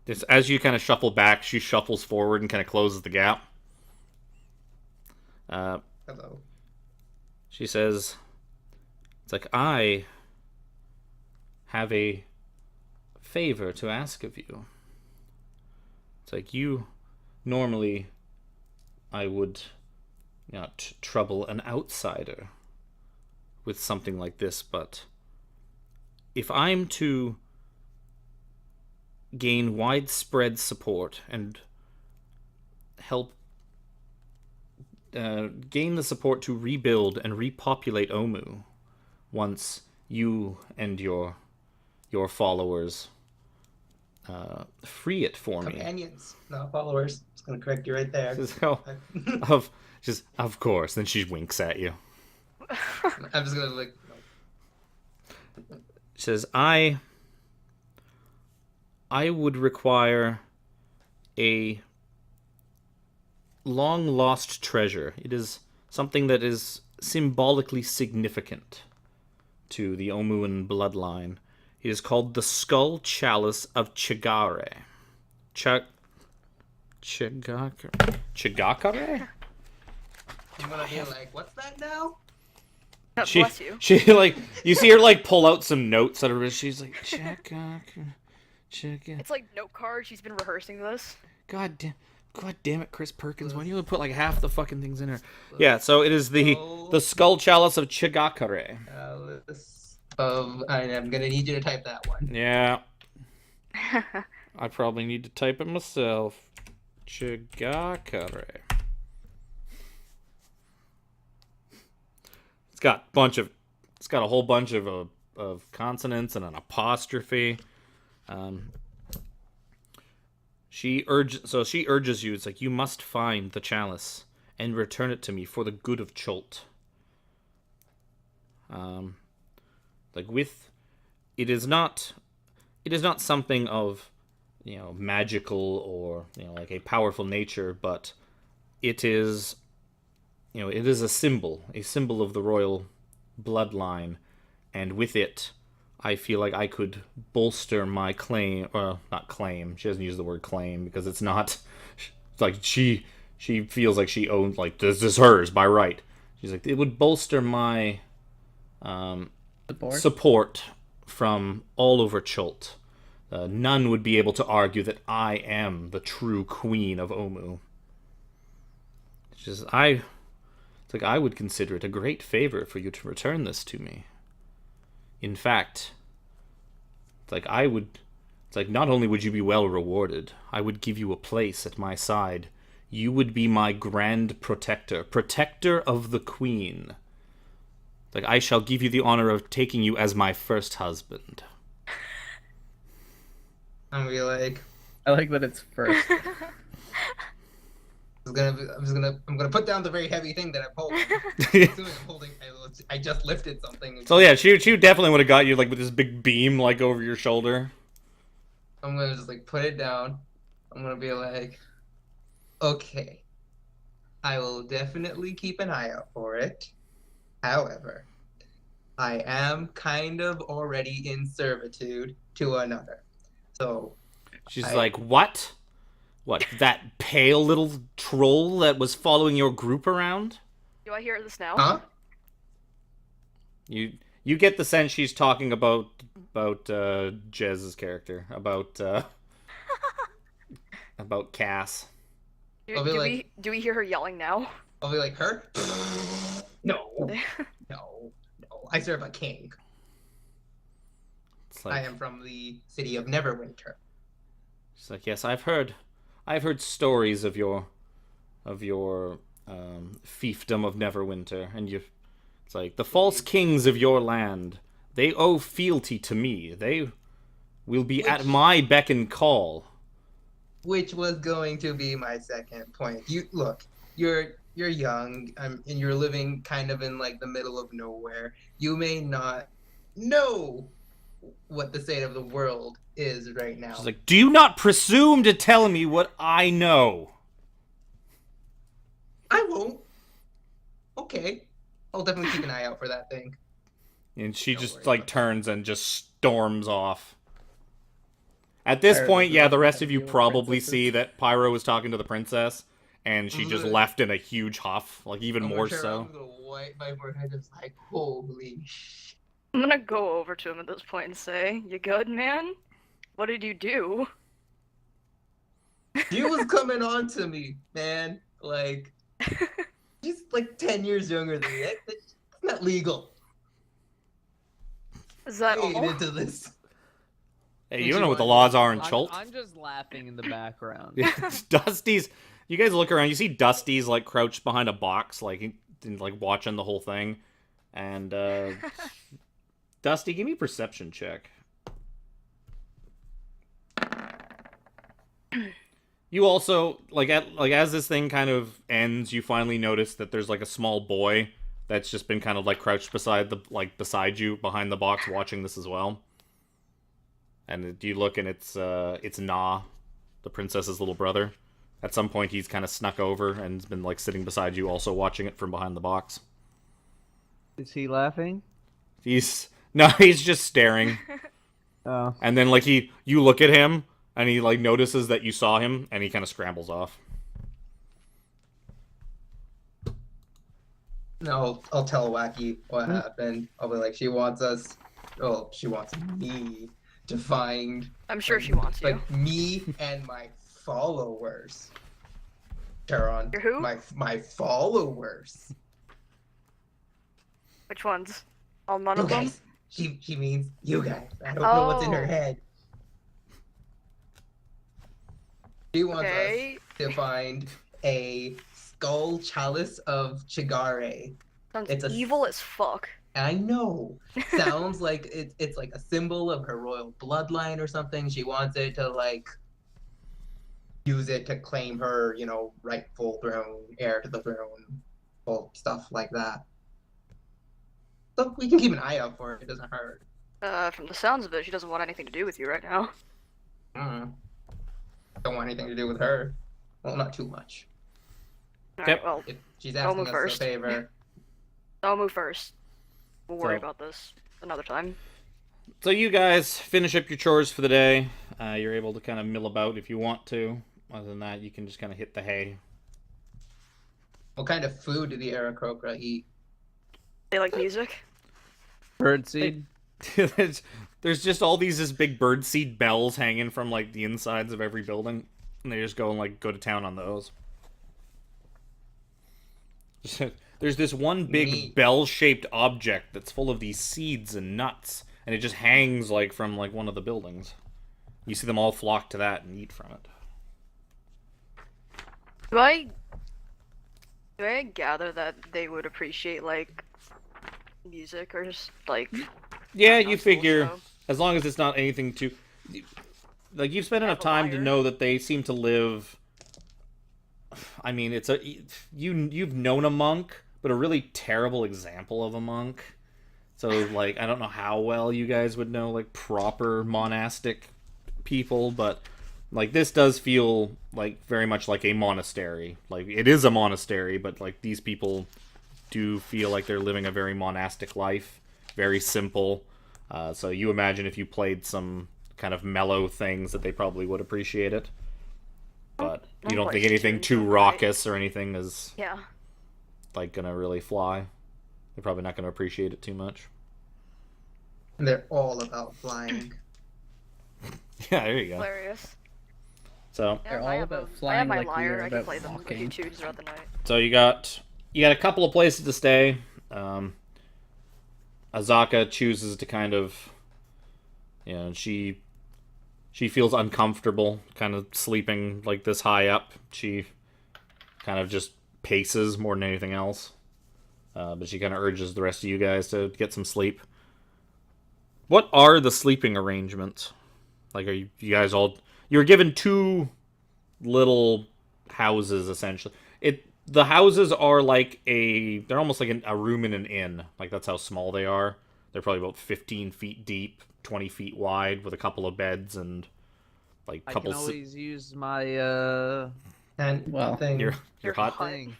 just as you kind of shuffle back, she shuffles forward and kind of closes the gap. Hello. She says, it's like, I have a favor to ask of you. It's like, you normally, I would not trouble an outsider with something like this, but if I'm to gain widespread support and help gain the support to rebuild and repopulate Omu once you and your followers free it for me. Companions, not followers. Just gonna correct you right there. So, of course. Then she winks at you. I'm just gonna like. She says, I would require a long lost treasure. It is something that is symbolically significant to the Omuan bloodline. It is called the Skull Chalice of Chigare. Chigakare? I'm gonna be like, what's that now? Bless you. She like you see her like pull out some notes out of her. She's like Chigakare. It's like note card. She's been rehearsing this. God damn it, Chris Perkins. Why don't you put like half the fucking things in her? Yeah, so it is the Skull Chalice of Chigakare. I'm gonna need you to type that one. Yeah. I probably need to type it myself. Chigakare. It's got a whole bunch of consonants and an apostrophe. She urges you. It's like, you must find the chalice and return it to me for the good of Chult. It is not something of, magical or, like a powerful nature, but it is, it is a symbol of the royal bloodline, and with it, I feel like I could bolster my claim, not claim. She doesn't use the word claim because it's not. It's like she feels like she owns, like, this is hers by right. She's like, it would bolster my support from all over Chult. None would be able to argue that I am the true queen of Omu. It's like, I would consider it a great favor for you to return this to me. In fact, not only would you be well rewarded, I would give you a place at my side. You would be my grand protector of the queen. Like, I shall give you the honor of taking you as my first husband. I'm gonna be like, I like that it's first. I'm gonna put down the very heavy thing that I'm holding. I just lifted something. So yeah, she definitely would have got you like with this big beam like over your shoulder. I'm gonna just like put it down. I'm gonna be like, okay, I will definitely keep an eye out for it. However, I am kind of already in servitude to another. So she's like, what? What, that pale little troll that was following your group around? Do I hear this now? Huh? You get the sense she's talking about Jez's character, about Cass. Do we hear her yelling now? I'll be like, her? No. No. I serve a king. It's like, I am from the city of Neverwinter. It's like, yes, I've heard stories of your fiefdom of Neverwinter, and it's like, the false kings of your land, they owe fealty to me. They will be at my beck and call. Which was going to be my second point. You're young, and you're living kind of in like the middle of nowhere. You may not know what the state of the world is right now. She's like, do not presume to tell me what I know. I won't. Okay. I'll definitely keep an eye out for that thing. And she Don't just worry like about turns and just storms off. At this point, yeah, the rest of you probably see that Pyro was talking to the princess, and she just left in a huge huff, like even more so. I'm gonna wipe my forehead. It's like, holy shit. I'm gonna go over to him at this point and say, "You good, man? What did you do?" She was coming on to me, man. Like, she's like 10 years younger than me. That's not legal. Is that I ain't all? into this. Hey, you don't know what the laws are in Chult. I'm just laughing in the background. Dusty's. You guys look around. You see Dusty's like crouched behind a box, like watching the whole thing. And Dusty, give me a perception check. You also as this thing kind of ends, you finally notice that there's like a small boy that's just been kind of like crouched beside you behind the box watching this as well. And you look and it's Na, the princess's little brother. At some point he's kind of snuck over and has been like sitting beside you also watching it from behind the box. Is he laughing? He's just staring. Oh. And then you look at him and he like notices that you saw him and he kind of scrambles off. No, I'll tell Wacky what happened. I'll be like, she wants me to find. I'm sure she wants you. Like me and my followers. Taron. Your who? My followers. Which ones? All none You of them? guys. She means you guys. I don't know what's in her Oh. head. She wants Okay. us to find a skull chalice of Chigare. Sounds It's a- evil as fuck. I know. Sounds like it's like a symbol of her royal bloodline or something. She wants it to like use it to claim her, rightful throne, heir to the throne, well, stuff like that. So we can keep an eye out for it. It doesn't hurt. From the sounds of it, she doesn't want anything to do with you right now. Don't want anything to do with her. Well, not too much. Alright, well, If she's I'll asking move us first. a favor. I'll move first. We'll worry So- about this another time. So you guys finish up your chores for the day. You're able to kind of mill about if you want to. Other than that, you can just kind of hit the hay. What kind of food do the Aarakocra eat? They like music? Birdseed. there's just all these big birdseed bells hanging from like the insides of every building, and they just go and go to town on those. There's this one big Neat. bell-shaped object that's full of these seeds and nuts, and it just hangs from one of the buildings. You see them all flock to that and eat from it. Do I gather that they would appreciate music or just Yeah, I don't know, you school figure show? as long as it's not anything too you've spent enough Have a time to lyre. know that they seem to live. I mean, you've known a monk, but a really terrible example of a monk. So I don't know how well you guys would know proper monastic people, but this does feel very much like a monastery. It is a monastery, but these people do feel like they're living a very monastic life, very simple. So you imagine if you played some kind of mellow things that they probably would appreciate it. But you don't think anything too raucous or anything is Yeah. gonna really fly. They're probably not gonna appreciate it too much. And they're all about flying. Yeah, there you go. Hilarious. So They're Yeah, all I have about I have flying my like we lyre. are I can about play them if you walking. choose throughout the night. So you got a couple of places to stay. Azaka chooses to kind of, she feels uncomfortable, kind of sleeping this high up. She kind of just paces more than anything else. But she kind of urges the rest of you guys to get some sleep. What are the sleeping arrangements? Are you guys all? You were given two little houses essentially. The houses are they're almost like a room in an inn. That's how small they are. They're probably about 15 feet deep, 20 feet wide, with a couple of beds and I couple. can always use my And Well, thing. Your hut. thing.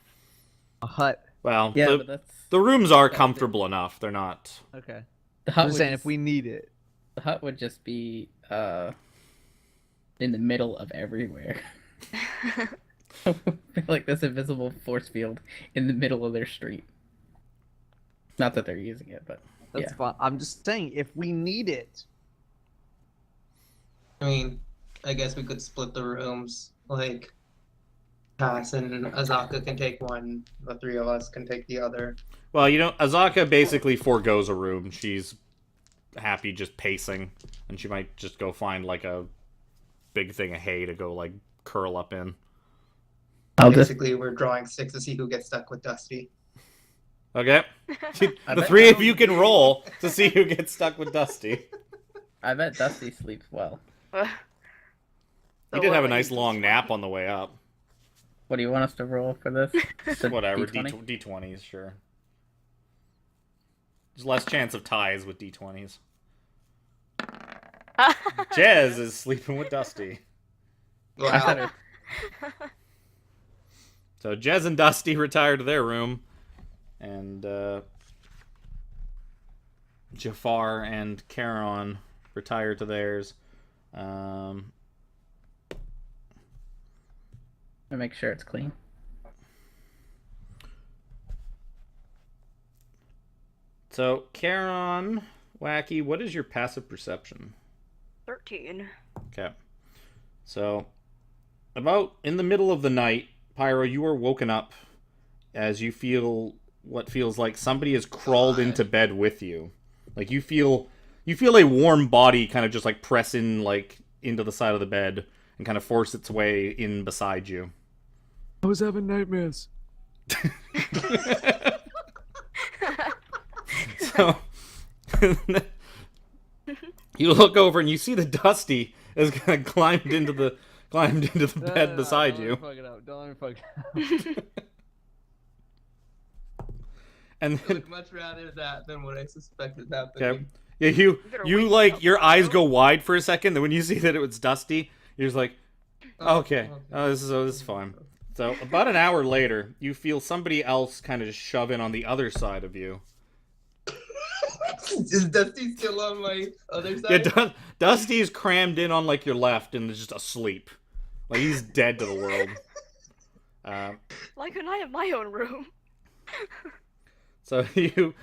A hut. Well, Yeah, but that's the rooms are comfortable ugh. They're not. Okay. the I'm hut. just Would saying just, if we need it. the hut would just be in the middle of everywhere. Like this invisible force field in the middle of their street. Not that they're using it, but That's yeah. fine. I'm just saying if we need it. I mean, I guess we could split the rooms. Cass and Azaka can take one. The three of us can take the other. Well, Azaka basically forgoes a room. She's happy just pacing, and she might just go find like a big thing of hay to go like curl up in. I'll just. Basically, we're drawing six to see who gets stuck with Dusty. Okay, I the bet three of Dusty- you can roll to see who gets stuck with Dusty. I bet Dusty sleeps well. You did have a nice long nap on the way up. What do you want us to roll for this? Just a Whatever, D20? D20s, sure. There's less chance of ties with D20s. Jez is sleeping with Dusty. I thought Wow. it- So Jez and Dusty retire to their room, and Jafar and Charon retire to theirs. I make sure it's clean. So Charon, Wacky, what is your passive perception? 13. Okay. So, about in the middle of the night, Pyro, you are woken up as you feel what feels like somebody has crawled into bed with you. Like you feel a warm body kind of just like press in like into the side of the bed and kind of force its way in beside you. I was having nightmares. So you look over and you see that Dusty has kind of climbed into the bed beside you. Don't let me fuck it up. And I then, would much rather that than what I suspected happening. okay. Yeah, you better you wake like up, your eyes bro. go wide for a second. Then when you see that it was Dusty, you're just like, okay, this is fine. So about an hour later, you feel somebody else kind of just shove in on the other side of you. Is Dusty still on my other side? Yeah, Dusty's crammed in on like your left and is just asleep, like he's dead to the world. Like when I have my own room. So you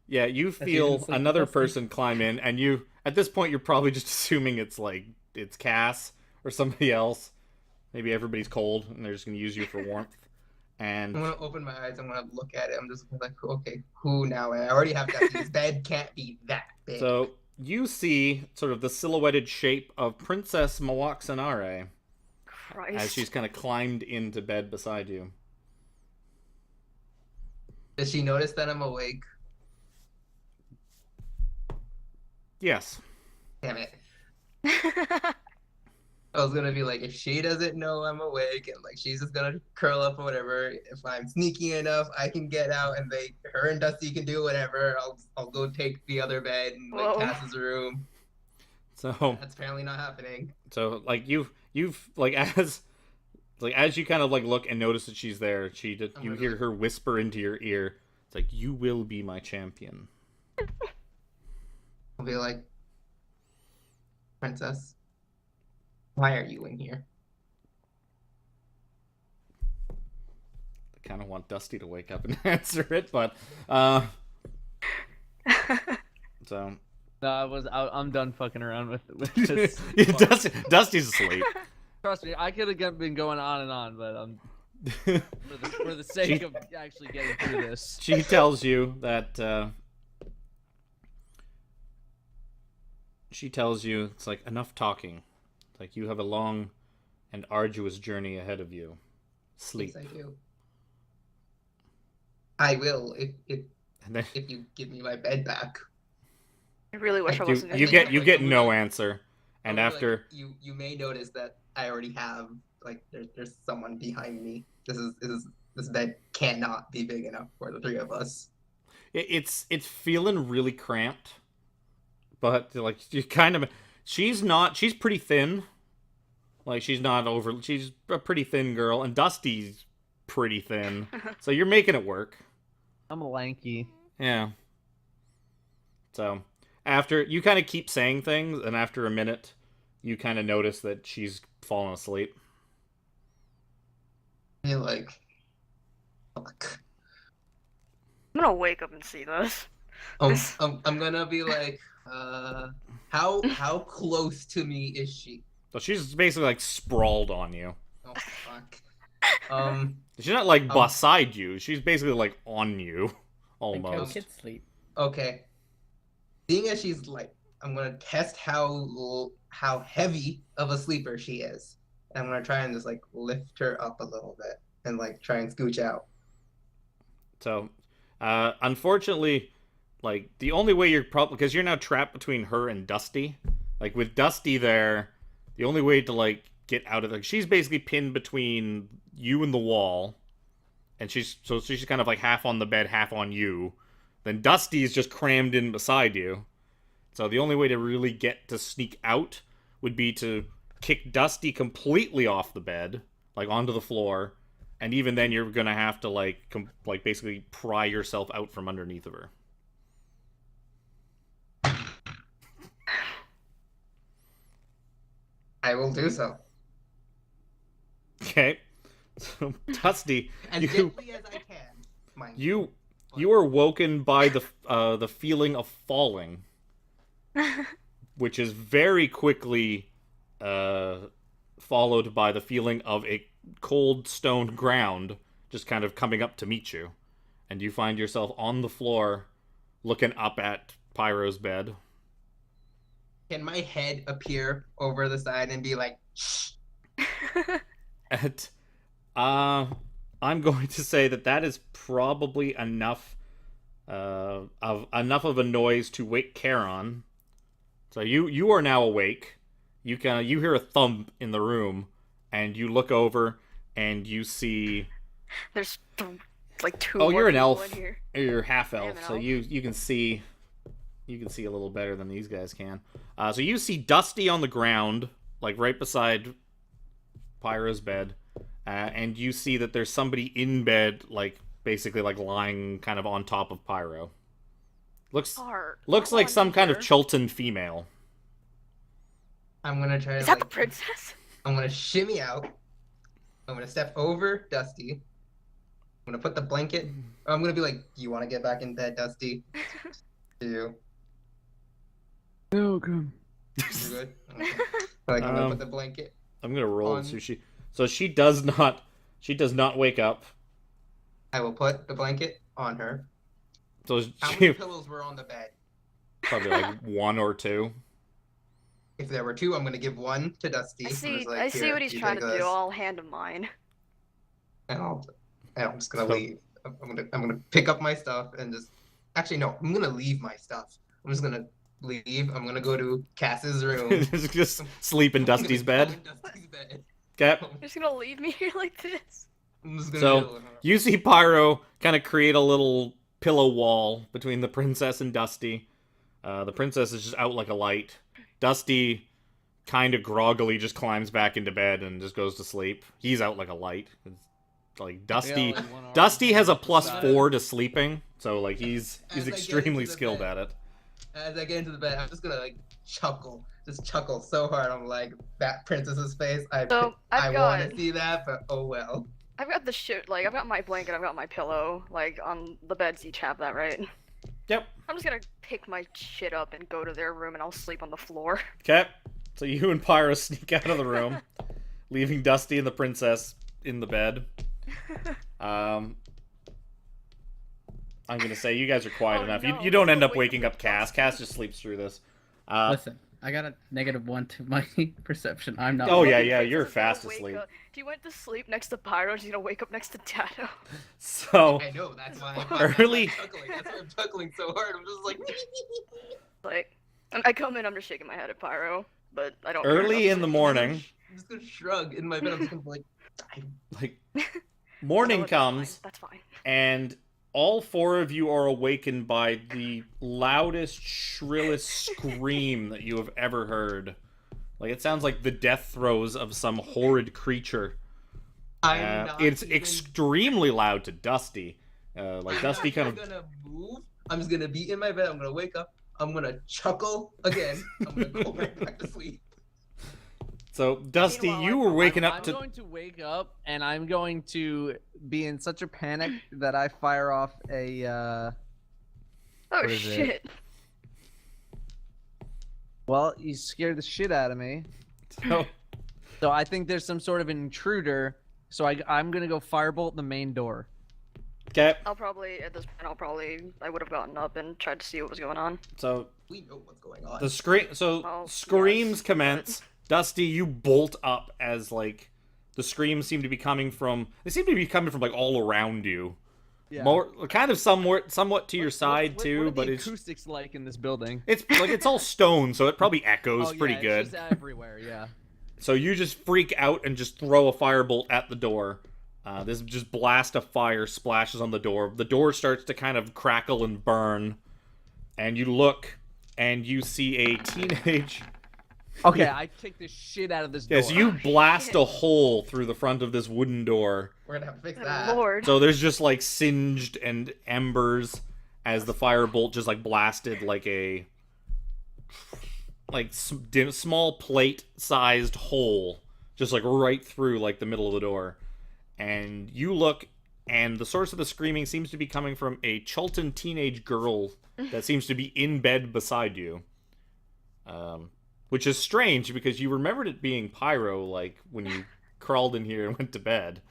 you feel didn't sleep another with Dusty? person climb in, and you at this point you're probably just assuming it's Cass or somebody else. Maybe everybody's cold and they're just gonna use you for warmth. And I'm gonna open my eyes. I'm gonna look at it. I'm just like, okay, who now? I already have Dusty. This bed can't be that big. so you see sort of the silhouetted shape of Princess Mawaxanare Christ. as she's kind of climbed into bed beside you. Does she notice that I'm awake? Yes. Damn it. I was gonna be like, if she doesn't know I'm awake and like she's just gonna curl up or whatever, if I'm sneaky enough, I can get out and her and Dusty can do whatever. I'll go take the other bed and like Whoa. Cass's room. So That's apparently not happening. So like you've like as you kind of like look and notice that she's there, you hear her whisper into your ear. It's like, you will be my champion. I'll be like, Princess, why are you in here? I kind of want Dusty to wake up and answer it, but so No, I'm done fucking around with this. Dusty's asleep. Trust me, I could have been going on and on, but for the sake of actually getting through this. She tells you that it's like, enough talking. It's like, you have a long and arduous journey ahead of you. Sleep. Yes, I do. I will if And then you give me my bed back. I really wish I you, wasn't. you in get here. you get no answer. And I'll be after like, you may notice that I already have like there's someone behind me. This bed cannot be big enough for the three of us. it's feeling really cramped, but like she's pretty thin. Like she's a pretty thin girl, and Dusty's pretty thin, so you're making it work. I'm lanky. Yeah. So after you kind of keep saying things, and after a minute, you kind of notice that she's fallen asleep. You're like, fuck. I'm gonna wake up and see this. I'm gonna be like, how close to me is she? So she's basically like sprawled on you. Oh fuck. She's not like beside you. She's basically like on you, Like how almost. kids sleep. Okay. Seeing as she's like I'm gonna test how heavy of a sleeper she is. And I'm gonna try and just like lift her up a little bit and like try and scooch out. So, unfortunately, like the only way you're probably because you're now trapped between her and Dusty. Like with Dusty there, the only way to like get out of she's basically pinned between you and the wall, and she's kind of like half on the bed, half on you. Then Dusty is just crammed in beside you. So the only way to really get to sneak out would be to kick Dusty completely off the bed, like onto the floor, and even then you're gonna have to like basically pry yourself out from underneath of her. I will do so. Okay, so Dusty, As gently as I can. Mind you are woken by the feeling of falling, which is very quickly followed by the feeling of a cold stone ground just kind of coming up to meet you, and you find yourself on the floor looking up at Pyro's bed. Can my head appear over the side and be like, shh? I'm going to say that is probably enough of a noise to wake Charon. So you are now awake. You hear a thump in the room, and you look over and you see. There's like two. Oh, you're an people elf. in here. You're half elf, an so elf. you can see. You can see a little better than these guys can. So you see Dusty on the ground, like right beside Pyro's bed, and you see that there's somebody in bed, like basically like lying kind of on top of Pyro. Looks like some kind of Chilton female. I'm gonna try to Is that like, the princess? I'm gonna shimmy out. I'm gonna step over Dusty. I'm gonna put the blanket. I'm gonna be like, "Do you want to get back in bed, Dusty?" Do you? No, come. You're good. Okay. Like I'm gonna put the blanket. I'm gonna roll on- so she does not wake up. I will put the blanket on her. So How she many pillows were on the bed? probably like one or two. If there were two, I'm gonna give one to Dusty. I I'm see. just like, I see "Here, what he's you trying take to this." do. I'll hand him mine. And I'm just gonna So- leave. I'm gonna pick up my stuff and just. Actually, no. I'm gonna leave my stuff. I'm just gonna leave. I'm gonna go to Cass's room. Just sleep in Dusty's I'm gonna go bed. in Dusty's bed. Okay. You're just gonna leave me here like this? I'm just gonna So go. you see Pyro kind of create a little pillow wall between the princess and Dusty. The princess is just out like a light. Dusty kind of groggily just climbs back into bed and just goes to sleep. He's out like a light. It's like Dusty. like, one arm Dusty has a on each side. +4 to sleeping, so like he's As I get extremely into the skilled bed. at it. As I get into the bed, I'm just gonna like chuckle, just chuckle so hard. I'm like, that princess's face. So, I I've want to got- see that, but oh well. I've got the shit. Like I've got my blanket. I've got my pillow. Like on the beds each have that, right? Yep. I'm just gonna pick my shit up and go to their room, and I'll sleep on the floor. Okay. So you and Pyro sneak out of the room, leaving Dusty and the princess in the bed. I'm gonna say you guys are quiet Oh, enough. no, You don't end up wake waking up up Cass. Cass just sleeps through this. Listen, I got a -1 to my perception. I'm not. Oh, yeah, Fucking yeah, princess you're is gonna fast wake asleep. up- If you went to sleep next to Pyro, she's gonna wake up next to Tato. So I know. That's why. Early- That's why I'm chuckling so hard. I'm just like. Like, I come in, I'm just shaking my head at Pyro, but I don't. care early enough in the to- morning, I'm just gonna shrug in my bed. I'm just gonna be like. like No, morning that's fine, comes, That's fine. and all four of you are awakened by the loudest, shrillest scream that you have ever heard. Like it sounds like the death throes of some horrid creature. I'm not It's even- extremely loud to Dusty. Like I'm Dusty not kind even of. gonna move. I'm just gonna be in my bed. I'm gonna wake up. I'm gonna chuckle again. I'm gonna go right back to sleep. So Dusty, Meanwhile, you were waking I'm up to. going to wake up and I'm going to be in such a panic that I fire off a. Oh What is it? shit. Well, you scared the shit out of me. So, So I think there's some sort of intruder. So I'm gonna go firebolt the main door. okay. I'll probably at this point I would have gotten up and tried to see what was going on. So We know what's going on. The scream. So Well, screams yes, commence. Dusty, you bolt up as like the screams seem to be coming from. They seem to be coming from like all around you. Yeah. More, kind of somewhat to your side what too, are but the it's acoustics like in this building? it's like it's all stone, so it probably echoes Oh, yeah, pretty good. It's just everywhere. Yeah. So you just freak out and just throw a firebolt at the door. This just blast of fire splashes on the door. The door starts to kind of crackle and burn, and you look and you see a teenage. Okay, I kicked the shit out of this door. Yes, you blast a hole through the front of this wooden door. We're gonna have to fix Good that. Lord. So there's just like singed and embers as the firebolt just like blasted like a small plate-sized hole, just like right through like the middle of the door. And you look, and the source of the screaming seems to be coming from a Chultan teenage girl that seems to be in bed beside you. Which is strange because you remembered it being Pyro, like when you crawled in here and went to bed.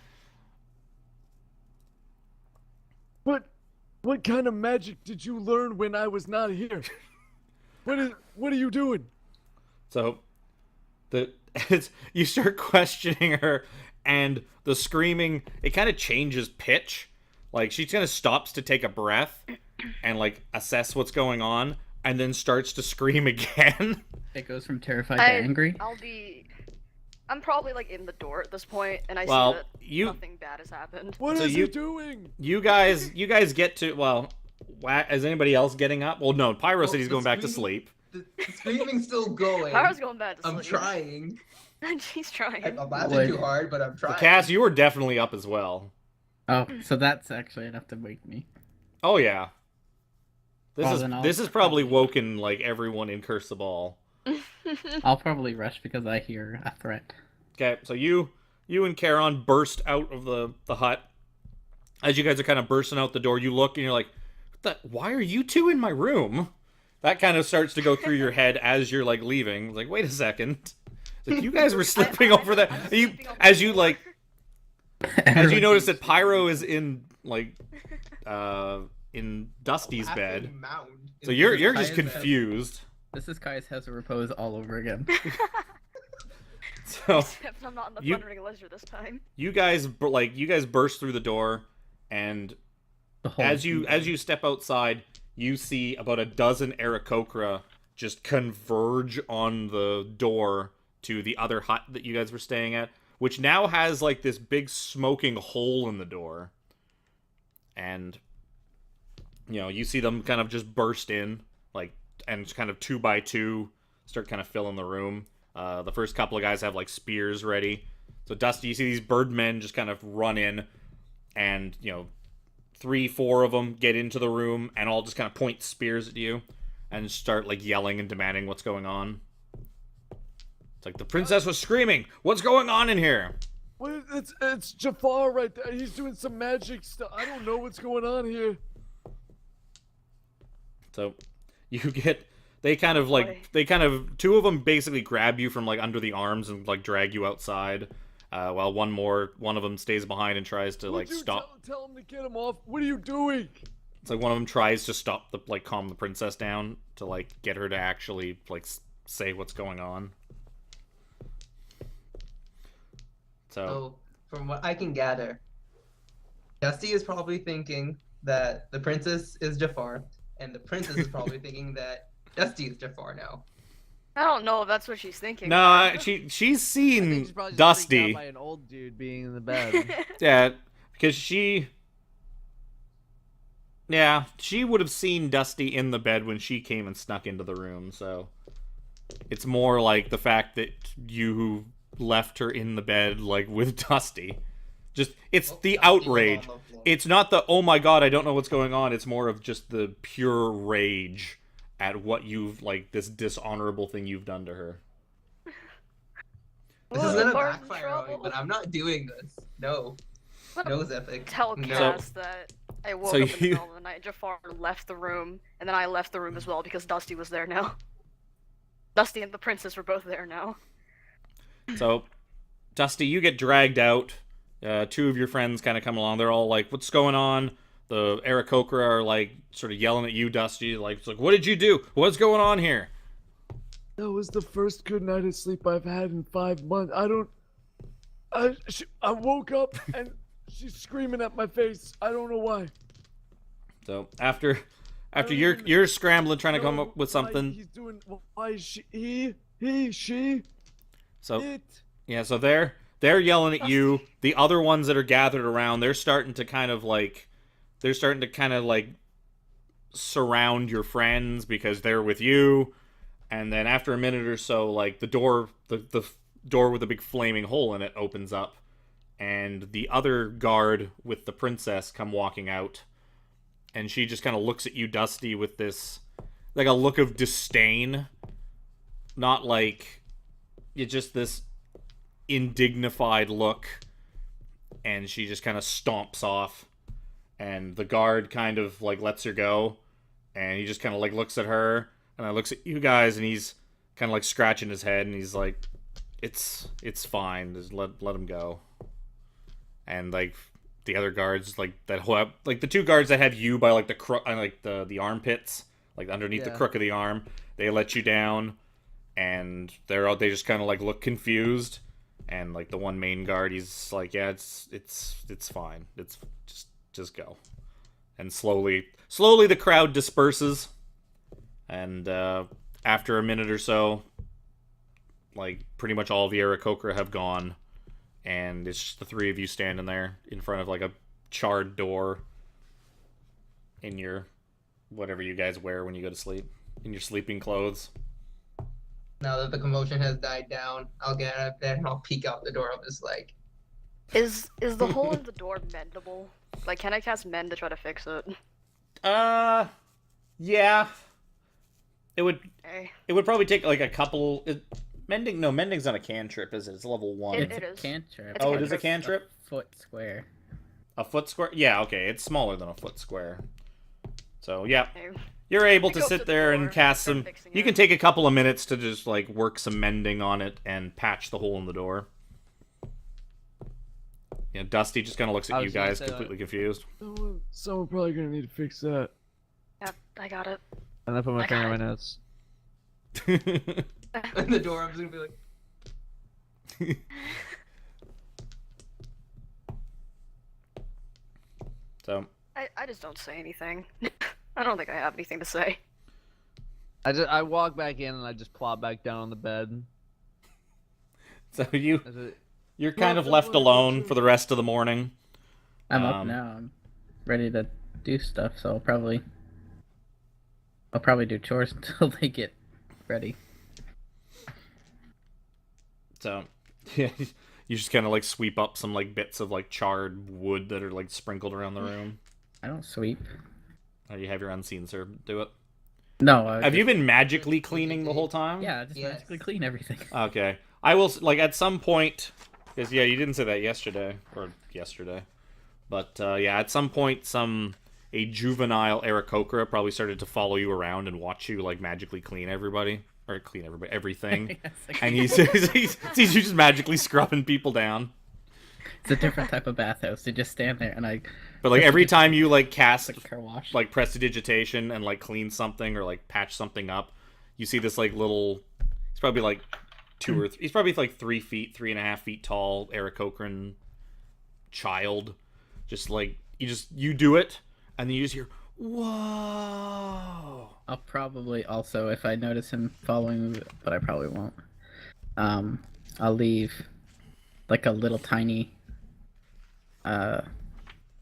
What kind of magic did you learn when I was not here? What are you doing? So, you start questioning her, and the screaming, it kind of changes pitch. Like, she kind of stops to take a breath and, like, assess what's going on, and then starts to scream again. It goes from terrified to angry. I'm probably like in the door at this point, and I Well, see that nothing bad has happened. What So is you- he doing? You guys get to, well, is anybody else getting up? Well, no, Pyro said he's the going back to screaming- sleep. The screaming's still going. Power's going back to sleep. I'm trying. She's trying. I'm laughing Would- too hard, but I'm trying. Cass, you were definitely up as well. Oh, so that's actually enough to wake me. Oh, yeah. Well, then This I'll is probably woken, like, everyone in Curse the Ball. I'll probably rush because I hear a threat. Okay, so you and Charon burst out of the hut. As you guys are kind of bursting out the door, you look and you're like, why are you two in my room? That kind of starts to go through your head as you're like leaving. It's like, wait a second. It's like, you guys were sleeping over there. I'm You sleeping over as you there. like as you notice that Pyro is in like in Dusty's bed. Laughing mound. So you're just Kai's bed. confused. This is Kai's House of Repose all over again. So Except I'm not in the You- Thundering Lizard this time. you guys burst through the door, and The whole as you step outside, you see about a dozen Aarakocra just converge on the door to the other hut that you guys were staying at, which now has like this big smoking hole in the door. And you see them kind of just burst in, like, and just kind of 2 by 2 start kind of filling the room. The first couple of guys have like spears ready. So Dusty, you see these birdmen just kind of run in, and 3-4 of them get into the room and all just kind of point spears at you and start like yelling and demanding what's going on. It's like, the princess was screaming. What's going on in here? What? It's Jafar right there. He's doing some magic stuff. I don't know what's going on here. So they kind of 2 of them basically grab you from like under the arms and like drag you outside, while one of them stays behind and tries to like Would you stop. Tell him to get him off. What are you doing? It's like one of them tries to stop calm the princess down to like get her to actually like say what's going on. So, from what I can gather, Dusty is probably thinking that the princess is Jafar, and the princess is probably thinking that Dusty is Jafar now. I don't know if that's what she's thinking. No, she's I think seen she's probably just freaked Dusty. out by an old dude being in the bed. Yeah, because she would have seen Dusty in the bed when she came and snuck into the room, so it's more like the fact that you left her in the bed, like, with Dusty. Just, it's Well, the Dusty was outrage. on the floor. It's not the, oh my god, I don't know what's going on. It's more of just the pure rage at what you've, like, this dishonorable thing you've done to her. This Well, is gonna Jafar's in backfire on me, trouble. but I'm not doing this. No. No, Zephic. Tell No. Cass that I woke So up in the you- middle of the night. Jafar left the room, and then I left the room as well because Dusty was there now. Dusty and the princess were both there now. So, Dusty, you get dragged out. 2 of your friends kind of come along. They're all like, what's going on? The Aarakocra are like sort of yelling at you, Dusty. Like, it's like, what did you do? What's going on here? That was the first good night of sleep I've had in 5 months. I woke up and she's screaming at my face. I don't know why. So after you're scrambling trying to come up with something. He's doing. Why is she? So It. yeah, so they're yelling at you. The other ones that are gathered around, they're starting to kind of like surround your friends because they're with you. And then after a minute or so, like the door with a big flaming hole in it opens up, and the other guard with the princess come walking out, and she just kind of looks at you, Dusty, with this like a look of disdain, not like it's just this indignified look, and she just kind of stomps off, and the guard kind of like lets her go, and he just kind of like looks at her. And I looks at you guys, and he's kind of like scratching his head, and he's like, "It's fine. Just let him go." And like the other guards, like that whole, like the two guards that have you by like the armpits, like underneath the crook of the arm, they let you down, and they just kind of like look confused, and like the one main guard, he's like, "Yeah, it's fine. It's just go." And slowly the crowd disperses. And after a minute or so, like pretty much all of the Aarakocra have gone, and it's just the three of you standing there in front of like a charred door in your whatever you guys wear when you go to sleep, in your sleeping clothes. Now that the commotion has died down, I'll get out of bed and I'll peek out the door. I'm just like, Is the hole in the door mendable? Like, can I cast mend to try to fix it? Yeah. It would Okay. probably take like a couple. Mending's not a cantrip, is it? It's level 1. It It's a is. cantrip. It's a Oh, it is a cantrip. cantrip? Foot square. A foot square? Yeah, okay. It's smaller than a foot square. So, yeah. Okay. You're able I to go up sit to the there and door, cast start some. fixing You it. can take a couple of minutes to just like work some mending on it and patch the hole in the door. Yeah, Dusty just kind of looks I at you was gonna guys, say, completely confused. Someone probably gonna need to fix that. Yep, I got it. And I put my I finger got in my it. nose. in the door, I'm just gonna be like, So I just don't say anything. I don't think I have anything to say. I walk back in and I just plop back down on the bed. you're Well, kind of don't left worry, alone don't for the rest of the morning. I'm up Um, now. I'm ready to do stuff, so I'll probably do chores until they get ready. So yeah, you just kind of like sweep up some like bits of like charred wood that are like sprinkled around the room. I don't sweep. Or you have your unseen servant do it. No. Have you been magically cleaning the whole time? Yeah, I just Yes. magically clean everything. Okay. I will like at some point, because yeah, you didn't say that yesterday. But yeah, at some point, a juvenile Aarakocra probably started to follow you around and watch you like magically clean everything. Yes, like- And he sees you just magically scrubbing people down. It's a different type of bathhouse. You just stand there and I But like every time you like cast like a car wash. like prestidigitation and like clean something or like patch something up, you see this like little. He's probably like he's probably like 3 feet, 3.5 feet tall Aarakocran child. Just like you do it, and then you just hear whoa. I'll probably also, if I notice him following me, but I probably won't. I'll leave like a little tiny, I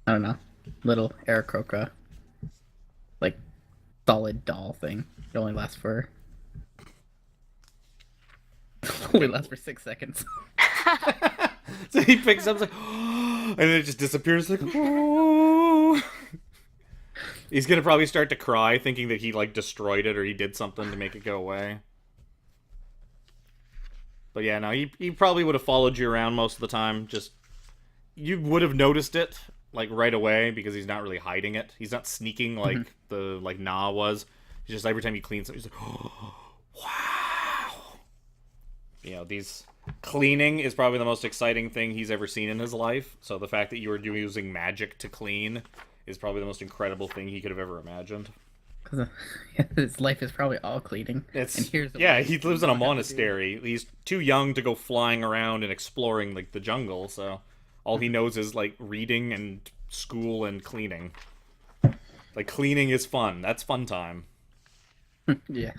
don't know, little Aarakocra, like solid doll thing. It only lasts for 6 seconds. So he picks up, like, and then it just disappears. Like, oh. He's gonna probably start to cry, thinking that he like destroyed it or he did something to make it go away. But yeah, no, he probably would have followed you around most of the time. Just you would have noticed it like right away because he's not really hiding it. He's not sneaking like the like Na was. He's just every time he cleans something, he's like, oh, wow. You know, these cleaning is probably the most exciting thing he's ever seen in his life. So the fact that you were using magic to clean is probably the most incredible thing he could have ever imagined. Because his life is probably all cleaning. It's and here's the yeah, one he thing lives you in a don't have to do. monastery. He's too young to go flying around and exploring like the jungle, so all he knows is like reading and school and cleaning. Like cleaning is fun. That's fun time. Yeah.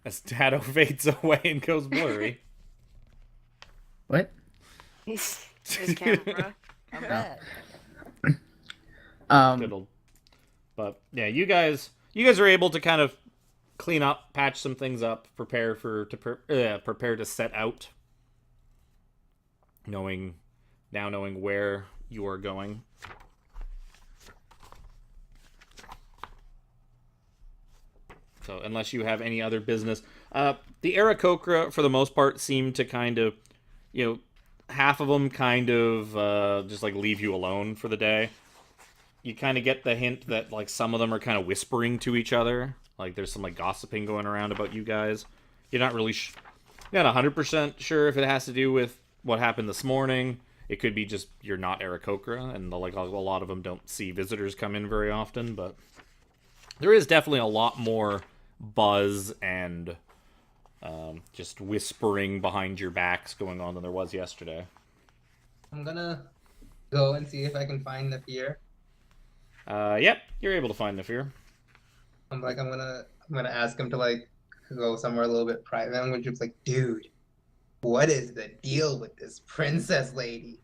As Dado fades away and goes blurry. What? His camera. I'm back. Good old- But yeah, you guys are able to kind of clean up, patch some things up, prepare to set out, knowing where you are going. So unless you have any other business, the Aarakocra for the most part seem to kind of, half of them kind of just like leave you alone for the day. You kind of get the hint that like some of them are kind of whispering to each other. Like there's some like gossiping going around about you guys. You're not really, you're not 100% sure if it has to do with what happened this morning. It could be just you're not Aarakocra, and like a lot of them don't see visitors come in very often. But there is definitely a lot more buzz and just whispering behind your backs going on than there was yesterday. I'm gonna go and see if I can find the fear. Yep, you're able to find Nafir. I'm gonna ask him to like go somewhere a little bit private. I'm gonna just like, dude, what is the deal with this princess lady?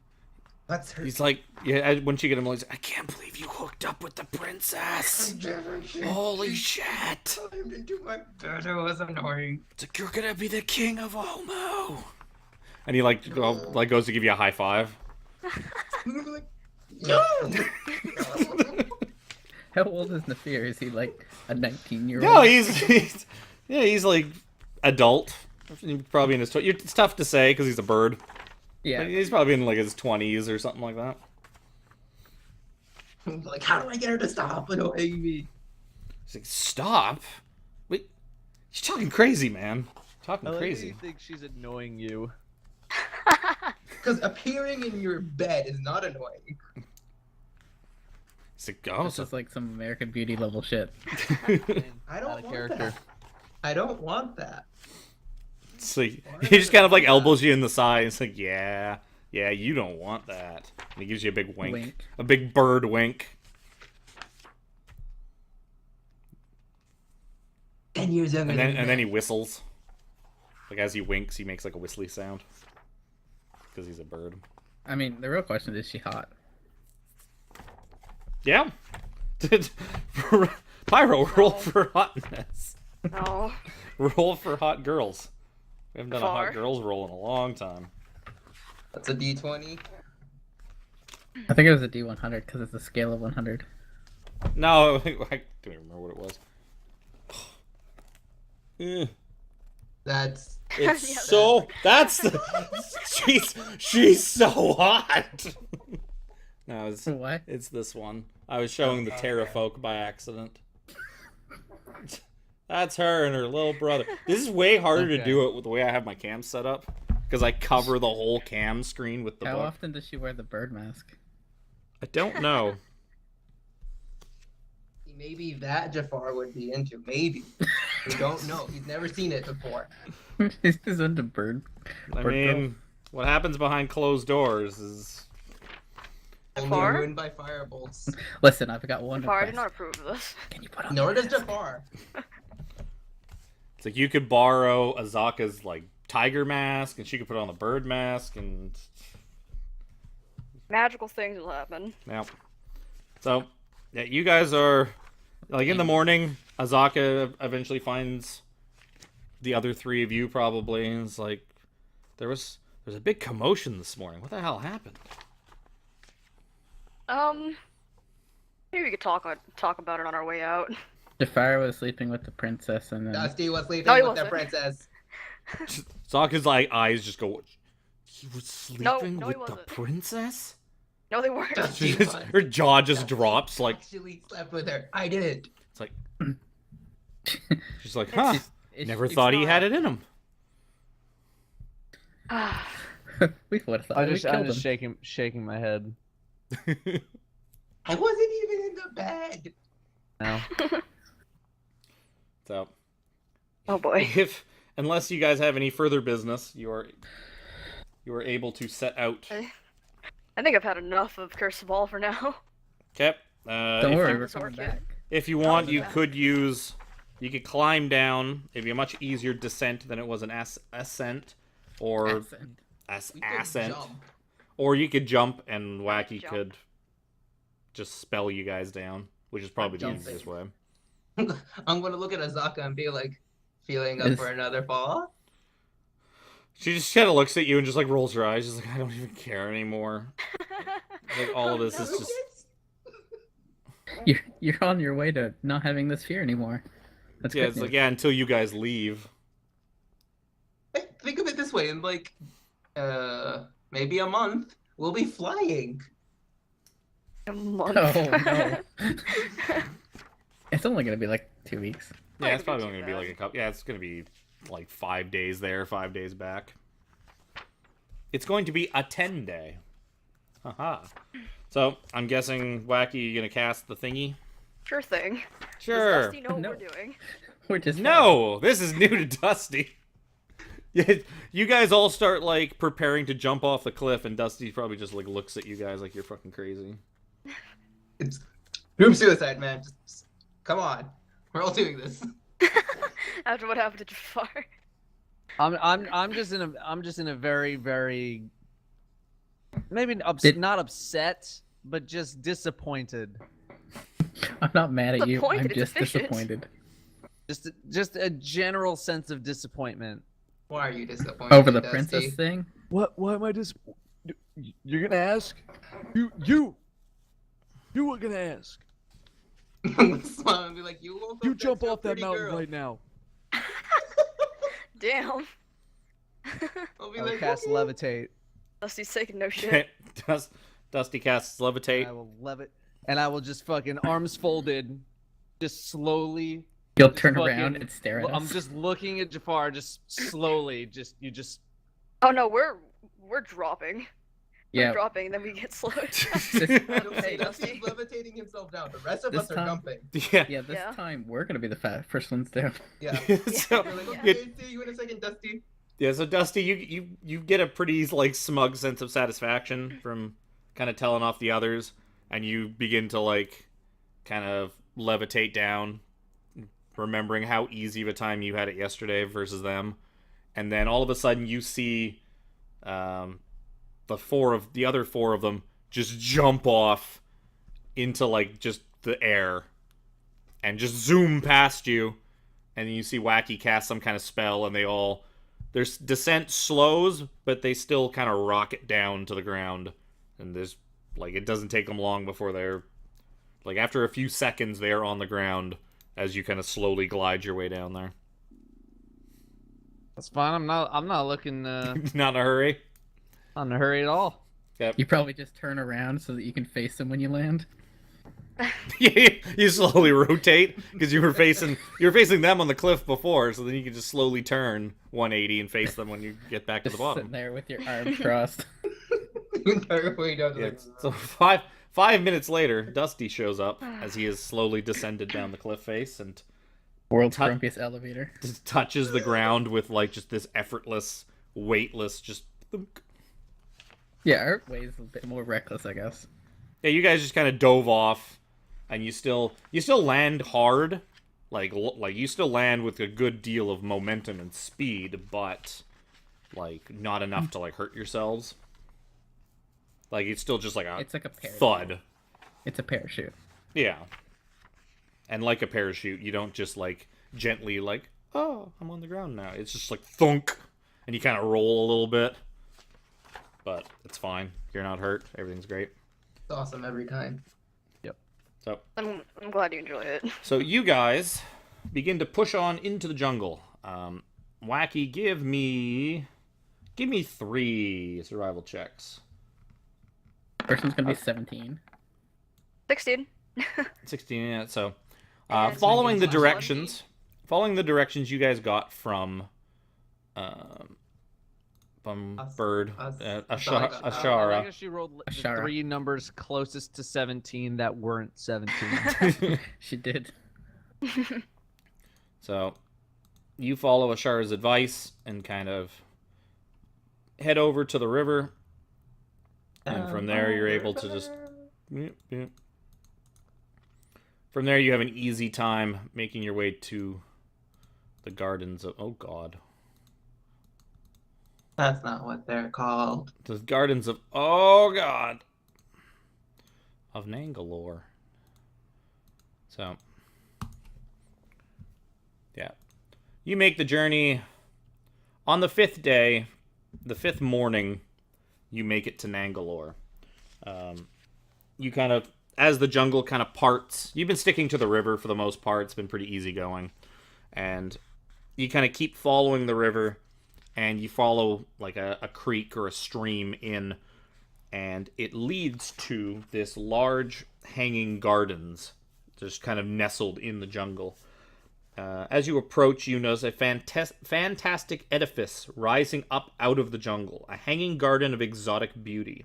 What's her? He's like, yeah, when she get him, he's like, I can't believe you hooked up with the princess. Holy shit. Time to do my bed. It was annoying. It's like, you're gonna be the king of Omo. And he goes to give you a high five. Like, no. How old is Nafir? Is he like a 19-year-old? No, he's like adult. Probably in his it's tough to say because he's a bird. Yeah. But he's probably in like his 20s or something like that. Like, how do I get her to stop annoying me? He's like, stop? Wait, you're talking crazy, man. Talking I like crazy. you think she's annoying you. Because appearing in your bed is not annoying. He's like, oh, This so is like some American Beauty level shit. I don't Out of want character. that. I don't want that. So he just kind of like elbows you in the side. It's like, yeah, you don't want that. And he gives you a big wink. A big bird wink. 10 years younger And than then me. and then he whistles. Like as he winks, he makes like a whistly sound. Because he's a bird. I mean, the real question is she hot? Yeah. Pyro, roll for hotness. No. Roll for hot girls. We haven't done a Far. hot girls roll in a long time. That's a D20. I think it was a D100 because it's a scale of 100. No, I don't even remember what it was. Eh. That's It's Yeah, so that's the she's so hot. No, What? it's this one. I was showing the Terra folk by accident. That's her and her little brother. This is way harder to Okay. do it with the way I have my cam set up because I cover the whole cam screen with the How book. often does she wear the bird mask? I don't know. maybe that Jafar would be into. Maybe. We don't know. He's never seen it before. He's into bird. I Bird mean, what happens behind closed doors is Only Jafar? ruined by firebolts. Listen, I've got one Jafar, I request. did not approve of this. Can you put on Nor the does mask? Jafar. it's like you could borrow Azaka's like tiger mask and she could put on the bird mask and Magical things will happen. yeah. So yeah, you guys are like in the morning. Azaka eventually finds the other three of you probably, and it's like there's a big commotion this morning. What the hell happened? Maybe we could talk about it on our way out. Jafar was sleeping with the princess, and then Dusty was sleeping No, he with the wasn't. princess. Azaka's like eyes just go. He was sleeping no, he with the wasn't. princess. No, they weren't. Dusty Her jaw just drops like actually slept with her. I did. it's like she's like, huh? It's- Never it's thought he not- had it in him. we would have thought I'm we just killed him. shaking my head. I wasn't even in the bed. No. So, Oh boy. if unless you guys have any further business, you are able to set out. I think I've had enough of Curse of Ball for now. Okay. Don't if worry, you, we're Resort coming kid. back. if you want, you back. could use. You could climb down. It'd be a much easier descent than it was an ascent, or Ascend. We could ascent. jump. Or you could jump, and Yeah, Wacky jump. could just spell you guys down, which is probably the Jumping. easiest way. I'm gonna look at Azaka and be like, feeling up Is- for another fall. She just kind of looks at you and just like rolls her eyes. She's like, I don't even care anymore. Like all of this is just. You're on your way to not having this fear anymore. That's Yeah, good it's like news. yeah, until you guys leave. Think of it this way: in like, maybe a month, we'll be flying. A month. Oh no. It's only gonna be like 2 weeks. Yeah, Not it's probably gonna only be gonna be too like a couple. Yeah, it's gonna be like 5 days there, 5 days back. It's going to be a 10-day. Haha. So I'm guessing Wacky, you gonna cast the thingy? Sure thing. Sure. Does Dusty know what No. we're doing? We're just No, this is new to Dusty. Yeah, you guys all start like preparing to jump off the cliff, and Dusty probably just like looks at you guys like you're fucking crazy. It's group suicide, man. Just come on, we're all doing this. After what happened to Jafar. I'm just in a very, very maybe not upset, but just disappointed. I'm not mad at you. I'm Disappointed, it's just efficient. disappointed. Just a general sense of disappointment. Why are you disappointed? Over the Dusty? princess thing? What? Why am I just? You're gonna ask? You were gonna ask. Smile and be like, you woke You up jump next to a off that pretty mountain girl. right now. Damn. I'll be I'll like, cast okay. levitate. Dusty's taking no shit. Dusty casts And levitate. I will and I will just fucking arms folded, just slowly. You'll just turn fucking- around and stare at us. I'm just looking at Jafar, just slowly. You just. Oh no, we're dropping. Yeah. We're dropping, then we get slowed. You'll Okay, see Dusty. Dusty's levitating himself down. The rest of This us are time- jumping. Yeah. Yeah, this Yeah. time we're gonna be the first ones down. Yeah. So You're like, Yeah. okay, see you in a second, Dusty. yeah, so Dusty, you get a pretty like smug sense of satisfaction from kind of telling off the others, and you begin to like kind of levitate down, remembering how easy of a time you had it yesterday versus them, and then all of a sudden you see the other four of them just jump off into like just the air and just zoom past you, and then you see Wacky cast some kind of spell, and their descent slows, but they still kind of rocket down to the ground, and there's like it doesn't take them long before they're like after a few seconds they are on the ground as you kind of slowly glide your way down there. That's fine. I'm not looking Not in a hurry. on a hurry at all. Yep. You probably just turn around so that you can face them when you land. You slowly rotate because you were facing them on the cliff before, so then you can just slowly turn 180 and face them when you get back to Just the bottom. sitting there with your arms crossed. The entire way down to Yeah, the so 5 minutes later, Dusty shows up as he has slowly descended down the cliff face and World's Tut- grumpiest elevator. just touches the ground with like just this effortless, weightless, just thunk. Yeah, our way is a bit more reckless, I guess. Yeah, you guys just kind of dove off, and you still land hard, like you still land with a good deal of momentum and speed, but like not enough to like hurt yourselves. Like it's still just like a It's like a parachute. thud. It's a parachute. Yeah. And like a parachute, you don't just like gently like, oh, I'm on the ground now. It's just like thunk, and you kind of roll a little bit. But it's fine. You're not hurt. Everything's great. It's awesome every time. So I'm glad you enjoy it. So you guys begin to push on into the jungle. Wacky, give me 3 survival checks. First one's gonna be 17. 16. 16. Yeah, so And following the 19 directions you guys got from bird. Ashara. I Ashara. guess she rolled the Ashara. 3 numbers closest to 17 that weren't 17. She did. So, you follow Ashara's advice and kind of head over to the river. And from there, you're able to just... From there, you have an easy time making your way to the gardens of... Oh, God. That's not what they're called. The gardens of... Oh, God. Of Nangalore. So... Yeah. You make the journey. On the 5th day, the 5th morning, you make it to Nangalore. You kind of... As the jungle kind of parts... You've been sticking to the river for the most part. It's been pretty easy going. And you kind of keep following the river... And you follow like a creek or a stream in, and it leads to this large hanging gardens, just kind of nestled in the jungle. As you approach, you notice a fantastic edifice rising up out of the jungle, a hanging garden of exotic beauty.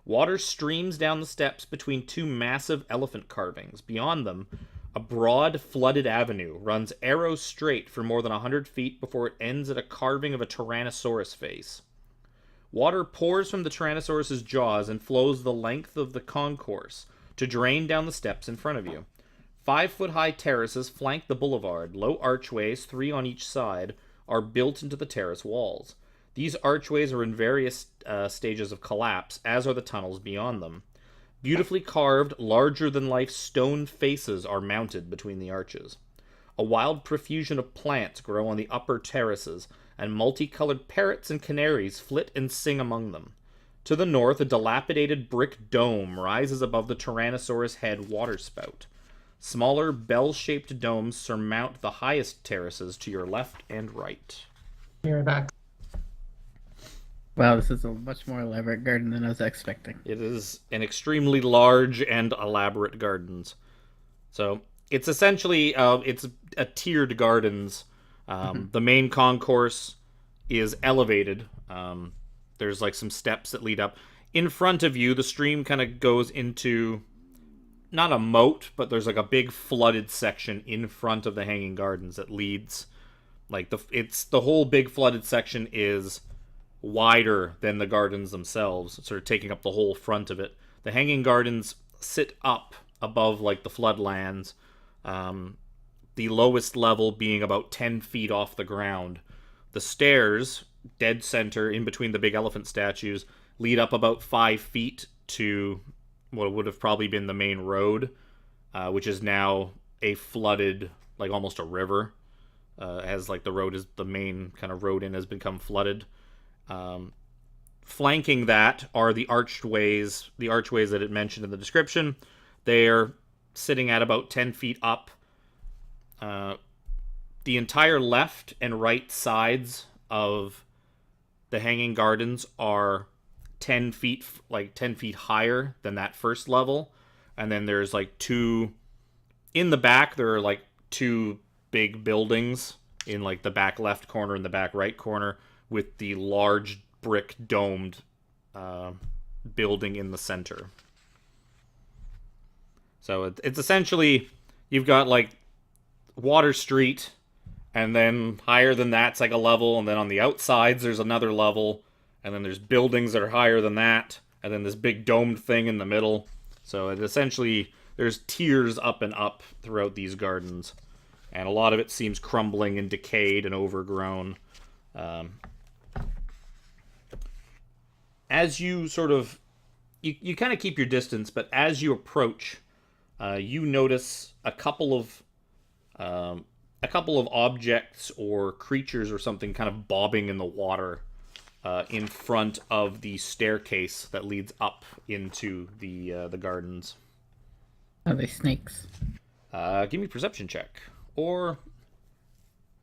Water streams down the steps between 2 massive elephant carvings. Beyond them, a broad, flooded avenue runs arrow straight for more than 100 feet before it ends at a carving of a Tyrannosaurus face. Water pours from the Tyrannosaurus's jaws and flows the length of the concourse to drain down the steps in front of you. 5-foot-high terraces flank the boulevard. Low archways, 3 on each side, are built into the terrace walls. These archways are in various stages of collapse, as are the tunnels beyond them. Beautifully carved, larger-than-life stone faces are mounted between the arches. A wild profusion of plants grow on the upper terraces, and multicolored parrots and canaries flit and sing among them. To the north, a dilapidated brick dome rises above the Tyrannosaurus head waterspout. Smaller, bell-shaped domes surmount the highest terraces to your left and right. You're back. Wow, this is a much more elaborate garden than I was expecting. It is an extremely large and elaborate gardens. So it's essentially it's a tiered gardens. The main concourse is elevated. There's like some steps that lead up. In front of you, the stream kind of goes into not a moat, but there's like a big flooded section in front of the hanging gardens that leads like the whole big flooded section is wider than the gardens themselves, sort of taking up the whole front of it. The hanging gardens sit up above like the floodlands, the lowest level being about 10 feet off the ground. The stairs, dead center in between the big elephant statues, lead up about 5 feet to what would have probably been the main road, which is now a flooded, like almost a river, as like the road is the main kind of road in has become flooded. Flanking that are the archways that it mentioned in the description. They're sitting at about 10 feet up. The entire left and right sides of the hanging gardens are 10 feet higher than that first level. And then there's like 2 in the back. There are like 2 big buildings in like the back left corner and the back right corner, with the large brick domed building in the center. So it's essentially, you've got like Water Street, and then higher than that's like a level, and then on the outsides there's another level, and then there's buildings that are higher than that, and then this big domed thing in the middle. So it essentially, there's tiers up and up throughout these gardens, and a lot of it seems crumbling and decayed and overgrown. As you sort of, you kind of keep your distance, but as you approach, you notice a couple of objects or creatures or something kind of bobbing in the water in front of the staircase that leads up into the gardens. Are they snakes? Give me a perception check, or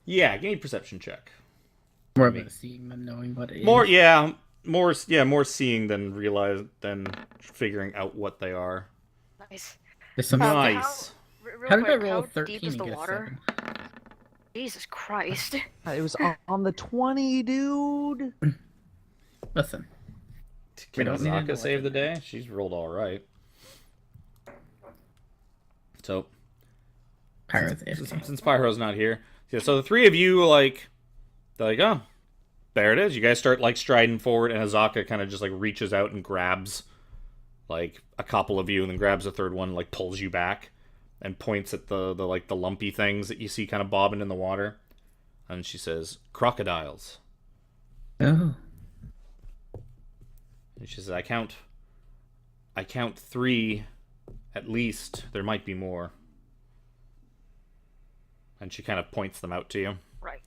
yeah, give me a perception check. More about seeing than knowing what it is. More seeing than figuring out what they are. Nice. There's some Nice. Real How did I quick, roll how 13 deep is the and get a water? Jesus Christ. It was on the 20, dude. Listen, Can don't need to know Azaka what's save in the there. day? She's rolled all right. So Pyro's since, AFK. since Pyro's not here, yeah. So the three of you like, they're like, oh, there it is. You guys start like striding forward, and Azaka kind of just like reaches out and grabs like a couple of you, and then grabs a third one, and, like pulls you back, and points at the like the lumpy things that you see kind of bobbing in the water, and she says, "Crocodiles." Oh. And she says, I count 3 at least. There might be more. And she kind of points them out to you. Right.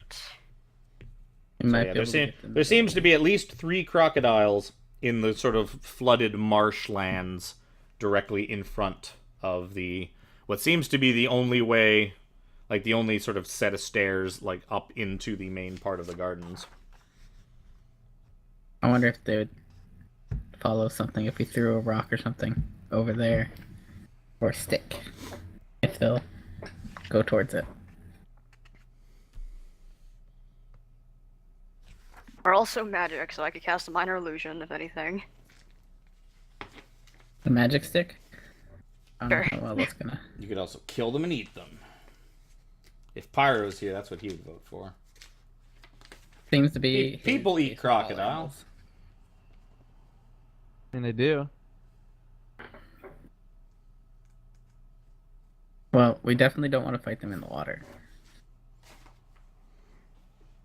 You might Yeah, be able to get them there seems to be at least 3 crocodiles in the sort of flooded marshlands directly in front of the what seems to be the only way, like the only sort of set of stairs like up into the main part of the gardens. I wonder if they would follow something if we threw a rock or something over there. Or a stick. If they'll go towards it. Are also magic, so I could cast a minor illusion, if anything. The magic stick? I don't know Sure. how well that's gonna. You could also kill them and eat them. If Pyro's here, that's what he would vote for. Seems to be. People his eat case with all crocodiles. animals. And they do. Well, we definitely don't want to fight them in the water.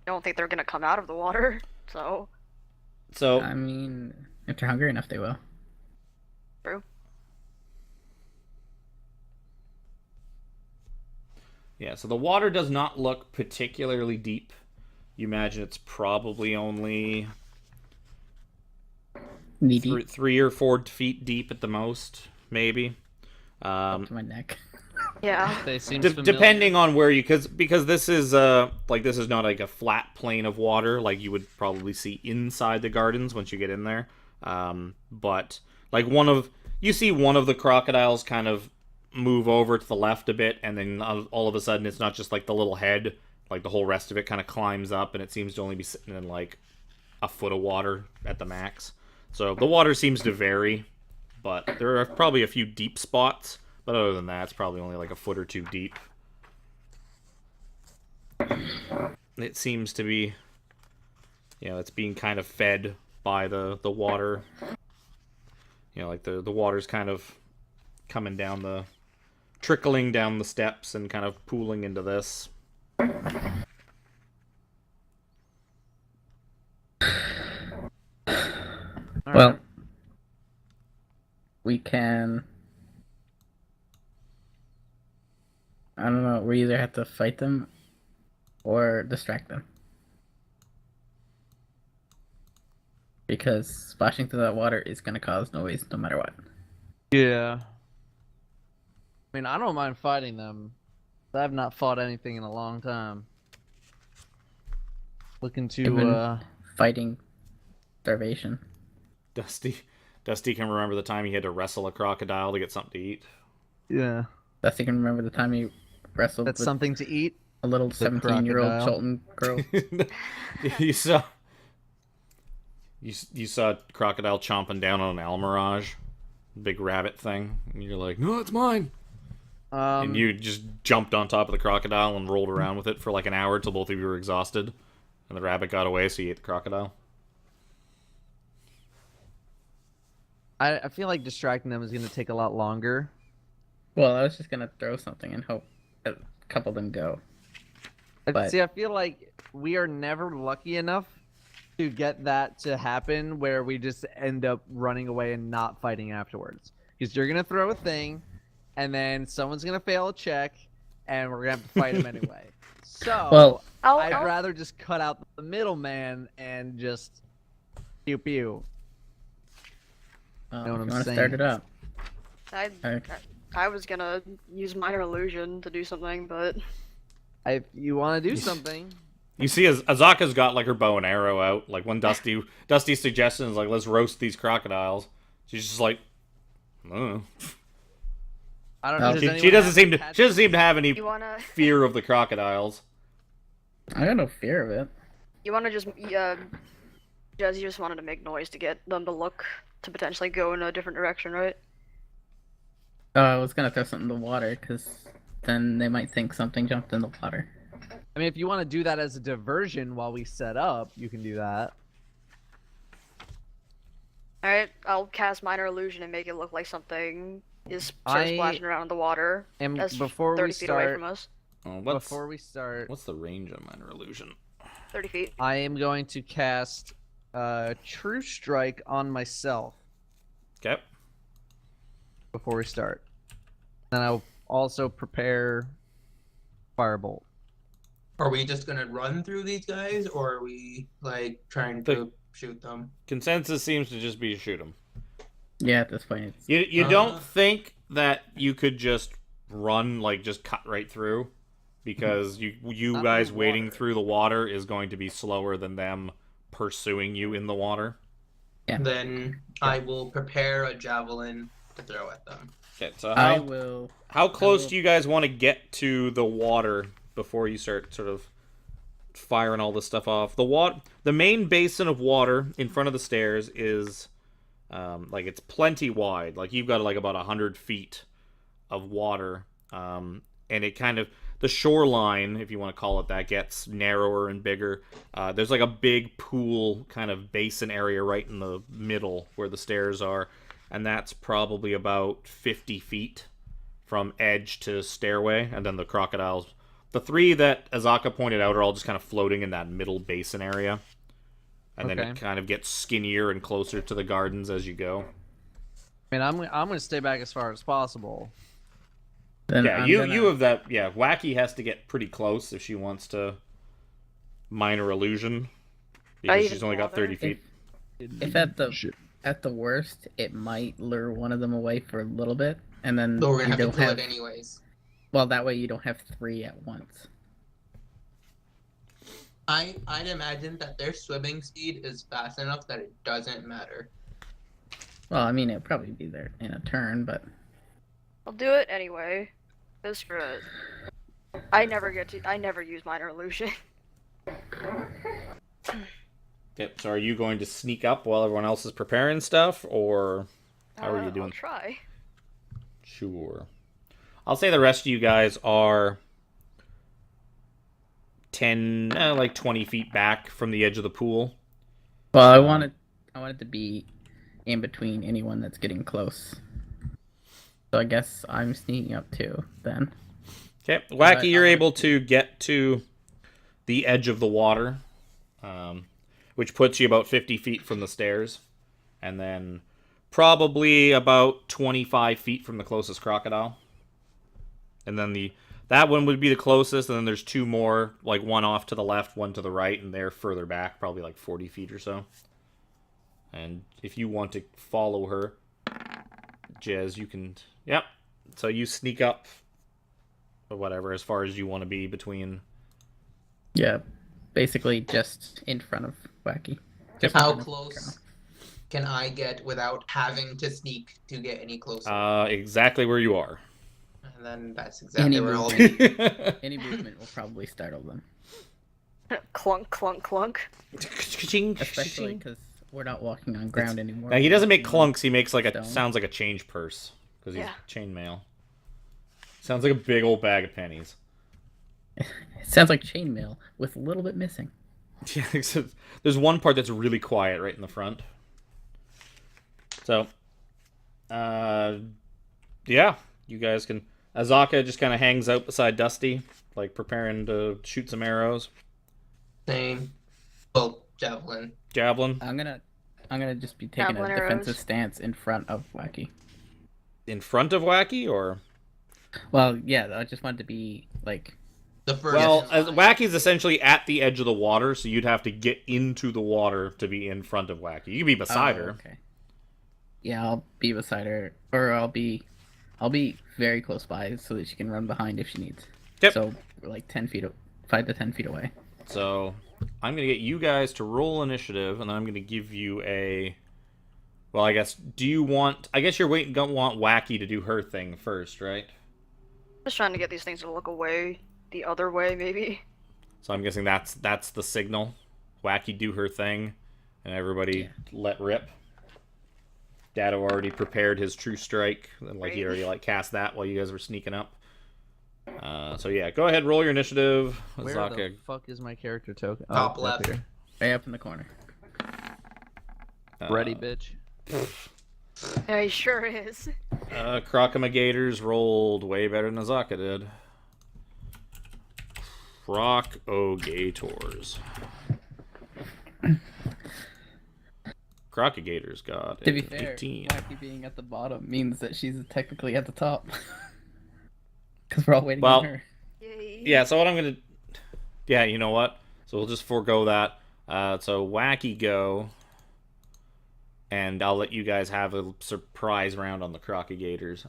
I don't think they're gonna come out of the water, so. So I mean, if they're hungry enough, they will. True. yeah, so the water does not look particularly deep. You imagine it's probably only Knee deep 3 or 4 feet deep at the most, maybe. up to my neck. Yeah. They seem familiar. Depending on where you, because this is like this is not like a flat plane of water like you would probably see inside the gardens once you get in there. But like you see one of the crocodiles kind of move over to the left a bit, and then all of a sudden it's not just like the little head, like the whole rest of it kind of climbs up, and it seems to only be sitting in like a foot of water at the max. So the water seems to vary, but there are probably a few deep spots. But other than that, it's probably only like a foot or 2 deep. It seems to be, it's being kind of fed by the water. Like the water's kind of coming down trickling down the steps and kind of pooling into this. All Well, right. we can. I don't know. We either have to fight them or distract them. Because splashing through that water is going to cause noise no matter what. Yeah. I mean, I don't mind fighting them. But I've not fought anything in a long time. Looking to, Even- Fighting starvation. Dusty can remember the time he had to wrestle a crocodile to get something to eat. yeah. Thus, you can remember the time you wrestled That's with something to eat. a little 17-year-old crocodile. Cholton girl. You saw crocodile chomping down on an almirage, big rabbit thing, and you're like, No, it's mine. and you just jumped on top of the crocodile and rolled around with it for like an hour till both of you were exhausted, and the rabbit got away, so you ate the crocodile. I feel like distracting them is going to take a lot longer. Well, I was just going to throw something and hope that a couple of them go. But- See, I feel like we are never lucky enough to get that to happen where we just end up running away and not fighting afterwards. Because you're going to throw a thing, and then someone's going to fail a check, and we're going to have to fight them anyway. So, Well- I'd rather just cut out the middleman and just pew pew. Well, Know what if I'm you want to saying? start it up. I, I was gonna use minor illusion to do something, but If you want to do something, You see, Azaka's got like her bow and arrow out. Like when Dusty's suggestion is like, let's roast these crocodiles. She's just like, I don't know. I don't know. She- does anyone She doesn't have seem to. cats? She doesn't seem to have any you wanna fear of the crocodiles. I got no fear of it. you wanna just Jazz, you just wanted to make noise to get them to look to potentially go in a different direction, right? Oh, I was gonna throw something in the water, because then they might think something jumped in the water. I mean, if you want to do that as a diversion while we set up, you can do that. Alright, I'll cast Minor Illusion and make it look like something is I splashing around in the water. am- That's before we 30 feet away start- from us. Before we start, What's the range of Minor Illusion? 30 feet. I am going to cast True Strike on myself Okay. before we start. Then I'll also prepare Firebolt. Are we just gonna run through these guys, or are we like trying to shoot them? Consensus seems to just be to shoot him. Yeah, at this point, it's... You don't think that you could just run, like, just cut right through? Because you Not guys in the wading water. through the water is going to be slower than them pursuing you in the water. Yeah. Then I will prepare a javelin to throw at them. Okay, so I will... how close will- do you guys want to get to the water before you start sort of firing all this stuff off? The main basin of water in front of the stairs is like it's plenty wide. Like you've got like about 100 feet of water, and it kind of the shoreline, if you want to call it that, gets narrower and bigger. There's like a big pool kind of basin area right in the middle where the stairs are, and that's probably about 50 feet from edge to stairway, and then the crocodiles. The three that Azaka pointed out are all just kind of floating in that middle basin area. And then it Okay. kind of gets skinnier and closer to the gardens as you go. I mean, I'm gonna stay back as far as possible. Then Yeah, I'm you gonna- have that. Yeah, Wacky has to get pretty close if she wants to minor illusion. Because even she's only got bother? 30 feet. If at the worst, it might lure one of them away for a little bit, and then But we're you gonna have to don't kill have... it anyways. Well, that way you don't have three at once. I'd imagine that their swimming speed is fast enough that it doesn't matter. Well, I mean, it'll probably be there in a turn, but... I'll do it anyway. Just for I never use Minor Illusion. Okay, so are you going to sneak up while everyone else is preparing stuff, or how are you I'll doing? try. Sure. I'll say the rest of you guys are 10, like 20 feet back from the edge of the pool. Well, I wanted to be in between anyone that's getting close. So I guess I'm sneaking up too, then. Okay, But Wacky, you're I- able to get to the edge of the water, which puts you about 50 feet from the stairs, and then probably about 25 feet from the closest crocodile. And then that one would be the closest, and then there's two more, like one off to the left, one to the right, and they're further back, probably like 40 feet or so. And if you want to follow her, Jez, you can... Yep. So you sneak up, or whatever, as far as you want to be between... Yeah, basically just in front of Wacky. Just in How front of close Colonel. can I get without having to sneak to get any closer? Exactly where you are. And then that's exactly Any where I'll movement. be. Any movement will probably startle them. Clunk, clunk, clunk. Especially because we're not walking on ground anymore. Now, he doesn't make We're walking clunks, he makes like Stone. sounds like a change purse. Because he's Yeah. chainmail. Sounds like a big old bag of pennies. on- It sounds like chainmail with a little bit missing. Yeah, except there's one part that's really quiet right in the front. So, yeah, you guys can... Azaka just kind of hangs out beside Dusty, like preparing to shoot some arrows. Same. Well, javelin. Javelin I'm gonna just be taking Javelin a defensive arrows. stance in front of Wacky. in front of Wacky, or... Well, yeah, I just wanted to be like... The first. Well, in line. Wacky's essentially at the edge of the water, so you'd have to get into the water to be in front of Wacky. You can be beside Oh, her. okay. Yeah, I'll be beside her, or I'll be very close by so that she can run behind if she needs. Yep. So like 5 to 10 feet away. So I'm gonna get you guys to roll initiative, and then I'm gonna give you a. Well, I guess. Do you want? I guess you're waiting. Don't want Wacky to do her thing first, right? Just trying to get these things to look away, the other way, maybe. So I'm guessing that's the signal. Wacky do her thing, And everybody Yeah. let rip. Dado already prepared his true strike. Like he already cast that while you guys were sneaking up. So yeah, go ahead, roll your initiative. Where Zaka. the fuck is my character token? Top up left. here. Way up in the corner. Ready, bitch. Yeah, he sure is. Crocamigators rolled way better than Azaka did. Croc-o-gators. Crocatigators got To be an fair, 18. Wacky being at the bottom means that she's technically at the top. Because we're all waiting Well, on her. Yay. Yeah, so what I'm gonna... Yeah, you know what? So we'll just forego that. So Wacky go. And I'll let you guys have a surprise round on the Crocatigators.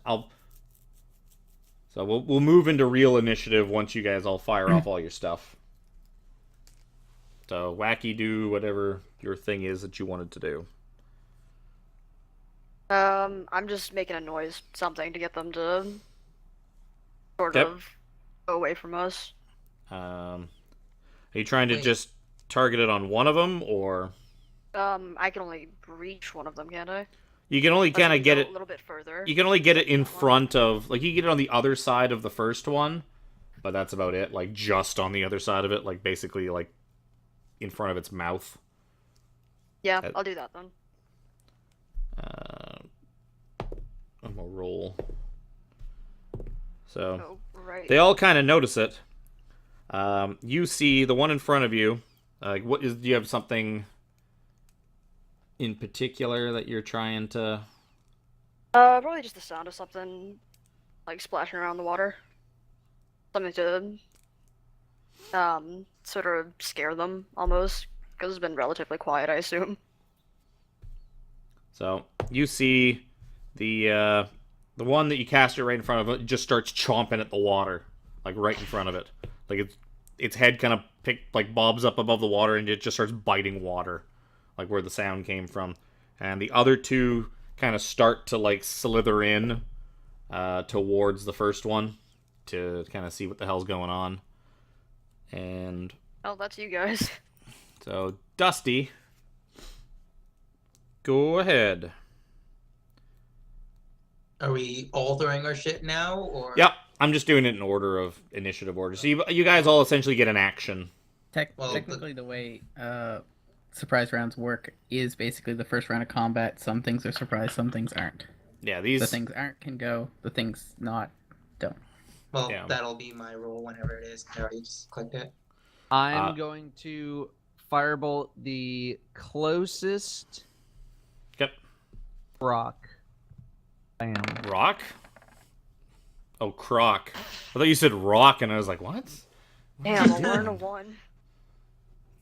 So we'll move into real initiative once you guys all fire off all your stuff. So Wacky, do whatever your thing is that you wanted to do. I'm just making a noise, something to get them to sort Yep. of go away from us. Are you trying to Wait. just target it on one of them, or I can only reach one of them, can't I? you can only Unless I kind of can get go it? a little bit further. You can only get it in That one. front of, like, you get it on the other side of the first one, but that's about it. Like, just on the other side of it, like, basically, like, in front of its mouth. Yeah, I'll do that then. I'm gonna roll. So, Oh, right. they all kind of notice it. You see the one in front of you. Do you have something in particular that you're trying to... Probably just the sound of something like splashing around the water. Something to sort of scare them almost, because it's been relatively quiet, I assume. So you see the one that you cast it right in front of it just starts chomping at the water, like right in front of it. Like its head kind of bobs up above the water and it just starts biting water, like where the sound came from. And the other two kind of start to like slither in towards the first one to kind of see what the hell's going on. And Oh, that's you guys. so Dusty, go ahead. Are we all throwing our shit now, or? Yep, I'm just doing it in order of initiative order. So you guys all essentially get an action. Well, Technically, the way surprise rounds work is basically the first round of combat. Some things are surprise, some things aren't. Yeah, The these. things aren't can go. The things not don't. Well, Yeah. that'll be my roll whenever it is. I already just clicked it. I'm going to firebolt the closest Yep. rock. Bam. Rock? Oh, croc. I thought you said rock, and I was like, what? Damn, a 1 and a 1.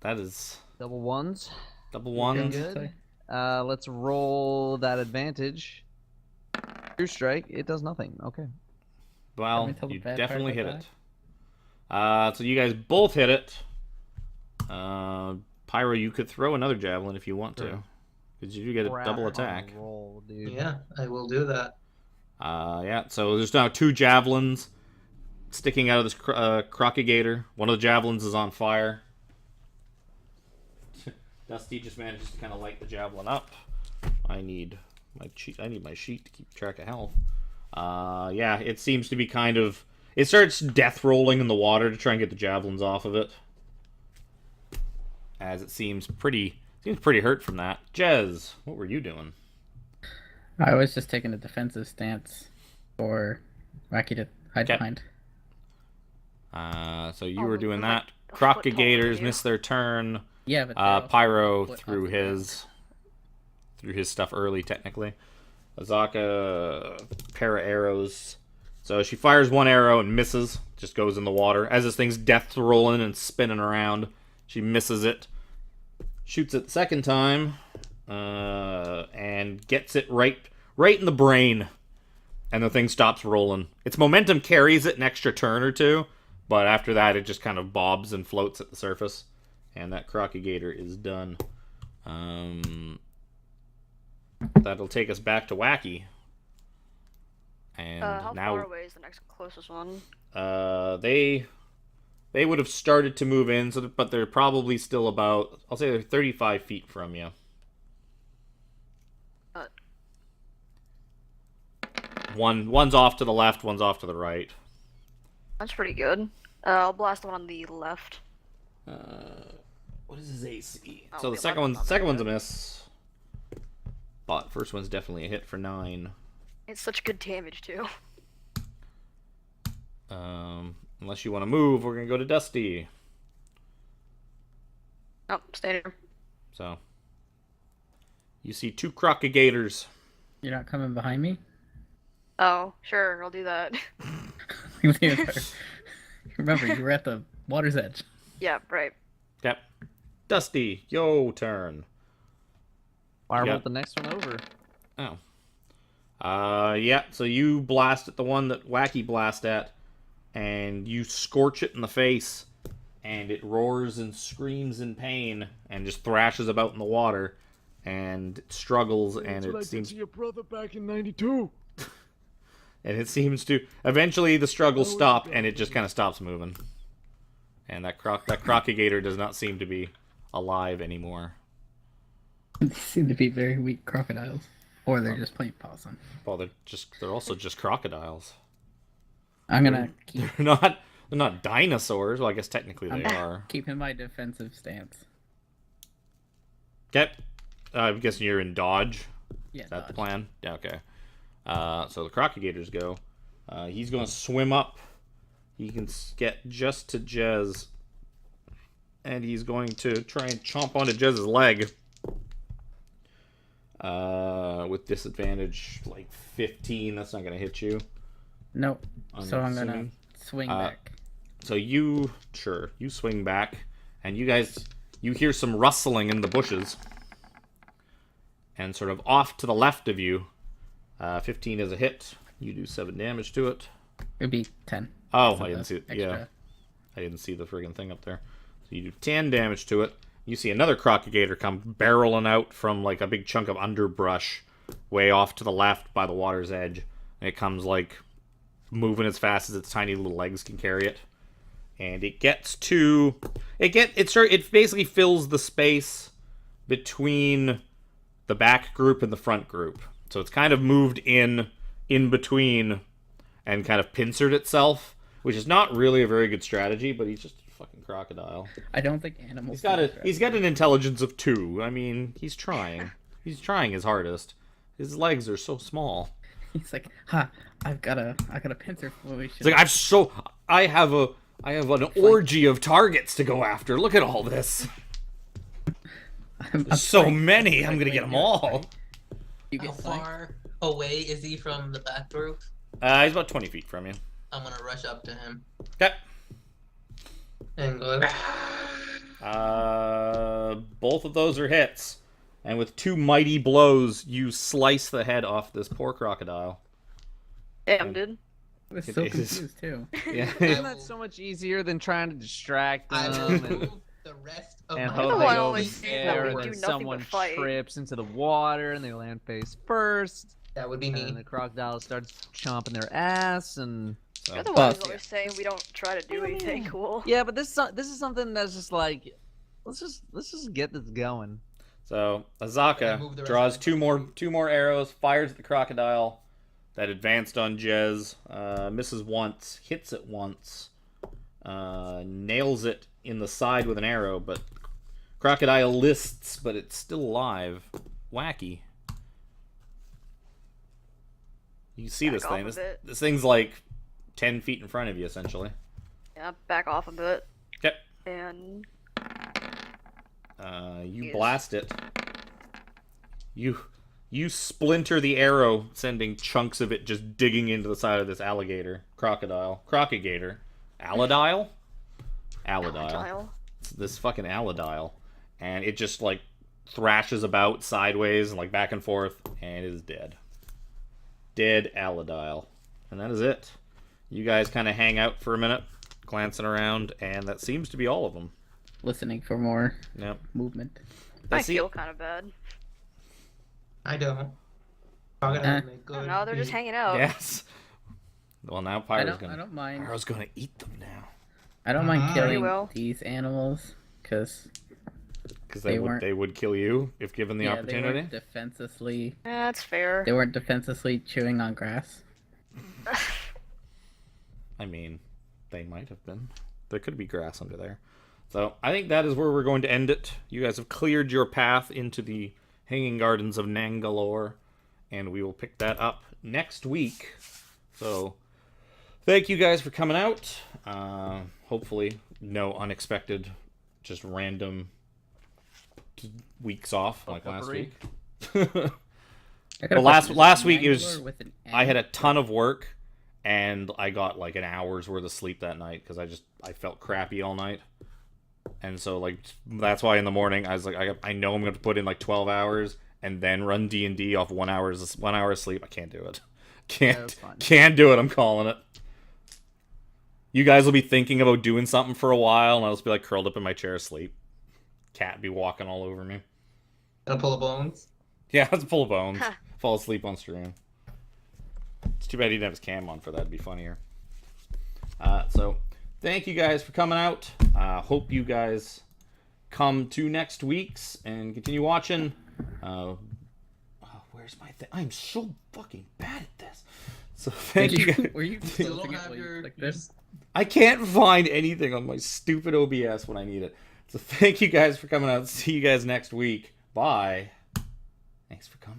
That is Double ones. double Okay, ones. good. Let's roll that advantage. True strike. It does nothing. Okay. Well, Can we tell the you bad definitely part hit about it. So you guys both hit it. Pyro, you could throw another javelin if you want to. Sure. Because you do get a Crap double on the attack. Roll, dude. Yeah, I will do that. Yeah, so there's now 2 javelins sticking out of this Crocagator. One of the javelins is on fire. Dusty just manages to kind of light the javelin up. I need my sheet to keep track of health. Yeah, it seems to be kind of... It starts death rolling in the water to try and get the javelins off of it. As it seems pretty hurt from that. Jez, what were you doing? I was just taking a defensive stance for Wacky to hide Okay. behind. So you Oh, were doing I'm like that. a foot taller than Crocagators you. missed their turn. Yeah, but they're also Pyro split threw off the ground. his stuff early, technically. Azaka, pair of arrows. So she fires one arrow and misses, just goes in the water. As this thing's death rolling and spinning around, she misses it. Shoots it the second time, and gets it right in the brain. And the thing stops rolling. Its momentum carries it an extra turn or two, but after that it just kind of bobs and floats at the surface. And that Crocagator is done. That'll take us back to Wacky. And How now far away is the next closest one? they would have started to move in, but they're probably still about, I'll say they're 35 feet from you. One's off to the left, one's off to the right. That's pretty good. I'll blast the one on the left. What is his AC? Oh, So the the second 11's one's not that a good. miss. But first one's definitely a hit for 9. It's such good damage too. Unless you want to move, we're gonna go to Dusty. Oh, stay here. So you see 2 crocodigators. You're not coming behind me? Oh, sure, I'll do that. Remember, you were at the water's edge. Yeah, right. Yep. Dusty, yo turn. Firebolt Yeah. the next one over. Oh. Yeah, so you blast at the one that Wacky blast at, and you scorch it in the face, and it roars and screams in pain, and just thrashes about in the water, and it struggles, and That's what I it did seems to your brother back in '92. to eventually the struggles Oh, stop, God. and it just kind of stops moving. And that crocodigator does not seem to be alive anymore. They seem to be very weak crocodiles. Or they're just plain possum. Well, they're also just crocodiles. I'm gonna keep They're not dinosaurs. Well, I guess technically they are. keeping my defensive stance. Okay. I'm guessing you're in dodge. Yeah, Is that the dodge. plan? Yeah, okay. So the crocodigators go. He's going to swim up. He can get just to Jez. And he's going to try and chomp onto Jez's leg. With disadvantage, like 15. That's not going to hit you. Nope. So I'm gonna assuming. swing back. So you swing back. And you hear some rustling in the bushes. And sort of off to the left of you, 15 is a hit. You do 7 damage to it. It'd be 10. Oh, So I didn't the see it. extra. Yeah, I didn't see the friggin' thing up there. So you do 10 damage to it. You see another crocodigator come barreling out from like a big chunk of underbrush way off to the left by the water's edge. And it comes like moving as fast as its tiny little legs can carry it. And it basically fills the space between the back group and the front group. So it's kind of moved in between and kind of pincered itself, which is not really a very good strategy, but he's just a fucking crocodile. I don't think animals. He's got an intelligence of 2. I mean, he's trying. He's trying his hardest. His legs are so small. He's like, ha! I got a pincer formation. It's like I have an orgy of targets to go after. Look at all this. There's so many. I'm gonna get them all. You How get flanked? far away is he from the back group? He's about 20 feet from you. I'm gonna rush up to him Okay. and go. Both of those are hits. And with 2 mighty blows, you slice the head off this poor crocodile. Damn, dude. I was It so is. confused too. Yeah. Isn't that so much easier than trying to distract I them will and, move the rest of and my hope You're the they one go always over saying that there we and do then nothing but someone fight. trips into the water and they land face first? That would be And me. then the crocodile starts chomping their ass and You're the So, one Well, who's always saying we don't try to do Yeah. anything cool. yeah, but this is something that's just like let's just get this going. so Move Azaka the rest draws of my 2 more arrows, fires at the crocodile that advanced on Jez, misses once, hits it once, nails it in the side with an arrow, but crocodile lists, but it's still alive. Wacky. You see Back this off thing. a bit. This thing's like 10 feet in front of you, essentially. Yeah, back off a bit. Okay. And You Yes. blast it. You splinter the arrow, sending chunks of it just digging into the side of this crocodigator. Alidile? Alidile. It's this fucking alidile. And it just like thrashes about sideways and like back and forth and is dead. Dead alidile. And that is it. You guys kind of hang out for a minute, glancing around, and that seems to be all of them. Listening for more Yep. movement. I That's feel kind of bad. I don't. Crocodiles make I good. don't know, they're just meat. hanging out. Yes. Well, now I Pyro's don't mind. gonna eat them now. I don't mind Mhm. killing Well. these animals because Because They they would kill you if given the they opportunity. weren't defenselessly That's fair. they weren't defenselessly chewing on grass. I mean, they might have been. There could be grass under there. So I think that is where we're going to end it. You guys have cleared your path into the Hanging Gardens of Nangalore, and we will pick that up next week. So thank you guys for coming out. Hopefully no unexpected, just random weeks off like last week. Well, last week it was I had a ton of work, and I got like an hour's worth of sleep that night because I felt crappy all night. And so, like, that's why in the morning I was like, I know I'm going to put in like 12 hours and then run D&D off 1 hour of sleep. I can't do it. Can't do it. I'm calling it. You guys will be thinking about doing something for a while, and I'll just be like curled up in my chair asleep. Cat be walking all over me. And a pull of bones. Yeah, it's full of bones. Fall asleep on stream. It's too bad he didn't have his cam on for that. It'd be funnier. So, thank you guys for coming out. Hope you guys come to next week's and continue watching. Where's my thing? I'm so fucking bad at this. So thank you guys. Were you Still still don't have your... like this? I can't find anything on my stupid OBS when I need it. So thank you guys for coming out. See you guys next week. Bye. Thanks for coming.